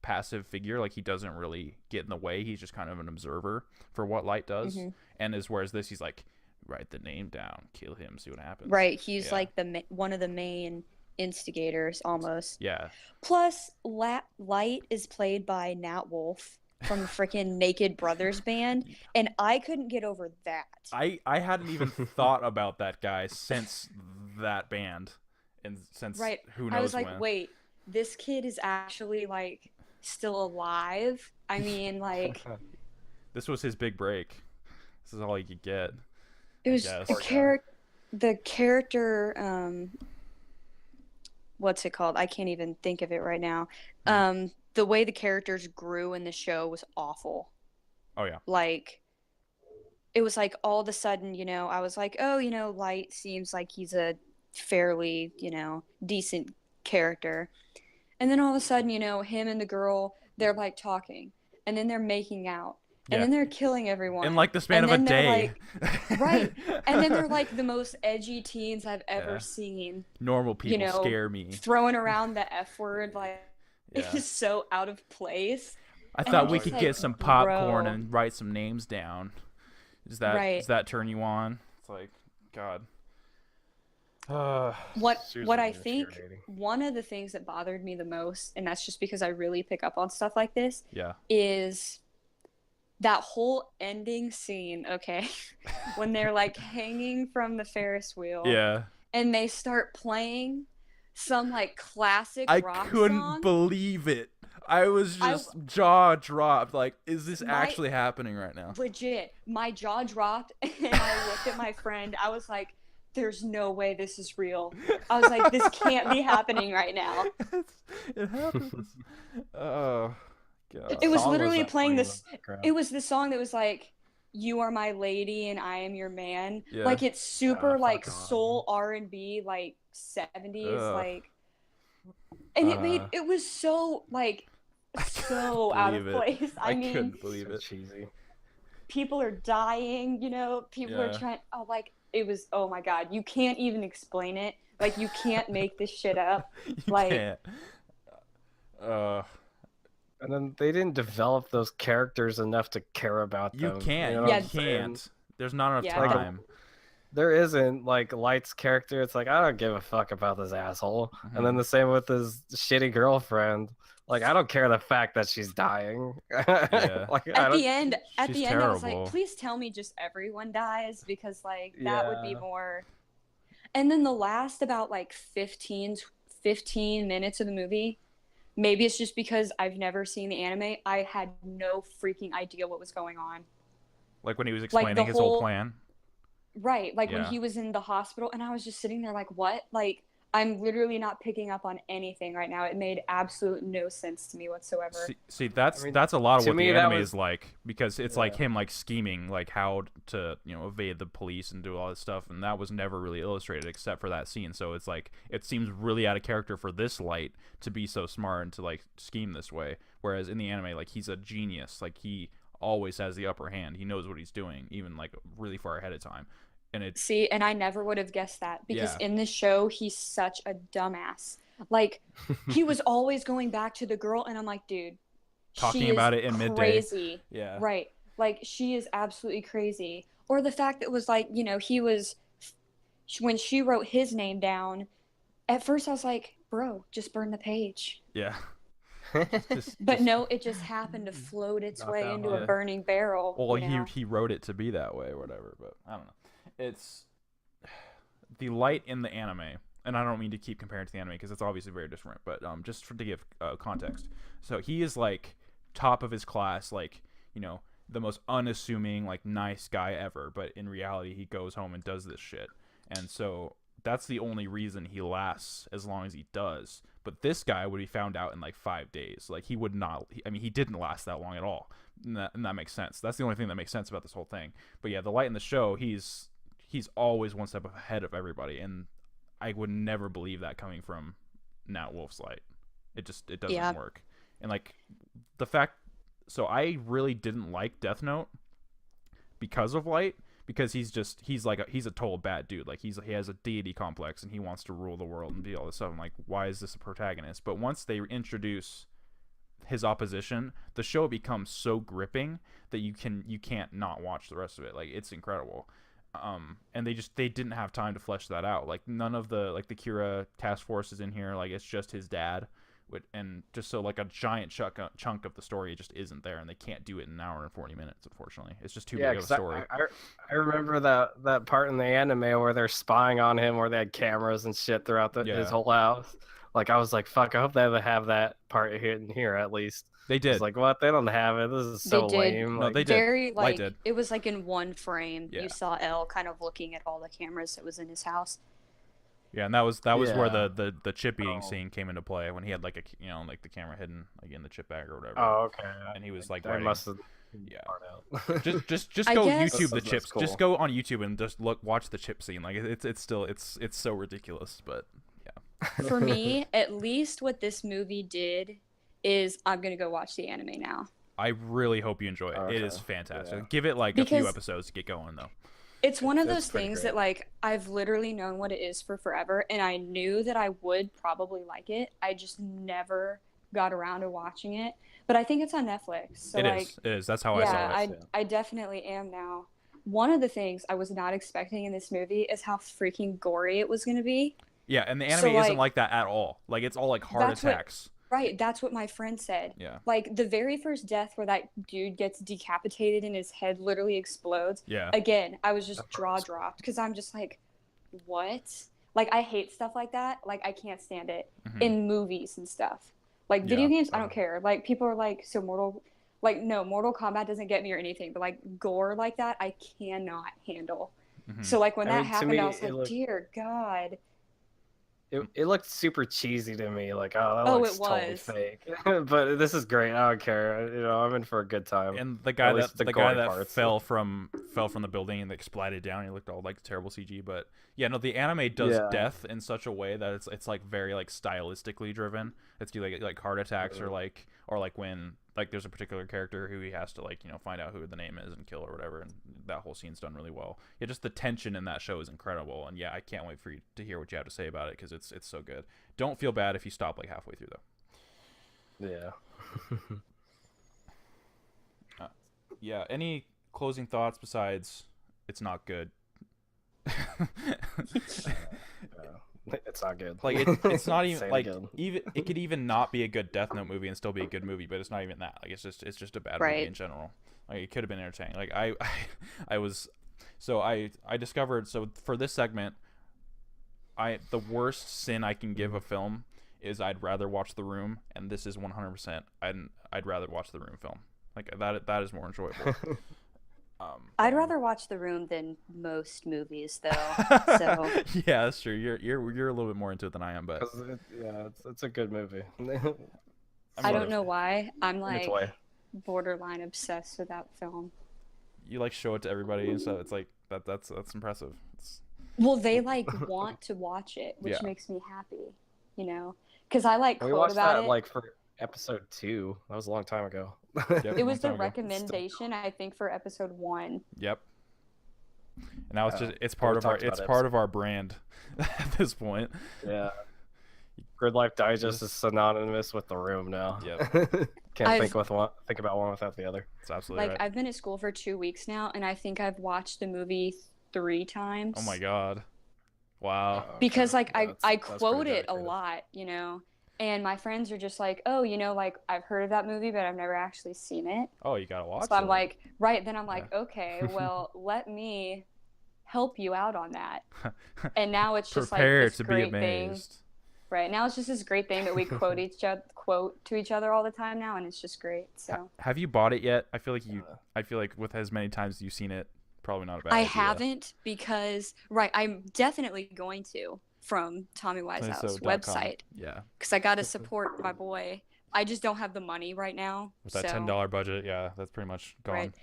S1: passive figure. Like he doesn't really get in the way. He's just kind of an observer for what Light does.
S3: Mhm.
S1: And as whereas this, he's like, write the name down, kill him, see what happens.
S3: Right. He's
S1: Yeah.
S3: like one of the main instigators almost.
S1: Yeah.
S3: Plus, Light is played by Nat Wolff from the freaking Naked Brothers band, and I couldn't get over that.
S1: I hadn't even thought about that guy since that band, and since
S3: Right.
S1: who knows
S3: I was like,
S1: when.
S3: wait, this kid is actually like still alive? I mean, like
S1: This was his big break. This is all he could get.
S3: it was
S1: guess.
S3: the character what's it called? I can't even think of it right now. The way the characters grew in the show was awful.
S1: Oh yeah.
S3: Like it was like all of a sudden, you know, I was like, oh, you know, Light seems like he's a fairly, you know, decent character. And then all of a sudden, you know, him and the girl, they're like talking, and then they're making out, and
S1: Yeah.
S3: then they're killing everyone.
S1: In like the span
S3: and
S1: of a
S3: then they're
S1: day.
S3: like, right. And then they're like the most edgy teens I've ever
S1: Yeah.
S3: seen,
S1: Normal people
S3: know,
S1: scare me.
S3: throwing around the F word like
S1: Yeah.
S3: it's just so out of place.
S1: I
S3: And
S1: thought
S3: I'm
S1: we
S3: just
S1: could
S3: like,
S1: get some popcorn
S3: bro.
S1: and write some names down. Does
S3: Right.
S1: that turn you on? It's like, God.
S3: What
S2: Seriously
S3: I think
S2: infuriating.
S3: one of the things that bothered me the most, and that's just because I really pick up on stuff like this,
S1: Yeah.
S3: is that whole ending scene, okay? When they're like hanging from the Ferris wheel
S1: Yeah.
S3: and they start playing some like classic
S1: I
S3: rock
S1: couldn't
S3: song.
S1: believe it. I was
S3: I-
S1: just jaw dropped. Like, is this
S3: My-
S1: actually happening right now?
S3: Legit, my jaw dropped and I looked at my friend. I was like, there's no way this is real. I was like, this can't be happening right now.
S1: It happens. Oh, God.
S3: It was
S2: Song
S3: literally
S2: that
S3: playing
S2: in
S3: this.
S2: the background?
S3: It was the song that was like, "You are my lady and I am your man."
S1: Yeah.
S3: Like it's super
S2: fuck
S3: like
S2: off.
S3: soul R&B, like 70s,
S1: Ugh.
S3: like. And it was so like so out of
S1: believe it.
S3: place.
S1: I
S3: I mean,
S1: couldn't believe
S2: So
S1: it.
S2: cheesy.
S3: people are dying. You know, people are
S1: Yeah.
S3: trying. Oh, like it was. Oh my God, you can't even explain it. Like you can't make this shit up.
S1: You
S3: Like-
S1: can't.
S2: And then they didn't develop those characters enough to care about
S1: You
S2: them.
S1: can't.
S2: know
S1: You
S2: what I'm saying?
S1: can't. There's not enough
S3: Yeah,
S1: time.
S2: There isn't like Light's character. It's like I don't give a fuck about this asshole. And
S1: Mhm.
S2: then the same with his shitty girlfriend. Like I don't care the fact that she's dying.
S1: Yeah.
S2: Like, I
S3: At
S2: don't-
S3: the end,
S1: She's
S3: I was
S1: terrible.
S3: like, please tell me just everyone dies because like that would be
S2: Yeah.
S3: more. And then the last about like 15 minutes of the movie, maybe it's just because I've never seen the anime, I had no freaking idea what was going on.
S1: Like when he was
S3: the
S1: explaining his whole
S3: whole-
S1: plan.
S3: Right, like when
S1: Yeah.
S3: he was in the hospital and I was just sitting there like, what? Like I'm literally not picking up on anything right now. It made absolute no sense to me whatsoever.
S1: See, that's
S2: I mean,
S1: that's a lot of
S2: to
S1: what
S2: me,
S1: the
S2: that
S1: anime
S2: was-
S1: is like, because it's like him like scheming like how to evade the police and do all this stuff, and that was never really illustrated except for that scene. So it's like it seems really out of character for this light to be so smart and to like scheme this way, whereas in the anime like he's a genius, like he always has the upper hand. He knows what he's doing, even like really far ahead of time. And it's
S3: See, and I never would have guessed that because
S1: Yeah.
S3: in this show, he's such a dumbass. Like, he was always going back to the girl, and I'm like, dude,
S1: Talking
S3: she
S1: about
S3: is
S1: it in midday.
S3: crazy.
S1: Yeah.
S3: Right. Like, she is absolutely crazy. Or the fact that it was like, he was, when she wrote his name down, at first I was like, bro, just burn the page.
S1: Yeah.
S3: But no, it just happened to float its
S2: Not
S3: way
S2: that
S3: into
S1: hard.
S3: a burning barrel.
S1: Well,
S3: you know?
S1: he wrote it to be that way or whatever, but I don't know. It's the light in the anime, and I don't mean to keep comparing to the anime because it's obviously very different, but just to give context. So he is like top of his class, like, the most unassuming, like nice guy ever, but in reality he goes home and does this shit. And so that's the only reason he lasts as long as he does. But this guy would be found out in like 5 days. Like he would not. He didn't last that long at all, and that makes sense. That's the only thing that makes sense about this whole thing. But yeah, the light in the show, he's always one step ahead of everybody, and I would never believe that coming from Nat Wolf's light. It doesn't work. And like the fact, so I really didn't like Death Note because of light. Because he's a total bad dude. Like he has a deity complex and he wants to rule the world and do all this stuff. I'm like, why is this a protagonist? But once they introduce his opposition, the show becomes so gripping that you can't not watch the rest of it. Like it's incredible. And they didn't have time to flesh that out. Like none of the Kira task force is in here. Like it's just his dad. And just so like a giant chunk of the story just isn't there, and they can't do it in an hour and 40 minutes. Unfortunately, it's just too big of a story.
S2: I remember that part in the anime where they're spying on him, where they had cameras and shit throughout his whole house. Like I was like, fuck, I hope they have that part in here at least.
S1: They did.
S2: It's like, what? They don't have it. This is so lame.
S1: No,
S2: like,
S1: they did.
S3: Very
S1: Light did.
S3: it was like in one frame.
S1: Yeah.
S3: You saw Elle kind of looking at all the cameras that was in his house.
S1: Yeah, and that was where
S2: Yeah.
S1: the chip eating scene came into play, when he had like like the camera hidden like in the chip bag or whatever.
S2: Oh, okay.
S1: And he was like
S2: I
S1: writing.
S2: must have
S1: Yeah.
S2: part out.
S1: Just
S3: I
S1: go
S3: guess-
S1: YouTube the
S2: That's
S1: chips.
S2: cool.
S1: Just go on YouTube and just watch the chip scene. Like it's still it's so ridiculous, but yeah.
S3: For me, at least what this movie did is I'm gonna go watch the anime now.
S1: I really hope you enjoy it. It is
S2: Okay.
S1: fantastic.
S2: Yeah.
S1: Give it like a few
S3: Because-
S1: episodes to get going though.
S3: It's one of
S2: That's
S3: those
S2: pretty
S3: things
S2: great.
S3: that like I've literally known what it is for forever, and I knew that I would probably like it. I just never got around to watching it. But I think it's on Netflix. So
S1: It
S3: like
S1: is. It is. That's how I saw it.
S3: I definitely am now. One of the things I was not expecting in this movie is how freaking gory it was going to be.
S1: Yeah, and the anime
S3: So,
S1: isn't
S3: like-
S1: like that at all. Like it's all like heart
S3: That's what-
S1: attacks.
S3: Right, that's what my friend said.
S1: Yeah.
S3: Like the very first death where that dude gets decapitated and his head literally explodes.
S1: Yeah.
S3: Again, I was just jaw dropped because I'm just like, what? Like I hate stuff like that. Like I can't stand it
S1: Mhm.
S3: in movies and stuff. Like video
S1: Yeah.
S3: games, I don't care. Like people are like, so Mortal Kombat doesn't get me or anything, but like gore like that, I cannot handle.
S1: Mhm.
S3: So like when
S2: I
S3: that
S2: mean, to
S3: happened,
S2: me,
S3: I was
S2: it
S3: like,
S2: looked-
S3: dear God.
S2: It looked super cheesy to me. Like, oh, that
S3: Oh,
S2: looks
S3: it
S2: totally
S3: was.
S2: fake. But this is great. I don't care. I'm in for a good time.
S1: And the guy
S2: least
S1: that
S2: the
S1: the guy
S2: gory
S1: that
S2: parts.
S1: fell from the building and exploded down, he looked all like terrible CG. But yeah, no, the anime does
S2: Yeah.
S1: death in such a way that it's like very like stylistically driven. It's like heart attacks or like when like there's a particular character who he has to like find out who the name is and kill or whatever, and that whole scene's done really well. Yeah, just the tension in that show is incredible, and yeah, I can't wait for you to hear what you have to say about it because it's so good. Don't feel bad if you stop like halfway through though.
S2: Yeah.
S1: Yeah. Any closing thoughts besides it's not good?
S2: It's not good.
S1: Like it's not
S2: Say
S1: even
S2: it
S1: like
S2: again.
S1: even it could even not be a good Death Note movie and still be a good movie, but it's not even that. Like it's just a bad movie
S3: Right.
S1: in general. Like it could have been entertaining. Like I discovered, so for this segment, the worst sin I can give a film is I'd rather watch The Room, and this is 100%. I'd rather watch The Room film. Like that is more enjoyable.
S3: I'd rather watch The Room than most movies, though. So
S1: Yeah, that's true. You're a little bit more into it than I am, but
S2: 'Cause it's a good movie.
S3: I don't know why I'm
S2: In its
S3: like
S2: way.
S3: borderline obsessed with that film.
S1: you like show it to everybody, and so it's like that's impressive.
S3: Well, they like want to watch it, which
S1: Yeah.
S3: makes me happy, you know, because I like
S2: We
S3: quote
S2: watched
S3: about
S2: that
S3: it.
S2: like for episode 2. That was a long time ago.
S1: Yep.
S3: It was the
S1: Long time ago.
S3: recommendation, I think, for episode 1.
S1: Yep. And now it's just it's
S2: we
S1: part of our
S2: talked about
S1: it's
S2: it.
S1: part of our brand at this point.
S2: Yeah. Gridlife Digest is synonymous with The Room now.
S1: Yep.
S2: Can't think about one without the other.
S1: It's absolutely
S3: Like
S1: right.
S3: I've been at school for 2 weeks now, and I think I've watched the movie 3 times.
S1: Oh my god. Wow.
S3: Because like I
S2: That's
S3: quote
S2: pretty
S3: it a
S2: dedicated.
S3: lot, you know, and my friends are just like, oh, you know, like I've heard of that movie, but I've never actually seen it.
S1: Oh, you gotta watch
S3: So I'm
S1: it.
S3: like, right. Then I'm like, okay, well, let me help you out on that. And now it's just
S1: Prepare
S3: like this
S1: to be
S3: great thing.
S1: amazed.
S3: Right. Now it's just this great thing that we quote to each other all the time now, and it's just great. So
S1: Have you bought it yet? I feel like with as many times as you've seen it, probably not a bad
S3: I
S1: idea.
S3: haven't because I'm definitely going to from Tommy Wiseau's
S1: So.com.
S3: website
S1: Yeah.
S3: because I got to support my boy. I just don't have the money right now.
S1: With that
S3: so,
S1: $10 budget, yeah, that's pretty much gone.
S3: Right.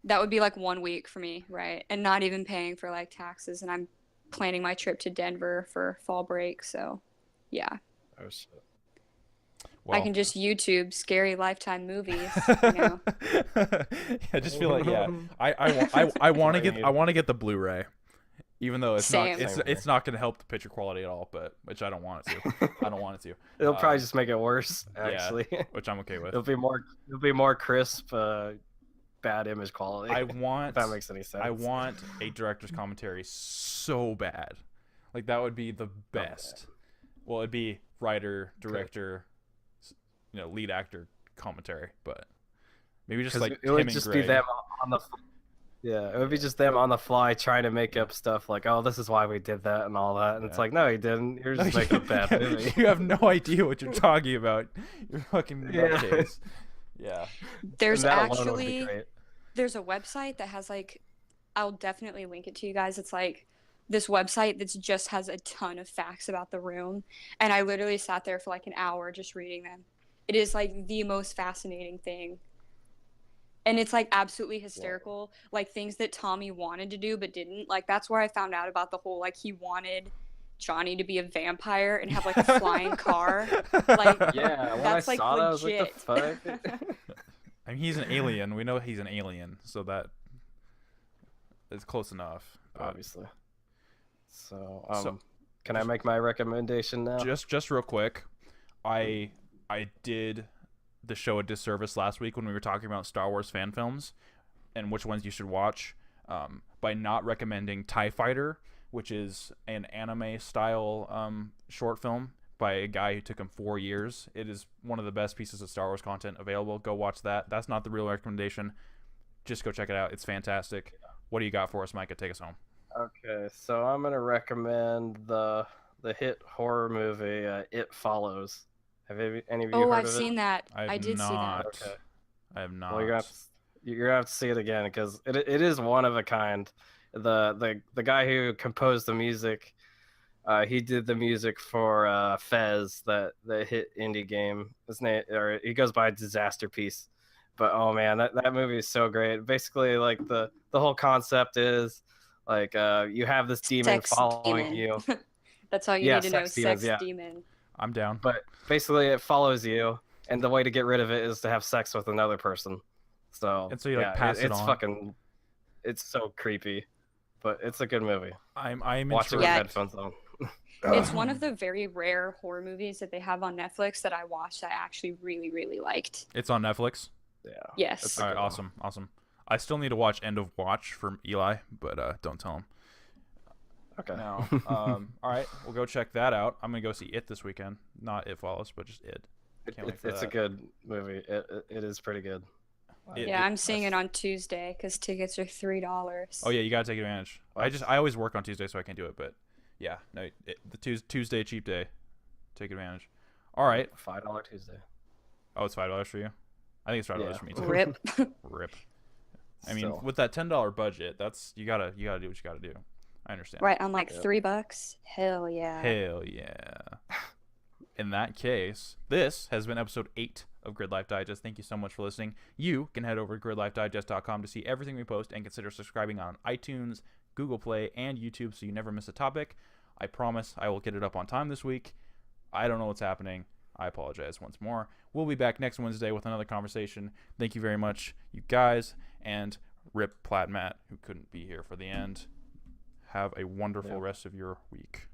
S3: That would be like 1 week for me, right? And not even paying for like taxes. And I'm planning my trip to Denver for fall break. So, yeah.
S2: Oh shit.
S1: Well,
S3: I can just YouTube scary Lifetime movies. You know?
S1: I just feel like I want to get the Blu-ray, even though it's
S3: Same.
S1: it's not going to help the picture quality at all, but which I don't want it to. I don't want it to.
S2: It'll probably just make it worse,
S1: yeah.
S2: actually.
S1: Which I'm okay with.
S2: It'll be more crisp, bad image quality.
S1: I want
S2: if that makes any sense.
S1: I want a director's commentary so bad. Like that would be the best. Well, it'd be writer, director, lead actor commentary, but maybe just like
S2: it would
S1: Tim and
S2: just
S1: Greg.
S2: be them on the it would be just them on the fly trying to make up stuff like, oh, this is why we did that and all that, and it's like, no, you didn't. You're just making a bad movie.
S1: You have no idea what you're talking about. You're fucking nutcase. Yeah.
S3: There's
S2: And that alone would be
S3: actually
S2: great.
S3: there's a website that has like I'll definitely link it to you guys. It's like this website that just has a ton of facts about The Room, and I literally sat there for like an hour just reading them. It is like the most fascinating thing. And it's like absolutely hysterical, like things that Tommy wanted to do but didn't. Like that's where I found out about the whole like he wanted Johnny to be a vampire and have like a flying car. Like
S2: Yeah, when
S3: that's
S2: I
S3: like
S2: saw that, I was like,
S3: legit.
S2: the fuck?
S1: I mean, he's an alien. We know he's an alien, so that is close enough. But
S2: Obviously. So, can I make my recommendation now?
S1: just real quick, I did the show a disservice last week when we were talking about Star Wars fan films and which ones you should watch by not recommending TIE Fighter, which is an anime style short film by a guy who took him 4 years. It is one of the best pieces of Star Wars content available. Go watch that. That's not the real recommendation. Just go check it out. It's fantastic. What do you got for us, Micah? Take us home.
S2: Okay, so I'm gonna recommend the hit horror movie It Follows. Have any of you heard
S3: I've
S2: of it?
S3: seen that.
S1: I have
S3: I did see that.
S1: not.
S2: Okay.
S1: I have not.
S2: Well, you're gonna have to see it again because it is one of a kind. The guy who composed the music, he did the music for Fez, the hit indie game. His name, or he goes by Disaster Piece. But oh man, that movie is so great. Basically, like the whole concept is like you have this demon
S3: Sex
S2: following
S3: demon.
S2: you.
S3: That's all you
S2: Yeah,
S3: need to know.
S2: sex demons,
S3: Sex
S2: yeah.
S3: demon.
S1: I'm down.
S2: But basically, it follows you, and the way to get rid of it is to have sex with another person. So
S1: And so you, like, pass it
S2: it's
S1: on?
S2: fucking, it's so creepy, but it's a good movie.
S1: I'm
S2: Watch it with
S3: Yeah.
S2: headphones on.
S3: It's one of the very rare horror movies that they have on Netflix that I watched that I actually really, really liked.
S1: It's on Netflix.
S2: Yeah.
S3: Yes.
S2: It's a
S1: All right,
S2: good one.
S1: awesome. I still need to watch End of Watch from Eli, but don't tell him.
S2: Okay.
S1: No. All right, we'll go check that out. I'm gonna go see It this weekend. Not It Follows, but just It. Can't wait for
S2: It's a
S1: that.
S2: good movie. It is pretty good.
S3: Yeah, I'm seeing it on Tuesday because tickets are $3.
S1: Oh yeah, you gotta take advantage. I always work on Tuesday, so I can't do it. But yeah, no, the Tuesday cheap day. Take advantage. All right.
S2: $5 Tuesday.
S1: Oh, it's $5 for you. I think it's $5
S2: Yeah.
S1: for me too.
S3: Rip.
S1: Rip. I mean,
S2: Still.
S1: with that $10 budget, that's you gotta do what you gotta do. I understand.
S3: Right, on like
S2: Yep.
S3: $3. Hell yeah.
S1: Hell yeah. In that case, this has been episode 8 of Gridlife Digest. Thank you so much for listening. You can head over to gridlifedigest.com to see everything we post and consider subscribing on iTunes, Google Play, and YouTube so you never miss a topic. I promise I will get it up on time this week. I don't know what's happening. I apologize once more. We'll be back next Wednesday with another conversation. Thank you very much, you guys, and rip Platt Matt, who couldn't be here for the end. Have a wonderful rest of your week.